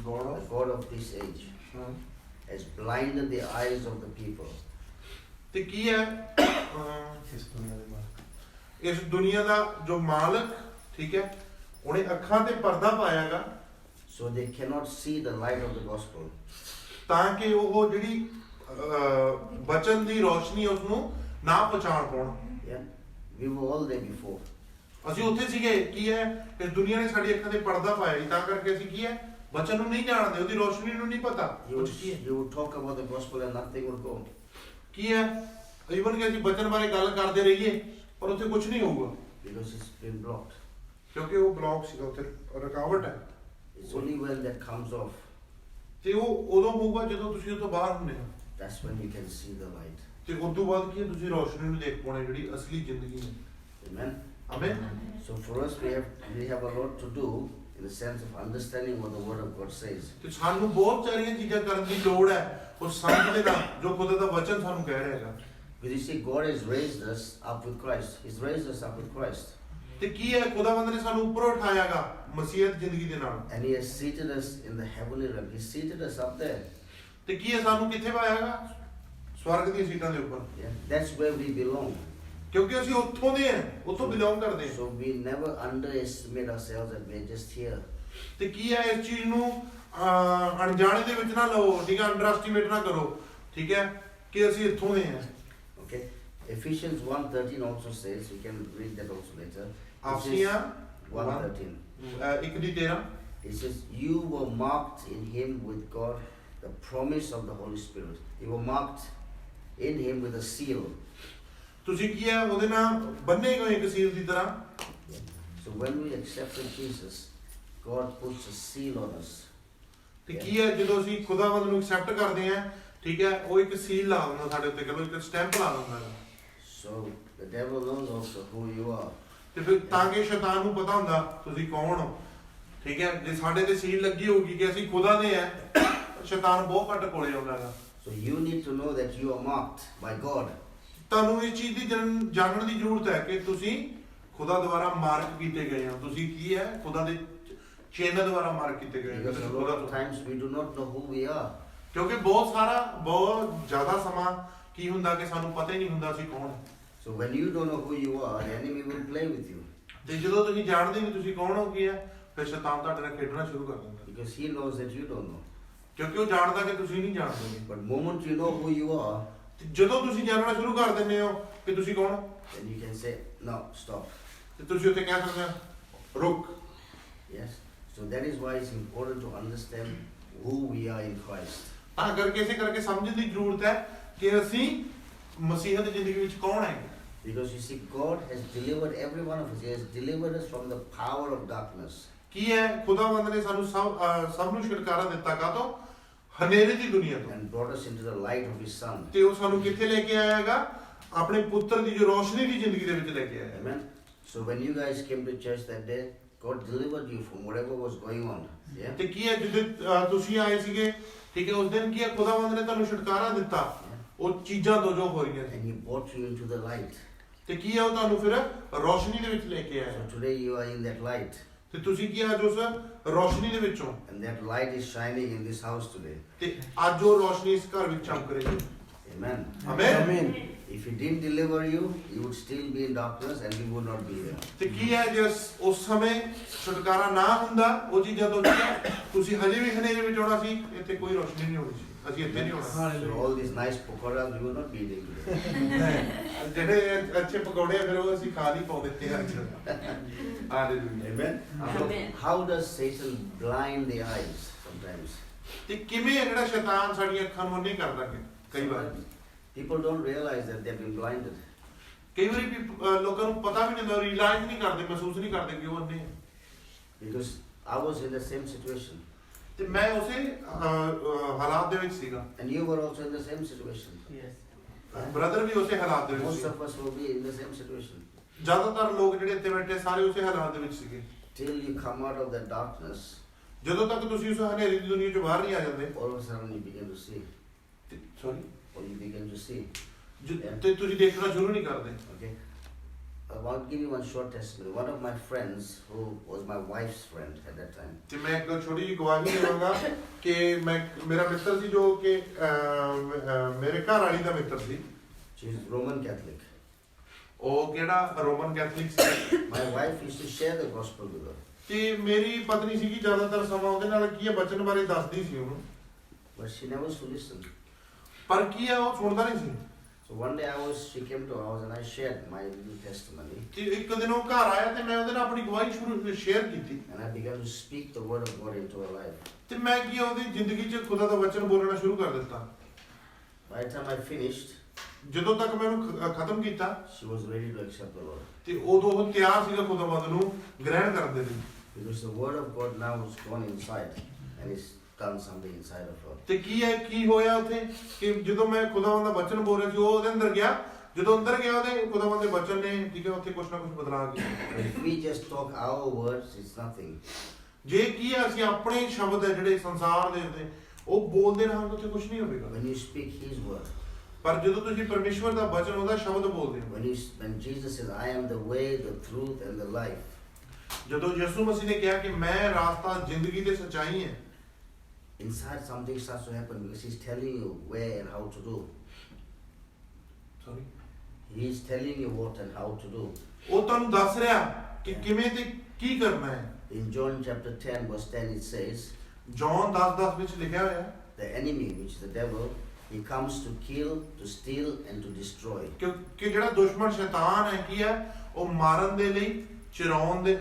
Speaker 1: God
Speaker 2: the God of this age has blinded the eyes of the people.
Speaker 1: ਤੇ ਕੀ ਹੈ
Speaker 6: ਇਸ ਦੁਨੀਆ ਦੇ ਮਾਲਕ
Speaker 1: ਇਸ ਦੁਨੀਆ ਦਾ ਜੋ ਮਾਲਕ ਠੀਕ ਹੈ ਉਹਨੇ ਅੱਖਾਂ ਤੇ ਪਰਦਾ ਪਾਇਆਗਾ
Speaker 2: So they cannot see the light of the gospel.
Speaker 1: ਤਾਂ ਕਿ ਉਹ ਜਿਹੜੀ ਬਚਨ ਦੀ ਰੋਸ਼ਨੀ ਉਸ ਨੂੰ ਨਾ ਪਛਾਣ ਪਾਉਣ।
Speaker 2: Yeah, we were all there before.
Speaker 1: ਅਸੀਂ ਉੱਥੇ ਸੀਗੇ ਕੀ ਹੈ ਇਸ ਦੁਨੀਆ ਨੇ ਸਾਡੀ ਅੱਖਾਂ ਤੇ ਪਰਦਾ ਪਾਇਆ ਜੀ ਤਾਂ ਕਰਕੇ ਅਸੀਂ ਕੀ ਹੈ ਬਚਨ ਨੂੰ ਨਹੀਂ ਜਾਣਦੇ ਉਹਦੀ ਰੋਸ਼ਨੀ ਨੂੰ ਨਹੀਂ ਪਤਾ
Speaker 2: You
Speaker 1: ਕੁਝ ਕੀ ਹੈ
Speaker 2: would talk about the gospel and nothing would go.
Speaker 1: ਕੀ ਹੈ ਈਵਨ ਕਿ ਅਸੀਂ ਬਚਨ ਬਾਰੇ ਗੱਲ ਕਰਦੇ ਰਹੀਏ ਪਰ ਉੱਥੇ ਕੁਝ ਨਹੀਂ ਹੋਊਗਾ
Speaker 2: Because it's been blocked.
Speaker 1: ਕਿਉਂਕਿ ਉਹ ਬਲੌਕ ਸੀਗਾ ਉੱਥੇ ਰੁਕਾਵਟ ਹੈ।
Speaker 2: It's only when that comes off,
Speaker 1: ਤੇ ਉਹ ਉਦੋਂ ਹੋਊਗਾ ਜਦੋਂ ਤੁਸੀਂ ਉਹ ਤੋਂ ਬਾਹਰ ਹੁੰਦੇ ਹੋ
Speaker 2: that's when you can see the light.
Speaker 1: ਤੇ ਉਸ ਤੋਂ ਬਾਅਦ ਕੀ ਹੈ ਤੁਸੀਂ ਰੋਸ਼ਨੀ ਨੂੰ ਦੇਖ ਪਾਉਣੇ ਜਿਹੜੀ ਅਸਲੀ ਜ਼ਿੰਦਗੀ ਹੈ।
Speaker 2: Amen.
Speaker 1: Amen.
Speaker 2: So for us, we have a lot to do in the sense of understanding what the Word of God says.
Speaker 1: ਤੇ ਸਾਨੂੰ ਬਹੁਤ ਸਾਰੀਆਂ ਚੀਜ਼ਾਂ ਕਰਨ ਦੀ ਲੋੜ ਹੈ ਉਹ ਸਮਝਦੇ ਨਾ ਜੋ ਖੁਦਾ ਦਾ ਵਚਨ ਸਾਨੂੰ ਕਹਿ ਰਿਹਾ ਹੈਗਾ।
Speaker 2: Because you see, God has raised us up with Christ. He's raised us up with Christ.
Speaker 1: ਤੇ ਕੀ ਹੈ ਖੁਦਾਵੰਦ ਨੇ ਸਾਨੂੰ ਉੱਪਰ ਉਠਾਇਆਗਾ ਮਸੀਹਤ ਜ਼ਿੰਦਗੀ ਦੇ ਨਾਲ
Speaker 2: And He has seated us in the heavenly realm. He seated us up there.
Speaker 1: ਤੇ ਕੀ ਹੈ ਸਾਨੂੰ ਕਿੱਥੇ ਪਾਇਆਗਾ ਸਵਰਗ ਦੀਆਂ ਸੀਟਾਂ ਦੇ ਉੱਪਰ
Speaker 2: Yeah, that's where we belong.
Speaker 1: ਕਿਉਂਕਿ ਅਸੀਂ ਉੱਥੋਂ ਦੇ ਹਾਂ ਉੱਥੋਂ ਬਿਲੋਂਗ ਕਰਦੇ ਹਾਂ।
Speaker 2: So we never underestimate ourselves that we're just here.
Speaker 1: ਤੇ ਕੀ ਹੈ ਇਸ ਚੀਜ਼ ਨੂੰ ਅਣਜਾਣੇ ਦੇ ਵਿੱਚ ਨਾ ਲਓ ਠੀਕ ਹੈ ਅੰਡਰ ਐਸਟੀਮੇਟ ਨਾ ਕਰੋ ਠੀਕ ਹੈ ਕਿ ਅਸੀਂ ਇੱਥੋਂ ਦੇ ਹਾਂ।
Speaker 2: Okay? Ephesians 1:13 also says, we can read that also later. It
Speaker 1: ਅਫਸੀਆਂ
Speaker 2: says 1:13.
Speaker 1: 1:13
Speaker 2: It says, you were marked in Him with God, the promise of the Holy Spirit. You were marked in Him with a seal.
Speaker 1: ਤੁਸੀਂ ਕੀ ਹੈ ਉਹਦੇ ਨਾਲ ਬੰਨੇ ਗਏ ਇੱਕ ਸੀਲ ਦੀ ਤਰ੍ਹਾਂ।
Speaker 2: So when we accepted Jesus, God puts a seal on us.
Speaker 1: ਤੇ ਕੀ ਹੈ ਜਦੋਂ ਅਸੀਂ ਖੁਦਾਵੰਦ ਨੂੰ ਐਕਸੈਪਟ ਕਰਦੇ ਹਾਂ ਠੀਕ ਹੈ ਉਹ ਇੱਕ ਸੀਲ ਲਾ ਦਿੰਦਾ ਸਾਡੇ ਉੱਤੇ ਕਹਿੰਦਾ ਇੱਕ ਸਟੈਂਪ ਲਾ ਦਿੰਦਾ ਹੈ।
Speaker 2: So the devil knows also who you are.
Speaker 1: ਤੇ ਫਿਰ ਤਾਂ ਕਿ ਸ਼ੈਤਾਨ ਨੂੰ ਪਤਾ ਹੁੰਦਾ ਤੁਸੀਂ ਕੌਣ ਹੋ ਠੀਕ ਹੈ ਜੇ ਸਾਡੇ ਤੇ ਸੀਲ ਲੱਗੀ ਹੋਊਗੀ ਕਿ ਅਸੀਂ ਖੁਦਾ ਦੇ ਆ ਸ਼ੈਤਾਨ ਬਹੁਤ ਘੱਟ ਕੋਲੇ ਆਉਂਦਾ ਹੈ।
Speaker 2: So you need to know that you are marked by God.
Speaker 1: ਤੁਹਾਨੂੰ ਇਸ ਚੀਜ਼ ਦੀ ਜਾਣਨ ਦੀ ਜ਼ਰੂਰਤ ਹੈ ਕਿ ਤੁਸੀਂ ਖੁਦਾ ਦੁਆਰਾ ਮਾਰਕ ਕੀਤੇ ਗਏ ਹੋ। ਤੁਸੀਂ ਕੀ ਹੈ ਖੁਦਾ ਦੇ ਚਿੰਨ੍ਹ ਦੁਆਰਾ ਮਾਰਕ ਕੀਤੇ ਗਏ ਹੋ।
Speaker 2: Because a lot of times we do not know who we are.
Speaker 1: ਕਿਉਂਕਿ ਬਹੁਤ ਜ਼ਿਆਦਾ ਸਮਾਂ ਕੀ ਹੁੰਦਾ ਕਿ ਸਾਨੂੰ ਪਤਾ ਹੀ ਨਹੀਂ ਹੁੰਦਾ ਅਸੀਂ ਕੌਣ ਹਾਂ।
Speaker 2: So when you don't know who you are, the enemy will play with you.
Speaker 1: ਤੇ ਜਦੋਂ ਤੁਸੀਂ ਜਾਣਦੇ ਨਹੀਂ ਤੁਸੀਂ ਕੌਣ ਹੋ ਕੀ ਹੈ ਫਿਰ ਸ਼ੈਤਾਨ ਤੁਹਾਡੇ ਨਾਲ ਖੇਡਣਾ ਸ਼ੁਰੂ ਕਰ ਦਿੰਦਾ
Speaker 2: Because he knows that you don't know.
Speaker 1: ਕਿਉਂਕਿ ਉਹ ਜਾਣਦਾ ਕਿ ਤੁਸੀਂ ਨਹੀਂ ਜਾਣਦੇ।
Speaker 2: But moment you know who you are,
Speaker 1: ਤੇ ਜਦੋਂ ਤੁਸੀਂ ਜਾਣਨਾ ਸ਼ੁਰੂ ਕਰ ਦਿੰਦੇ ਹੋ ਕਿ ਤੁਸੀਂ ਕੌਣ ਹੋ
Speaker 2: then you can say, no, stop.
Speaker 1: ਤੇ ਤੁਸੀਂ ਉੱਥੇ ਕਹਿ ਸਕਦੇ ਹੋ ਰੁਕ।
Speaker 2: Yes? So that is why it's important to understand who we are in Christ.
Speaker 1: ਤਾਂ ਕਰਕੇ ਇਸੇ ਕਰਕੇ ਸਮਝਣ ਦੀ ਜ਼ਰੂਰਤ ਹੈ ਕਿ ਅਸੀਂ ਮਸੀਹਤ ਜ਼ਿੰਦਗੀ ਵਿੱਚ ਕੌਣ ਹੈ?
Speaker 2: Because you see, God has delivered every one of us. He has delivered us from the power of darkness.
Speaker 1: ਕੀ ਹੈ? ਖੁਦਾਵੰਦ ਨੇ ਸਾਨੂੰ ਸਭ ਨੂੰ ਛੁਟਕਾਰਾ ਦਿੱਤਾ ਕਾਹਤੋਂ? ਹਨੇਰੇ ਦੀ ਦੁਨੀਆ ਤੋਂ,
Speaker 2: And brought us into the light of His Son.
Speaker 1: ਤੇ ਉਹ ਸਾਨੂੰ ਕਿੱਥੇ ਲੈ ਕੇ ਆਇਆ ਹੈਗਾ? ਆਪਣੇ ਪੁੱਤਰ ਦੀ ਜੋ ਰੋਸ਼ਨੀ ਦੀ ਜ਼ਿੰਦਗੀ ਦੇ ਵਿੱਚ ਲੈ ਕੇ ਆਇਆ।
Speaker 2: Amen. So when you guys came to church that day, God delivered you from whatever was going on. Yeah.
Speaker 1: ਤੇ ਕੀ ਹੈ ਜਦੋਂ ਤੁਸੀਂ ਆਏ ਸੀਗੇ, ਠੀਕ ਹੈ, ਉਸ ਦਿਨ ਕੀ ਹੈ? ਖੁਦਾਵੰਦ ਨੇ ਤੁਹਾਨੂੰ ਛੁਟਕਾਰਾ ਦਿੱਤਾ ਉਹ ਚੀਜ਼ਾਂ ਤੋਂ ਜੋ ਹੋ ਰਹੀਆਂ ਸੀ,
Speaker 2: And He brought you into the light.
Speaker 1: ਤੇ ਕੀ ਹੈ? ਉਹ ਤੁਹਾਨੂੰ ਫਿਰ ਰੋਸ਼ਨੀ ਦੇ ਵਿੱਚ ਲੈ ਕੇ ਆਇਆ।
Speaker 2: So today you are in that light.
Speaker 1: ਤੇ ਤੁਸੀਂ ਕੀ ਅੱਜ ਉਸ ਰੋਸ਼ਨੀ ਦੇ ਵਿੱਚੋਂ,
Speaker 2: And that light is shining in this house today.
Speaker 1: ਤੇ ਅੱਜ ਉਹ ਰੋਸ਼ਨੀ ਇਸ ਘਰ ਵਿੱਚ ਚਮਕ ਰਹੀ ਹੈ।
Speaker 2: Amen.
Speaker 1: Amen.
Speaker 2: If He didn't deliver you, you would still be in darkness and we would not be here.
Speaker 1: ਤੇ ਕੀ ਹੈ? ਜੇ ਉਸ ਸਮੇਂ ਛੁਟਕਾਰਾ ਨਾ ਹੁੰਦਾ ਉਹ ਚੀਜ਼ਾਂ ਤੋਂ, ਤੁਸੀਂ ਹਜੇ ਵੀ ਹਨੇਰੇ ਵਿੱਚ ਆਉਣਾ ਸੀ, ਇੱਥੇ ਕੋਈ ਰੋਸ਼ਨੀ ਨਹੀਂ ਹੋਣੀ ਸੀ, ਅਸੀਂ ਇੱਥੇ ਨਹੀਂ ਆਉਣਾ।
Speaker 2: So all these nice pakoras we would not be eating today.
Speaker 1: ਜਿਹੜੇ ਅੱਛੇ ਪਕੌੜੇ ਆ ਫਿਰ ਉਹ ਅਸੀਂ ਖਾ ਨਹੀਂ ਪਾਉਂਦੇ ਤੇ ਅੱਜ। Hallelujah.
Speaker 2: Amen. So how does Satan blind the eyes sometimes?
Speaker 1: ਤੇ ਕਿਵੇਂ ਹੈ ਜਿਹੜਾ ਸ਼ੈਤਾਨ ਸਾਡੀਆਂ ਅੱਖਾਂ ਨੂੰ ਅੰਨੇ ਕਰਦਾ ਹੈ? ਕਈ ਵਾਰ
Speaker 2: People don't realize that they've been blinded.
Speaker 1: ਕਈ ਵਾਰੀ ਲੋਕਾਂ ਨੂੰ ਪਤਾ ਵੀ ਨਹੀਂ ਹੁੰਦਾ, ਰਿਅਲਾਈਜ਼ ਨਹੀਂ ਕਰਦੇ, ਮਹਿਸੂਸ ਨਹੀਂ ਕਰਦੇ ਕਿ ਉਹ ਅੰਨੇ ਹੈ।
Speaker 2: Because I was in the same situation.
Speaker 1: ਤੇ ਮੈਂ ਉਸੇ ਹਾਲਾਤ ਦੇ ਵਿੱਚ ਸੀਗਾ,
Speaker 2: And you were also in the same situation.
Speaker 1: Brother ਵੀ ਉਸੇ ਹਾਲਾਤ ਦੇ ਵਿੱਚ
Speaker 2: Most
Speaker 1: C.
Speaker 2: of us will be in the same situation.
Speaker 1: ਜ਼ਿਆਦਾਤਰ ਲੋਕ ਜਿਹੜੇ ਇੱਥੇ ਬੈਠੇ ਸਾਰੇ ਉਸੇ ਹਾਲਾਤ ਦੇ ਵਿੱਚ ਸੀਗੇ।
Speaker 2: Till you come out of that darkness,
Speaker 1: ਜਦੋਂ ਤੱਕ ਤੁਸੀਂ ਉਸ ਹਨੇਰੇ ਦੀ ਦੁਨੀਆ ਚੋਂ ਬਾਹਰ ਨਹੀਂ ਆ ਜਾਂਦੇ,
Speaker 2: all of a sudden you begin to see.
Speaker 1: Sorry,
Speaker 2: Or you begin to see.
Speaker 1: ਤੇ ਤੁਸੀਂ ਦੇਖਣਾ ਸ਼ੁਰੂ ਨਹੀਂ ਕਰਦੇ।
Speaker 2: Okay. I'll give you one short testimony. One of my friends, who was my wife's friend at that time,
Speaker 1: ਤੇ ਮੈਂ ਇੱਕ ਛੋਟੀ ਜਿਹੀ ਗਵਾਹੀ ਦੇਵਾਂਗਾ ਕਿ ਮੇਰਾ ਮਿੱਤਰ ਸੀ ਜੋ ਕਿ ਮੇਰੇ ਘਰ ਵਾਲੀ ਦਾ ਮਿੱਤਰ ਸੀ।
Speaker 2: she's Roman Catholic.
Speaker 1: ਉਹ ਕਿਹੜਾ ਰੋਮਨ ਕੈਥਲਿਕ ਸੀ।
Speaker 2: My wife used to share the gospel with her.
Speaker 1: ਤੇ ਮੇਰੀ ਪਤਨੀ ਸੀਗੀ ਜ਼ਿਆਦਾਤਰ ਸਮਾਂ ਉਹਦੇ ਨਾਲ ਕੀ ਹੈ ਬਚਨ ਬਾਰੇ ਦੱਸਦੀ ਸੀ ਉਹਨੂੰ,
Speaker 2: But she never used to listen.
Speaker 1: ਪਰ ਕੀ ਹੈ ਉਹ ਸੁਣਦਾ ਨਹੀਂ ਸੀ।
Speaker 2: So one day she came to our house and I shared my little testimony.
Speaker 1: ਤੇ ਇੱਕ ਦਿਨ ਉਹ ਘਰ ਆਇਆ ਤੇ ਮੈਂ ਉਹਦੇ ਨਾਲ ਆਪਣੀ ਗਵਾਹੀ ਸ਼ੁਰੂ ਸ਼ੇਅਰ ਕੀਤੀ।
Speaker 2: And I began to speak the word of God into her life.
Speaker 1: ਤੇ ਮੈਂ ਕੀ ਉਹਦੀ ਜ਼ਿੰਦਗੀ 'ਚ ਖੁਦਾ ਦਾ ਵਚਨ ਬੋਲਣਾ ਸ਼ੁਰੂ ਕਰ ਦਿੱਤਾ।
Speaker 2: By the time I finished,
Speaker 1: ਜਦੋਂ ਤੱਕ ਮੈਂ ਉਹਨੂੰ ਖਤਮ ਕੀਤਾ
Speaker 2: she was ready to accept the Lord.
Speaker 1: ਤੇ ਉਦੋਂ ਉਹ ਤਿਆਰ ਸੀਗਾ ਖੁਦਾਵੰਦ ਨੂੰ ਗ੍ਰਹਿਣ ਕਰਨ ਦੇ ਲਈ।
Speaker 2: Because the word of God now has gone inside and it's done something inside of her.
Speaker 1: ਤੇ ਕੀ ਹੋਇਆ ਉੱਥੇ ਕਿ ਜਦੋਂ ਮੈਂ ਖੁਦਾਵੰਦ ਦਾ ਵਚਨ ਬੋਲ ਰਿਹਾ ਸੀ ਉਹ ਉਹਦੇ ਅੰਦਰ ਗਿਆ, ਜਦੋਂ ਅੰਦਰ ਗਿਆ ਉਹਦੇ ਖੁਦਾਵੰਦ ਦੇ ਵਚਨ ਨੇ ਠੀਕ ਹੈ ਉੱਥੇ ਕੁਛ ਨਾ ਕੁਛ ਬਦਲਾ ਗਿਆ।
Speaker 2: If we just talk our words, it's nothing.
Speaker 1: ਜੇ ਕੀ ਹੈ ਅਸੀਂ ਆਪਣੇ ਸ਼ਬਦ ਹੈ ਜਿਹੜੇ ਸੰਸਾਰ ਦੇ ਉੱਤੇ ਉਹ ਬੋਲਦੇ ਰਹਾਂਗੇ ਉੱਥੇ ਕੁਛ ਨਹੀਂ ਹੋਵੇਗਾ।
Speaker 2: When you speak His word,
Speaker 1: ਪਰ ਜਦੋਂ ਤੁਸੀਂ ਪਰਮੇਸ਼ਵਰ ਦਾ ਵਚਨ ਉਹਦਾ ਸ਼ਬਦ ਬੋਲਦੇ ਹੋ,
Speaker 2: when Jesus says, I am the way, the truth and the life,
Speaker 1: ਜਦੋਂ ਯਿਸੂ ਮਸੀਹ ਨੇ ਕਿਹਾ ਕਿ ਮੈਂ ਰਾਸਤਾ ਜ਼ਿੰਦਗੀ ਤੇ ਸੱਚਾਈ ਹਾਂ,
Speaker 2: inside something starts to happen because He's telling you where and how to do.
Speaker 1: Sorry,
Speaker 2: He's telling you what and how to do.
Speaker 1: ਉਹ ਤੁਹਾਨੂੰ ਦੱਸ ਰਿਹਾ ਕਿ ਕਿਵੇਂ ਤੇ ਕੀ ਕਰਨਾ ਹੈ।
Speaker 2: In John chapter 10 verse 10 it says,
Speaker 1: John 10:10 ਵਿੱਚ ਲਿਖਿਆ ਹੋਇਆ
Speaker 2: the enemy, which is the devil, he comes to kill, to steal and to destroy.
Speaker 1: ਕਿ ਜਿਹੜਾ ਦੁਸ਼ਮਣ ਸ਼ੈਤਾਨ ਹੈ ਕੀ ਹੈ ਉਹ ਮਾਰਨ ਦੇ ਲਈ, ਚਿਰਾਉਣ ਦੇ,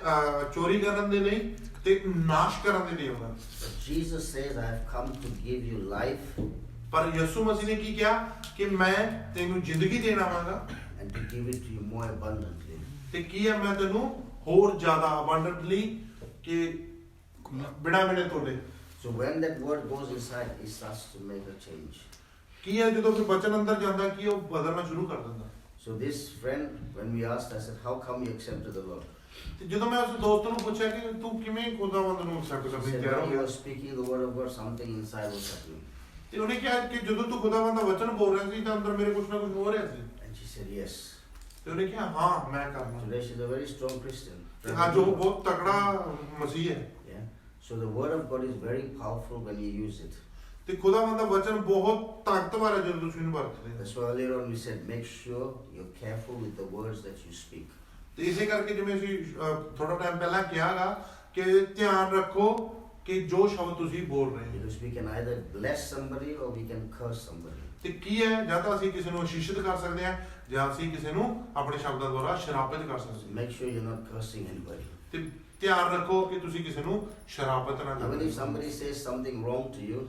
Speaker 1: ਚੋਰੀ ਕਰਨ ਦੇ ਲਈ ਤੇ ਨਾਸ਼ ਕਰਨ ਦੇ ਲਈ ਆਉਂਦਾ।
Speaker 2: But Jesus says, I have come to give you life
Speaker 1: ਪਰ ਯਿਸੂ ਮਸੀਹ ਨੇ ਕੀ ਕਿਹਾ ਕਿ ਮੈਂ ਤੈਨੂੰ ਜ਼ਿੰਦਗੀ ਦੇਣਾ ਆਵਾਂਗਾ
Speaker 2: and to give it to you more abundantly.
Speaker 1: ਤੇ ਕੀ ਹੈ ਮੈਂ ਤੈਨੂੰ ਹੋਰ ਜ਼ਿਆਦਾ ਅਬੰਡੈਂਟਲੀ ਕਿ ਬਿਨਾਂ ਮਿਲੇ ਤੋਲੇ।
Speaker 2: So when that word goes inside, it starts to make a change.
Speaker 1: ਕੀ ਹੈ ਜਦੋਂ ਫਿਰ ਬਚਨ ਅੰਦਰ ਜਾਂਦਾ ਕੀ ਉਹ ਬਦਲਣਾ ਸ਼ੁਰੂ ਕਰ ਦਿੰਦਾ।
Speaker 2: So this friend, when we asked, I said, how come you accepted the Lord?
Speaker 1: ਤੇ ਜਦੋਂ ਮੈਂ ਉਸ ਦੋਸਤ ਨੂੰ ਪੁੱਛਿਆ ਕਿ ਤੂੰ ਕਿਵੇਂ ਖੁਦਾਵੰਦ ਨੂੰ ਐਕਸੈਪਟ
Speaker 2: He
Speaker 1: ਕਰਨ ਲਈ
Speaker 2: said,
Speaker 1: ਤਿਆਰ ਹੋ
Speaker 2: when you
Speaker 1: ਗਿਆ,
Speaker 2: were speaking the word of God, something inside was happening.
Speaker 1: ਤੇ ਉਹਨੇ ਕਿਹਾ ਕਿ ਜਦੋਂ ਤੂੰ ਖੁਦਾਵੰਦ ਦਾ ਵਚਨ ਬੋਲ ਰਿਹਾ ਸੀ ਤਾਂ ਅੰਦਰ ਮੇਰੇ ਕੁਛ ਨਾ ਕੁਛ ਹੋ ਰਿਹਾ ਸੀ।
Speaker 2: And she said, yes.
Speaker 1: ਤੇ ਉਹਨੇ ਕਿਹਾ ਹਾਂ ਮੈਂ ਕਰਨਾ।
Speaker 2: Today she's a very strong Christian.
Speaker 1: ਤੇ ਅੱਜ ਉਹ ਬਹੁਤ ਤਕੜਾ ਮਸੀਹ ਹੈ।
Speaker 2: Yeah. So the word of God is very powerful when you use it.
Speaker 1: ਤੇ ਖੁਦਾਵੰਦ ਦਾ ਵਚਨ ਬਹੁਤ ਤਾਕਤਵਰ ਹੈ ਜਦੋਂ ਤੁਸੀਂ ਇਹਨੂੰ ਵਰਤਦੇ ਹੋ।
Speaker 2: That's why earlier on we said, make sure you're careful with the words that you speak.
Speaker 1: ਤੇ ਇਸੇ ਕਰਕੇ ਜਿਵੇਂ ਅਸੀਂ ਥੋੜਾ ਟਾਈਮ ਪਹਿਲਾਂ ਕਿਹਾਗਾ ਕਿ ਧਿਆਨ ਰੱਖੋ ਕਿ ਜੋ ਸ਼ਬਦ ਤੁਸੀਂ ਬੋਲ ਰਹੇ ਹੋ,
Speaker 2: Because we can either bless somebody or we can curse somebody.
Speaker 1: ਤੇ ਕੀ ਹੈ ਜਾਂ ਤਾਂ ਅਸੀਂ ਕਿਸੇ ਨੂੰ ਅਸ਼ੀਸ਼ਿਤ ਕਰ ਸਕਦੇ ਹਾਂ ਜਾਂ ਅਸੀਂ ਕਿਸੇ ਨੂੰ ਆਪਣੇ ਸ਼ਬਦਾਂ ਦੁਆਰਾ ਸ਼ਰਾਪਿਤ ਕਰ ਸਕਦੇ ਹਾਂ।
Speaker 2: Make sure you're not cursing anybody.
Speaker 1: ਤੇ ਧਿਆਨ ਰੱਖੋ ਕਿ ਤੁਸੀਂ ਕਿਸੇ ਨੂੰ ਸ਼ਰਾਪਿਤ ਨਾ
Speaker 2: Even if
Speaker 1: ਕਰੋ।
Speaker 2: somebody says something wrong to you,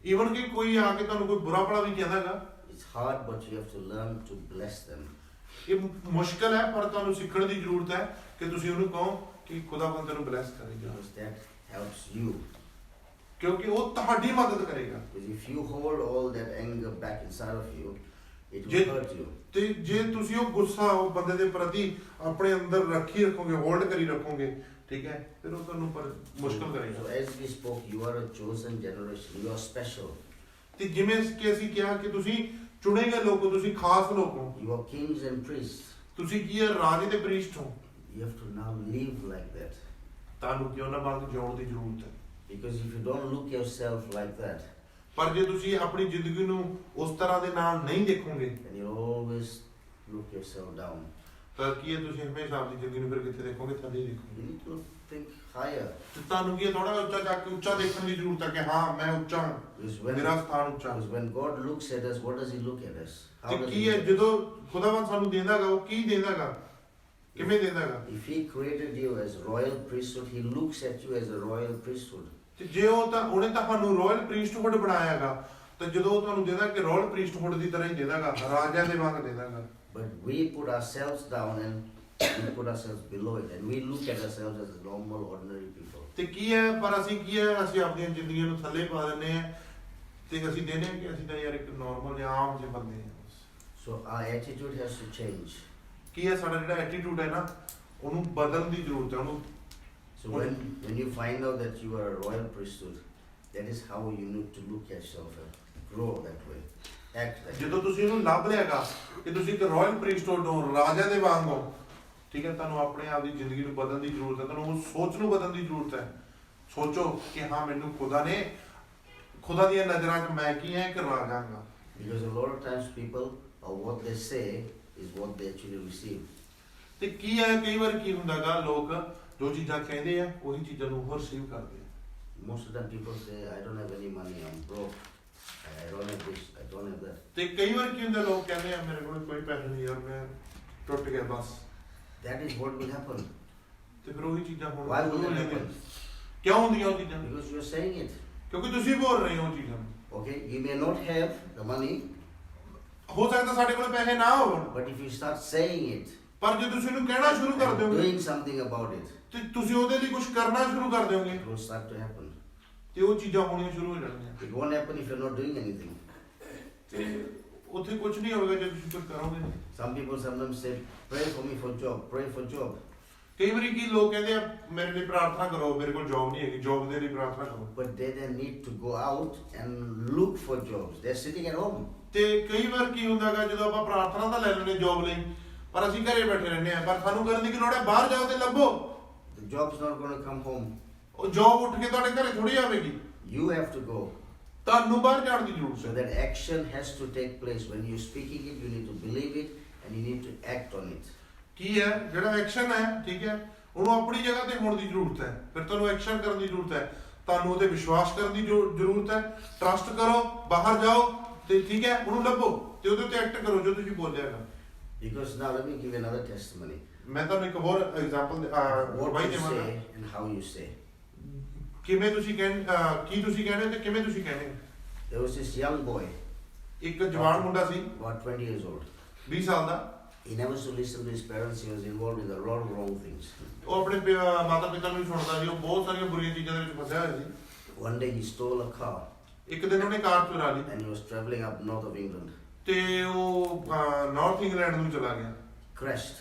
Speaker 1: even ਕਿ ਕੋਈ ਆ ਕੇ ਤੁਹਾਨੂੰ ਕੋਈ ਬੁਰਾ ਭਲਾ ਵੀ ਕਹਿੰਦਾਗਾ,
Speaker 2: it's It's hard, but you have to learn to bless them.
Speaker 1: ਇਹ ਮੁਸ਼ਕਲ ਹੈ ਪਰ ਤੁਹਾਨੂੰ ਸਿੱਖਣ ਦੀ ਜ਼ਰੂਰਤ ਹੈ ਕਿ ਤੁਸੀਂ ਉਹਨੂੰ ਕਹੋ ਕਿ ਖੁਦਾਵੰਦ ਤੈਨੂੰ ਬਲੈਸ ਕਰੇਗਾ
Speaker 2: Because that helps you.
Speaker 1: ਕਿਉਂਕਿ ਉਹ ਤੁਹਾਡੀ ਮਦਦ ਕਰੇਗਾ
Speaker 2: Because if you hold all that anger back inside of you, it will
Speaker 1: Je-
Speaker 2: hurt you.
Speaker 1: ਤੇ ਜੇ ਤੁਸੀਂ ਉਹ ਗੁੱਸਾ ਉਹ ਬੰਦੇ ਦੇ ਪ੍ਰਤੀ ਆਪਣੇ ਅੰਦਰ ਰੱਖੀ ਰੱਖੋਗੇ ਹੋਲਡ ਕਰੀ ਰੱਖੋਗੇ ਠੀਕ ਹੈ ਫਿਰ ਉਹ ਤੁਹਾਨੂੰ ਪਰ ਮੁਸ਼ਕਲ
Speaker 2: So
Speaker 1: ਕਰੇਗਾ
Speaker 2: as we spoke, you are a chosen generation. You are special.
Speaker 1: ਤੇ ਜਿਵੇਂ ਕਿ ਅਸੀਂ ਕਿਹਾ ਕਿ ਤੁਸੀਂ ਚੁਣੇ ਗਏ ਲੋਕ ਹੋ ਤੁਸੀਂ ਖਾਸ ਲੋਕ ਹੋ
Speaker 2: You are kings and priests.
Speaker 1: ਤੁਸੀਂ ਕੀ ਹੈ ਰਾਜੇ ਦੇ ਪ੍ਰੀਸਟ ਹੋ
Speaker 2: You have to now live like that.
Speaker 1: ਤੁਹਾਨੂੰ ਕਿਉਂ ਨਾ ਵਾਂਗ ਜਿਉਣ ਦੀ ਜ਼ਰੂਰਤ ਹੈ
Speaker 2: Because if you don't look yourself like that,
Speaker 1: ਪਰ ਜੇ ਤੁਸੀਂ ਆਪਣੀ ਜ਼ਿੰਦਗੀ ਨੂੰ ਉਸ ਤਰ੍ਹਾਂ ਦੇ ਨਾਲ ਨਹੀਂ ਦੇਖੋਗੇ
Speaker 2: then you'll always look yourself down.
Speaker 1: ਤਾਂ ਕੀ ਹੈ ਤੁਸੀਂ ਹਮੇਸ਼ਾ ਆਪਣੀ ਜ਼ਿੰਦਗੀ ਨੂੰ ਫਿਰ ਕਿੱਥੇ ਦੇਖੋਗੇ ਥੱਲੇ ਹੀ ਦੇਖੋਗੇ
Speaker 2: You need to think higher.
Speaker 1: ਤੇ ਤੁਹਾਨੂੰ ਕੀ ਹੈ ਥੋੜਾ ਉੱਚਾ ਜਾ ਕੇ ਉੱਚਾ ਦੇਖਣ ਦੀ ਜ਼ਰੂਰਤ ਹੈ ਕਿ ਹਾਂ ਮੈਂ ਉੱਚਾ ਹਾਂ
Speaker 2: Because when,
Speaker 1: ਮੇਰਾ ਸਥਾਨ ਉੱਚਾ
Speaker 2: because when God looks at us, what does He look at us? How
Speaker 1: ਤੇ
Speaker 2: does
Speaker 1: ਕੀ
Speaker 2: He
Speaker 1: ਹੈ
Speaker 2: look at us?
Speaker 1: ਜਦੋਂ ਖੁਦਾਵੰਦ ਸਾਨੂੰ ਦੇਂਦਾਗਾ ਉਹ ਕੀ ਦੇਂਦਾਗਾ ਕਿਵੇਂ ਦੇਂਦਾਗਾ
Speaker 2: If He created you as royal priesthood, He looks at you as a royal priesthood.
Speaker 1: ਤੇ ਜੇ ਉਹ ਤਾਂ ਉਹਨੇ ਤੁਹਾਨੂੰ ਰਾਇਲ ਪ੍ਰੀਸਟਹੁੱਡ ਬਣਾਇਆਗਾ ਤਾਂ ਜਦੋਂ ਉਹ ਤੁਹਾਨੂੰ ਦੇਂਦਾ ਕਿ ਰਾਇਲ ਪ੍ਰੀਸਟਹੁੱਡ ਦੀ ਤਰ੍ਹਾਂ ਹੀ ਦੇਂਦਾਗਾ ਰਾਜਿਆਂ ਦੇ ਵਾਂਗ ਦੇਂਦਾਗਾ
Speaker 2: But we put ourselves down and we put ourselves below it, and we look at ourselves as normal, ordinary people.
Speaker 1: ਤੇ ਕੀ ਹੈ ਪਰ ਅਸੀਂ ਕੀ ਹੈ ਅਸੀਂ ਆਪਣੀਆਂ ਜ਼ਿੰਦਗੀਆਂ ਨੂੰ ਥੱਲੇ ਪਾ ਦਿੰਦੇ ਆ ਤੇ ਅਸੀਂ ਕਹਿੰਦੇ ਹਾਂ ਕਿ ਅਸੀਂ ਤਾਂ ਯਾਰ ਇੱਕ ਨਾਰਮਲ ਜਾਂ ਆਮ ਜਿਹੇ ਬੰਦੇ ਹਾਂ
Speaker 2: So our attitude has to change.
Speaker 1: ਕੀ ਹੈ ਸਾਡਾ ਜਿਹੜਾ ਐਟੀਟਿਊਡ ਹੈ ਨਾ ਉਹਨੂੰ ਬਦਲਣ ਦੀ ਜ਼ਰੂਰਤ ਹੈ ਉਹਨੂੰ
Speaker 2: So when you find out that you are a royal priesthood, that is how you need to look at yourself and grow that way, act that way.
Speaker 1: ਜਦੋਂ ਤੁਸੀਂ ਉਹਨੂੰ ਲੱਭ ਲਿਆਗਾ ਕਿ ਤੁਸੀਂ ਇੱਕ ਰਾਇਲ ਪ੍ਰੀਸਟਹੁੱਡ ਹੋ ਰਾਜਾ ਦੇ ਵਾਂਗ ਹੋ ਠੀਕ ਹੈ ਤੁਹਾਨੂੰ ਆਪਣੇ ਆਪ ਦੀ ਜ਼ਿੰਦਗੀ ਨੂੰ ਬਦਲਣ ਦੀ ਜ਼ਰੂਰਤ ਹੈ ਤੁਹਾਨੂੰ ਉਹ ਸੋਚ ਨੂੰ ਬਦਲਣ ਦੀ ਜ਼ਰੂਰਤ ਹੈ ਸੋਚੋ ਕਿ ਹਾਂ ਮੈਨੂੰ ਖੁਦਾ ਦੀਆਂ ਨਜ਼ਰਾਂ 'ਚ ਮੈਂ ਕੀ ਹਾਂ ਇੱਕ ਰਾਜਾ ਹਾਂ
Speaker 2: Because a lot of times people, or what they say, is what they actually receive.
Speaker 1: ਤੇ ਕੀ ਹੈ ਕਈ ਵਾਰ ਕੀ ਹੁੰਦਾਗਾ ਲੋਕ ਜੋ ਚੀਜ਼ਾਂ ਕਹਿੰਦੇ ਆ ਉਹੀ ਚੀਜ਼ਾਂ ਨੂੰ ਹੋਰ ਰਿਸੀਵ ਕਰਦੇ ਆ
Speaker 2: Most of the time people say, I don't have any money, I'm broke, I don't have this, I don't have that.
Speaker 1: ਤੇ ਕਈ ਵਾਰ ਕੀ ਹੁੰਦਾ ਲੋਕ ਕਹਿੰਦੇ ਆ ਮੇਰੇ ਕੋਲ ਕੋਈ ਪੈਸੇ ਨਹੀਂ ਯਾਰ ਮੈਂ ਟੁੱਟ ਗਿਆ ਬਸ
Speaker 2: That is what will happen.
Speaker 1: ਤੇ ਫਿਰ ਉਹੀ ਚੀਜ਼ਾਂ ਹੁਣ
Speaker 2: Why will
Speaker 1: ਸ਼ੁਰੂ ਹੋ
Speaker 2: that
Speaker 1: ਜਾਂਦੀਆਂ।
Speaker 2: happen?
Speaker 1: ਕਿਉਂ ਹੁੰਦੀਆਂ ਉਹ ਚੀਜ਼ਾਂ
Speaker 2: Because you are saying it.
Speaker 1: ਕਿਉਂਕਿ ਤੁਸੀਂ ਬੋਲ ਰਹੇ ਹੋ ਉਹ ਚੀਜ਼ਾਂ ਨੂੰ
Speaker 2: Okay, you may not have the money,
Speaker 1: ਹੋ ਸਕਦਾ ਸਾਡੇ ਕੋਲ ਪੈਸੇ ਨਾ ਹੋਣ
Speaker 2: but if you start saying it,
Speaker 1: ਪਰ ਜੇ ਤੁਸੀਂ ਉਹਨੂੰ ਕਹਿਣਾ ਸ਼ੁਰੂ ਕਰ
Speaker 2: and
Speaker 1: ਦਿਓਗੇ
Speaker 2: doing something about it,
Speaker 1: ਤੇ ਤੁਸੀਂ ਉਹਦੇ ਲਈ ਕੁਝ ਕਰਨਾ ਸ਼ੁਰੂ ਕਰ ਦਿਓਗੇ
Speaker 2: it will start to happen.
Speaker 1: ਤੇ ਉਹ ਚੀਜ਼ਾਂ ਹੋਣੀਆਂ ਸ਼ੁਰੂ ਹੋ ਜਾਣਗੀਆਂ
Speaker 2: It won't happen if you're not doing anything.
Speaker 1: ਤੇ ਉੱਥੇ ਕੁਝ ਨਹੀਂ ਹੋਵੇਗਾ ਜੇ ਤੁਸੀਂ ਕੁਝ ਕਰੋਗੇ ਨਹੀਂ
Speaker 2: Some people sometimes say, pray for me for job, pray for job.
Speaker 1: ਕਈ ਵਾਰੀ ਕੀ ਲੋਕ ਕਹਿੰਦੇ ਆ ਮੇਰੇ ਲਈ ਪ੍ਰਾਰਥਨਾ ਕਰੋ ਮੇਰੇ ਕੋਲ ਜੌਬ ਨਹੀਂ ਹੈਗੀ ਜੌਬ ਦੇ ਲਈ ਪ੍ਰਾਰਥਨਾ ਕਰੋ
Speaker 2: But they then need to go out and look for jobs. They're sitting at home.
Speaker 1: ਤੇ ਕਈ ਵਾਰ ਕੀ ਹੁੰਦਾਗਾ ਜਦੋਂ ਆਪਾਂ ਪ੍ਰਾਰਥਨਾ ਤਾਂ ਲੈ ਲੈਂਦੇ ਜੌਬ ਲਈ ਪਰ ਅਸੀਂ ਘਰੇ ਬੈਠੇ ਰਹਿੰਦੇ ਆ ਪਰ ਸਾਨੂੰ ਕਰਨ ਦੀ ਕੀ ਲੋੜ ਹੈ ਬਾਹਰ ਜਾਓ ਤੇ ਲੱਭੋ
Speaker 2: The job's not going to come home.
Speaker 1: ਉਹ ਜੌਬ ਉੱਠ ਕੇ ਤੁਹਾਡੇ ਘਰੇ ਥੋੜੀ ਆਵੇਗੀ
Speaker 2: You have to go.
Speaker 1: ਤੁਹਾਨੂੰ ਬਾਹਰ ਜਾਣ ਦੀ ਜ਼ਰੂਰਤ
Speaker 2: So
Speaker 1: ਹੈ
Speaker 2: that action has to take place. When you're speaking it, you need to believe it and you need to act on it.
Speaker 1: ਕੀ ਹੈ ਜਿਹੜਾ ਐਕਸ਼ਨ ਹੈ ਠੀਕ ਹੈ ਉਹਨੂੰ ਆਪਣੀ ਜਗ੍ਹਾ ਤੇ ਹੋਣ ਦੀ ਜ਼ਰੂਰਤ ਹੈ ਫਿਰ ਤੁਹਾਨੂੰ ਐਕਸ਼ਨ ਕਰਨ ਦੀ ਜ਼ਰੂਰਤ ਹੈ ਤੁਹਾਨੂੰ ਉਹਤੇ ਵਿਸ਼ਵਾਸ ਕਰਨ ਦੀ ਜ਼ਰੂਰਤ ਹੈ ਟਰਸਟ ਕਰੋ ਬਾਹਰ ਜਾਓ ਤੇ ਠੀਕ ਹੈ ਉਹਨੂੰ ਲੱਭੋ ਤੇ ਉਹਦੇ ਉੱਤੇ ਐਕਟ ਕਰੋ ਜੋ ਤੁਸੀਂ ਬੋਲਿਆ ਹੈ
Speaker 2: Because now let me give you another testimony.
Speaker 1: ਮੈਂ ਤੁਹਾਨੂੰ ਇੱਕ ਹੋਰ ਐਗਜ਼ਾਮਪਲ
Speaker 2: What
Speaker 1: ਬਾਈ
Speaker 2: you
Speaker 1: ਦੇਵਾਂਗਾ
Speaker 2: say and how you say.
Speaker 1: ਕਿਵੇਂ ਤੁਸੀਂ ਕੀ ਤੁਸੀਂ ਕਹਿੰਦੇ ਹੋ ਤੇ ਕਿਵੇਂ ਤੁਸੀਂ ਕਹਿੰਦੇ ਹੋ
Speaker 2: There was this young boy,
Speaker 1: ਇੱਕ ਜਵਾਨ ਮੁੰਡਾ ਸੀ
Speaker 2: about 20 years old.
Speaker 1: 20 ਸਾਲ ਦਾ
Speaker 2: He never used to listen to his parents. He was involved with a lot of wrong things.
Speaker 1: ਉਹ ਆਪਣੇ ਮਾਤਾ ਪਿਤਾ ਨੂੰ ਵੀ ਸੁਣਦਾ ਸੀ ਉਹ ਬਹੁਤ ਸਾਰੀਆਂ ਬੁਰੀਆਂ ਚੀਜ਼ਾਂ ਦੇ ਵਿੱਚ ਫਸਿਆ ਹੋਇਆ ਸੀ
Speaker 2: One day he stole a car
Speaker 1: ਇੱਕ ਦਿਨ ਉਹਨੇ ਕਾਰ ਚੁਰਾ ਲਈ
Speaker 2: and he was traveling up north of England.
Speaker 1: ਤੇ ਉਹ ਨਾਰਥ ਇੰਗਲੈਂਡ ਨੂੰ ਚਲਾ ਗਿਆ
Speaker 2: Crashed.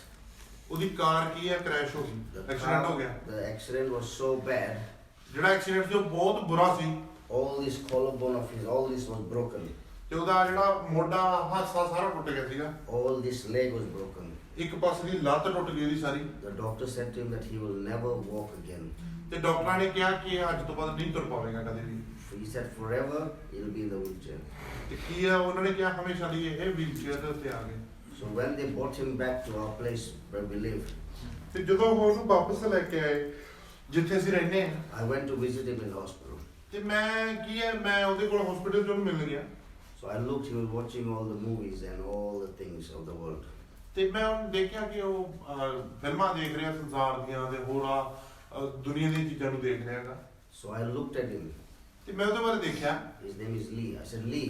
Speaker 1: ਉਹਦੀ ਕਾਰ ਕੀ ਹੈ ਕ੍ਰੈਸ਼ ਹੋ ਗਈ
Speaker 2: The
Speaker 1: ਐਕਸੀਡੈਂਟ ਹੋ ਗਿਆ
Speaker 2: the accident was so bad,
Speaker 1: ਜਿਹੜਾ ਐਕਸੀਡੈਂਟ ਸੀ ਉਹ ਬਹੁਤ ਬੁਰਾ ਸੀ
Speaker 2: all this collarbone of his, all this was broken.
Speaker 1: ਤੇ ਉਹਦਾ ਜਿਹੜਾ ਮੋਢਾ ਹਾਸਾ ਸਾਰਾ ਟੁੱਟ ਗਿਆ ਸੀਗਾ
Speaker 2: All this leg was broken.
Speaker 1: ਇੱਕ ਪਾਸੇ ਦੀ ਲੱਤ ਟੁੱਟ ਗਈ ਉਹਦੀ ਸਾਰੀ
Speaker 2: The doctor said to him that he will never walk again.
Speaker 1: ਤੇ ਡਾਕਟਰਾਂ ਨੇ ਕਿਹਾ ਕਿ ਇਹ ਅੱਜ ਤੋਂ ਬਾਅਦ ਨਹੀਂ ਤੁਰ ਪਾਵੇਗਾ ਕਦੇ ਵੀ
Speaker 2: He said forever he'll be in the wheelchair.
Speaker 1: ਤੇ ਕੀ ਹੈ ਉਹਨਾਂ ਨੇ ਕਿਹਾ ਹਮੇਸ਼ਾ ਲਈ ਇਹ ਵੀਲਚੇਅਰ ਦੇ ਉੱਤੇ ਆ ਗਏ
Speaker 2: So when they brought him back to our place where we live,
Speaker 1: ਤੇ ਜਦੋਂ ਉਹ ਉਹਨੂੰ ਵਾਪਸ ਲੈ ਕੇ ਆਏ ਜਿੱਥੇ ਅਸੀਂ ਰਹਿੰਦੇ ਹਾਂ
Speaker 2: I went to visit him in hospital.
Speaker 1: ਤੇ ਮੈਂ ਕੀ ਹੈ ਮੈਂ ਉਹਦੇ ਕੋਲ ਹਸਪੀਟਲ 'ਚ ਉਹਨੂੰ ਮਿਲਣ ਗਿਆ
Speaker 2: So I looked, he was watching all the movies and all the things of the world.
Speaker 1: ਤੇ ਮੈਂ ਉਹਨੂੰ ਦੇਖਿਆ ਕਿ ਉਹ ਫਿਲਮਾਂ ਦੇਖ ਰਿਹਾ ਸੰਸਾਰ ਦੀਆਂ ਤੇ ਹੋਰਾਂ ਦੁਨੀਆ ਦੀਆਂ ਚੀਜ਼ਾਂ ਨੂੰ ਦੇਖ ਰਿਹਾ ਹੈਗਾ
Speaker 2: So I looked at him.
Speaker 1: ਤੇ ਮੈਂ ਉਹਦੇ ਬਾਰੇ ਦੇਖਿਆ
Speaker 2: His name is Lee. I said, Lee,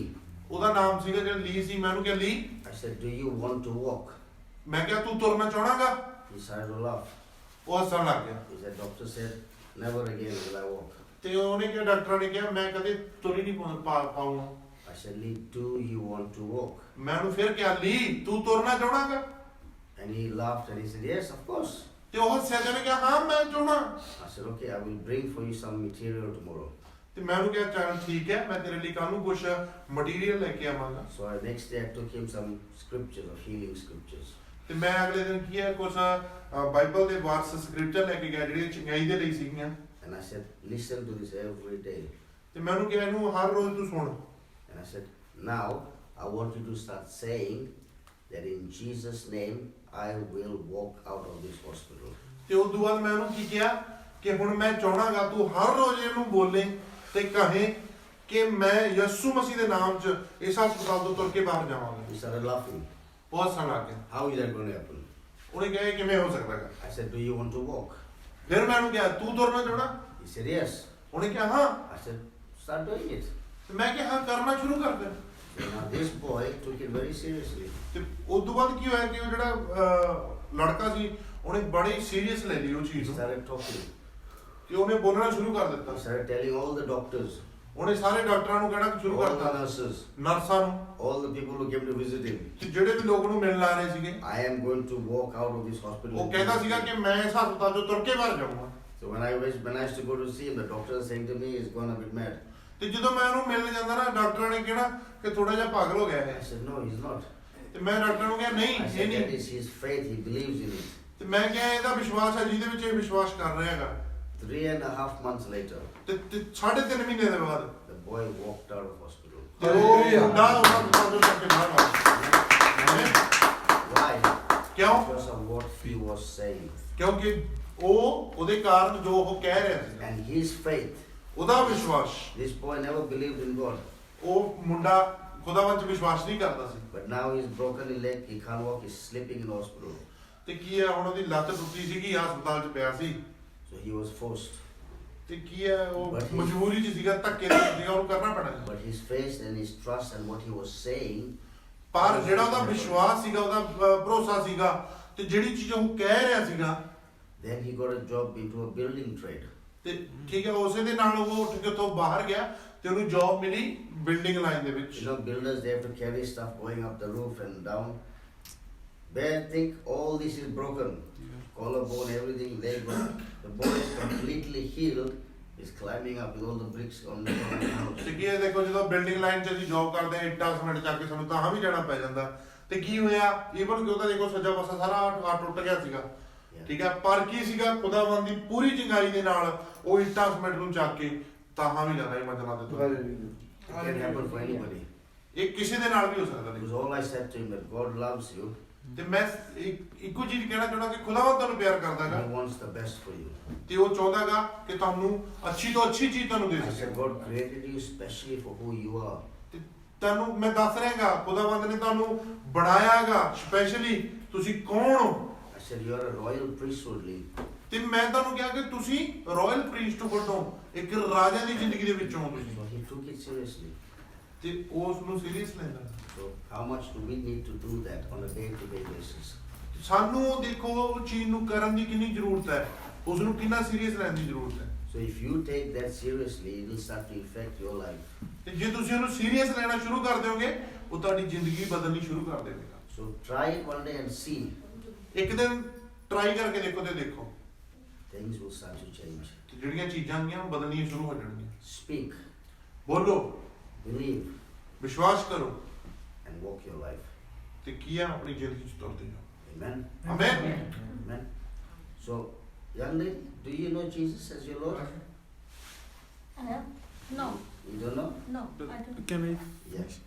Speaker 1: ਉਹਦਾ ਨਾਮ ਸੀਗਾ ਜਿਹੜਾ ਲੀ ਸੀ। ਮੈਂ ਉਹਨੂੰ ਕਿਹਾ ਲੀ,
Speaker 2: I said, do you want to walk?
Speaker 1: ਮੈਂ ਕਿਹਾ ਤੂੰ ਤੁਰਨਾ ਚਾਹਣਾਗਾ?
Speaker 2: He started to laugh.
Speaker 1: ਉਹ ਹੱਸਣ ਲੱਗ ਗਿਆ।
Speaker 2: He said, doctor said, never again will I walk.
Speaker 1: ਤੇ ਉਹਨੇ ਕਿਹਾ, ਡਾਕਟਰਾਂ ਨੇ ਕਿਹਾ ਮੈਂ ਕਦੇ ਤੁਰ ਹੀ ਨਹੀਂ ਪਾਉਂਗਾ।
Speaker 2: I said, Lee, do you want to walk?
Speaker 1: ਮੈਂ ਉਹਨੂੰ ਫਿਰ ਕਿਹਾ, ਲੀ ਤੂੰ ਤੁਰਨਾ ਚਾਹਣਾਗਾ?
Speaker 2: And he laughed and he said, yes, of course.
Speaker 1: ਤੇ ਉਹ ਹੱਸਿਆ ਤੇ ਉਹਨੇ ਕਿਹਾ ਹਾਂ ਮੈਂ ਚਾਹਣਾ।
Speaker 2: I said, okay, I will bring for you some material tomorrow.
Speaker 1: ਤੇ ਮੈਂ ਉਹਨੂੰ ਕਿਹਾ ਚੱਲ ਠੀਕ ਹੈ, ਮੈਂ ਤੇਰੇ ਲਈ ਕੱਲ ਨੂੰ ਕੁਝ ਮਟੀਰੀਅਲ ਲੈ ਕੇ ਆਵਾਂਗਾ।
Speaker 2: So next day I took him some scriptures, of healing scriptures.
Speaker 1: ਤੇ ਮੈਂ ਅਗਲੇ ਦਿਨ ਕੀ ਹੈ ਕੁਝ ਬਾਈਬਲ ਦੇ ਵਾਰਸ ਸਕ੍ਰਿਪਚਰ ਲੈ ਕੇ ਗਿਆ ਜਿਹੜੀਆਂ ਚੰਗਾਈ ਦੇ ਲਈ ਸੀਗੀਆਂ।
Speaker 2: And I said, listen to this every day.
Speaker 1: ਤੇ ਮੈਂ ਉਹਨੂੰ ਕਿਹਾ ਇਹਨੂੰ ਹਰ ਰੋਜ਼ ਤੂੰ ਸੁਣ।
Speaker 2: And I said, now I want you to start saying that in Jesus' name I will walk out of this hospital.
Speaker 1: ਤੇ ਉਸ ਤੋਂ ਬਾਅਦ ਮੈਂ ਉਹਨੂੰ ਕੀ ਕਿਹਾ ਕਿ ਹੁਣ ਮੈਂ ਚਾਹਣਾਗਾ ਤੂੰ ਹਰ ਰੋਜ਼ ਇਹਨੂੰ ਬੋਲੇ ਤੇ ਕਹੇ ਕਿ ਮੈਂ ਯਿਸੂ ਮਸੀਹ ਦੇ ਨਾਮ 'ਚ ਇਸ ਹਸਪਤਾਲ ਤੋਂ ਤੁਰ ਕੇ ਬਾਹਰ ਜਾਵਾਂਗਾ।
Speaker 2: He started laughing.
Speaker 1: ਬਹੁਤ ਹੱਸਣ ਲੱਗ ਗਿਆ।
Speaker 2: How is that going to happen?
Speaker 1: ਉਹਨੇ ਕਿਹਾ ਇਹ ਕਿਵੇਂ ਹੋ ਸਕਦਾ ਹੈ?
Speaker 2: I said, do you want to walk?
Speaker 1: ਫਿਰ ਮੈਂ ਉਹਨੂੰ ਕਿਹਾ ਤੂੰ ਤੁਰਨਾ ਚਾਹਣਾ?
Speaker 2: He said, yes.
Speaker 1: ਉਹਨੇ ਕਿਹਾ ਹਾਂ।
Speaker 2: I said, start doing it.
Speaker 1: ਤੇ ਮੈਂ ਕਿਹਾ ਹਾਂ ਕਰਨਾ ਸ਼ੁਰੂ ਕਰ ਦੇ।
Speaker 2: So now this boy took it very seriously.
Speaker 1: ਤੇ ਉਸ ਤੋਂ ਬਾਅਦ ਕੀ ਹੋਇਆ ਕਿ ਉਹ ਜਿਹੜਾ ਲੜਕਾ ਸੀ ਉਹਨੇ ਬੜੀ ਸੀਰੀਅਸ ਲੈ ਲਈ ਉਹ
Speaker 2: He
Speaker 1: ਚੀਜ਼ ਨੂੰ
Speaker 2: started talking.
Speaker 1: ਤੇ ਉਹਨੇ ਬੋਲਣਾ ਸ਼ੁਰੂ ਕਰ ਦਿੱਤਾ।
Speaker 2: He started telling all the doctors,
Speaker 1: ਉਹਨੇ ਸਾਰੇ ਡਾਕਟਰਾਂ ਨੂੰ ਕਹਿਣਾ ਸ਼ੁਰੂ
Speaker 2: all the
Speaker 1: ਕਰਤਾ,
Speaker 2: nurses,
Speaker 1: ਨਰਸਾਂ ਨੂੰ,
Speaker 2: all the people who came to visit him,
Speaker 1: ਤੇ ਜਿਹੜੇ ਵੀ ਲੋਕ ਨੂੰ ਮਿਲਣ ਆ ਰਹੇ ਸੀਗੇ।
Speaker 2: I am going to walk out of this hospital.
Speaker 1: ਉਹ ਕਹਿੰਦਾ ਸੀਗਾ ਕਿ ਮੈਂ ਇਸ ਹਸਪਤਾਲ ਚੋਂ ਤੁਰ ਕੇ ਬਾਹਰ ਜਾਊਂਗਾ।
Speaker 2: So when I used to go to see him, the doctor was saying to me, he's gone a bit mad.
Speaker 1: ਤੇ ਜਦੋਂ ਮੈਂ ਉਹਨੂੰ ਮਿਲਣ ਜਾਂਦਾ ਨਾ ਡਾਕਟਰਾਂ ਨੇ ਕਹਿਣਾ ਕਿ ਥੋੜਾ ਜਿਹਾ ਪਾਗਲ ਹੋ ਗਿਆ
Speaker 2: I
Speaker 1: ਹੈ।
Speaker 2: said, no, he's not.
Speaker 1: ਤੇ ਮੈਂ ਡਾਕਟਰ ਨੂੰ ਕਿਹਾ ਨਹੀਂ
Speaker 2: I
Speaker 1: ਇਹ
Speaker 2: said, that
Speaker 1: ਨਹੀਂ।
Speaker 2: is his faith, he believes in it.
Speaker 1: ਤੇ ਮੈਂ ਕਿਹਾ ਇਹਦਾ ਵਿਸ਼ਵਾਸ ਹੈ ਜਿਹਦੇ ਵਿੱਚ ਇਹ ਵਿਸ਼ਵਾਸ ਕਰ ਰਿਹਾ ਹੈਗਾ।
Speaker 2: 3.5 months later,
Speaker 1: ਤੇ 3.5 ਮਹੀਨੇ ਦੇ ਬਾਅਦ
Speaker 2: the boy walked out of hospital.
Speaker 1: ਤੇ ਉਹ ਮੁੰਡਾ ਉਹਨਾਂ ਹਸਪਤਾਲ ਤੋਂ ਤੁਰ ਕੇ ਬਾਹਰ ਆ ਗਿਆ।
Speaker 2: Why?
Speaker 1: ਕਿਉਂ?
Speaker 2: Because of what he was saying.
Speaker 1: ਕਿਉਂਕਿ ਉਹ ਉਹਦੇ ਕਾਰਨ ਜੋ ਉਹ ਕਹਿ ਰਿਹਾ ਸੀ
Speaker 2: And his faith.
Speaker 1: ਉਹਦਾ ਵਿਸ਼ਵਾਸ।
Speaker 2: This boy never believed in God.
Speaker 1: ਉਹ ਮੁੰਡਾ ਖੁਦਾਵੰਦ 'ਚ ਵਿਸ਼ਵਾਸ ਨਹੀਂ ਕਰਦਾ ਸੀ।
Speaker 2: But now he's broken his leg, he can't walk, he's sleeping in hospital.
Speaker 1: ਤੇ ਕੀ ਹੈ ਹੁਣ ਉਹਦੀ ਲੱਤ ਟੁੱਟੀ ਸੀਗੀ ਹਸਪਤਾਲ 'ਚ ਪਿਆ ਸੀ।
Speaker 2: So he was forced.
Speaker 1: ਤੇ ਕੀ ਹੈ ਉਹ
Speaker 2: But he-
Speaker 1: ਮਜਬੂਰੀ 'ਚ ਸੀਗਾ, ਧੱਕੇ ਨਾਲ ਸੀਗਾ, ਉਹਨੂੰ ਕਰਨਾ ਪੈਣਾ ਸੀ।
Speaker 2: But his faith and his trust and what he was saying.
Speaker 1: ਪਰ ਜਿਹੜਾ ਉਹਦਾ ਵਿਸ਼ਵਾਸ ਸੀਗਾ, ਉਹਦਾ ਭਰੋਸਾ ਸੀਗਾ ਤੇ ਜਿਹੜੀ ਚੀਜ਼ ਉਹ ਕਹਿ ਰਿਹਾ ਸੀਗਾ,
Speaker 2: Then he got a job into a building trade.
Speaker 1: ਤੇ ਠੀਕ ਹੈ ਉਸੇ ਦੇ ਨਾਲ ਉਹ ਉੱਠ ਕੇ ਉੱਥੋਂ ਬਾਹਰ ਗਿਆ ਤੇ ਉਹਨੂੰ ਜੌਬ ਮਿਲੀ ਬਿਲਡਿੰਗ ਲਾਈਨ ਦੇ ਵਿੱਚ।
Speaker 2: You know, builders, they have to carry stuff going up the roof and down. They think all this is broken. Collarbone, everything, they go. The boy is completely healed. He's climbing up with all the bricks on the house.
Speaker 1: ਤੇ ਕੀ ਹੈ ਦੇਖੋ ਜਦੋਂ building line 'ਚ ਅਸੀਂ job ਕਰਦੇ ਹਾਂ ਇੱਟਾਂ cement ਚੱਕ ਕੇ ਸਾਨੂੰ ਤਾਂ ਵੀ ਜਾਣਾ ਪੈ ਜਾਂਦਾ ਤੇ ਕੀ ਹੋਇਆ ਈਵਨ ਕਿ ਉਹਦਾ ਦੇਖੋ ਸੱਜਾ ਪਾਸਾ ਸਾਰਾ ਟੁੱਟ ਗਿਆ ਸੀਗਾ। ਠੀਕ ਹੈ ਪਰ ਕੀ ਸੀਗਾ ਖੁਦਾਵੰਦ ਦੀ ਪੂਰੀ ਚੰਗਾਈ ਦੇ ਨਾਲ ਉਹ ਇੱਟਾਂ ਸਮਿੰਟ ਨੂੰ ਚੱਕ ਕੇ ਤਾਂ ਵੀ ਜਾਣਾ ਮੰਜ਼ਲਾਂ ਦੇ ਤੋਂ।
Speaker 2: It can happen for anybody.
Speaker 1: ਇਹ ਕਿਸੇ ਦੇ ਨਾਲ ਵੀ ਹੋ ਸਕਦਾ
Speaker 2: Because
Speaker 1: ਦੇਖੋ।
Speaker 2: all I said to him that God loves you.
Speaker 1: ਤੇ ਮੈਂ ਇੱਕੋ ਚੀਜ਼ ਕਹਿਣਾ ਚਾਹੁੰਦਾ ਕਿ ਖੁਦਾਵੰਦ ਤੁਹਾਨੂੰ ਪਿਆਰ ਕਰਦਾਗਾ
Speaker 2: He wants the best for you.
Speaker 1: ਤੇ ਉਹ ਚਾਹੁੰਦਾਗਾ ਕਿ ਤੁਹਾਨੂੰ ਅੱਛੀ ਤੋਂ ਅੱਛੀ ਚੀਜ਼ ਤੁਹਾਨੂੰ ਦੇ
Speaker 2: I
Speaker 1: ਸਕੇ।
Speaker 2: said God created you specially for who you are.
Speaker 1: ਤੇ ਤੁਹਾਨੂੰ ਮੈਂ ਦੱਸ ਰਿਹਾਗਾ ਖੁਦਾਵੰਦ ਨੇ ਤੁਹਾਨੂੰ ਬਣਾਇਆਗਾ ਸਪੈਸ਼ਲੀ ਤੁਸੀਂ ਕੌਣ ਹੋ।
Speaker 2: I said you are a royal priesthood, Lee.
Speaker 1: ਤੇ ਮੈਂ ਤੁਹਾਨੂੰ ਕਿਹਾ ਕਿ ਤੁਸੀਂ ਰਾਇਲ ਪ੍ਰੀਸਟਹੁੱਡ ਹੋ, ਇੱਕ ਰਾਜਾ ਦੀ ਜ਼ਿੰਦਗੀ ਦੇ ਵਿੱਚੋਂ ਹੋ ਤੁਸੀਂ।
Speaker 2: So he took it seriously.
Speaker 1: ਤੇ ਉਸ ਨੂੰ ਸੀਰੀਅਸ ਲੈਂਦਾ।
Speaker 2: So how much do we need to do that on a day-to-day basis?
Speaker 1: ਸਾਨੂੰ ਦੇਖੋ ਉਹ ਚੀਜ਼ ਨੂੰ ਕਰਨ ਦੀ ਕਿੰਨੀ ਜ਼ਰੂਰਤ ਹੈ, ਉਸ ਨੂੰ ਕਿੰਨਾ ਸੀਰੀਅਸ ਲੈਣ ਦੀ ਜ਼ਰੂਰਤ ਹੈ।
Speaker 2: So if you take that seriously, it will start to affect your life.
Speaker 1: ਤੇ ਜੇ ਤੁਸੀਂ ਉਹਨੂੰ ਸੀਰੀਅਸ ਲੈਣਾ ਸ਼ੁਰੂ ਕਰ ਦਿਓਗੇ ਉਹ ਤੁਹਾਡੀ ਜ਼ਿੰਦਗੀ ਬਦਲਣੀ ਸ਼ੁਰੂ ਕਰ ਦੇਵੇਗਾ।
Speaker 2: So try it one day and see.
Speaker 1: ਇੱਕ ਦਿਨ ਟਰਾਈ ਕਰਕੇ ਦੇਖੋ ਤੇ ਦੇਖੋ
Speaker 2: Things will start to change.
Speaker 1: ਕਿ ਜਿਹੜੀਆਂ ਚੀਜ਼ਾਂ ਹੁੰਦੀਆਂ ਉਹ ਬਦਲਣੀਆਂ ਸ਼ੁਰੂ ਹੋ ਜਾਣਗੀਆਂ।
Speaker 2: Speak,
Speaker 1: ਬੋਲੋ,
Speaker 2: believe,
Speaker 1: ਵਿਸ਼ਵਾਸ ਕਰੋ
Speaker 2: and walk your life.
Speaker 1: ਤੇ ਕੀ ਆ ਆਪਣੀ ਜ਼ਿੰਦਗੀ 'ਚ ਤੁਰਦੇ ਜਾਓ।
Speaker 2: Amen.
Speaker 1: Amen.
Speaker 2: Amen. So, young lady, do you know Jesus as your Lord?
Speaker 5: No,
Speaker 2: You don't know?
Speaker 5: no, I don't.
Speaker 3: ਕਿਵੇਂ?
Speaker 2: Yes.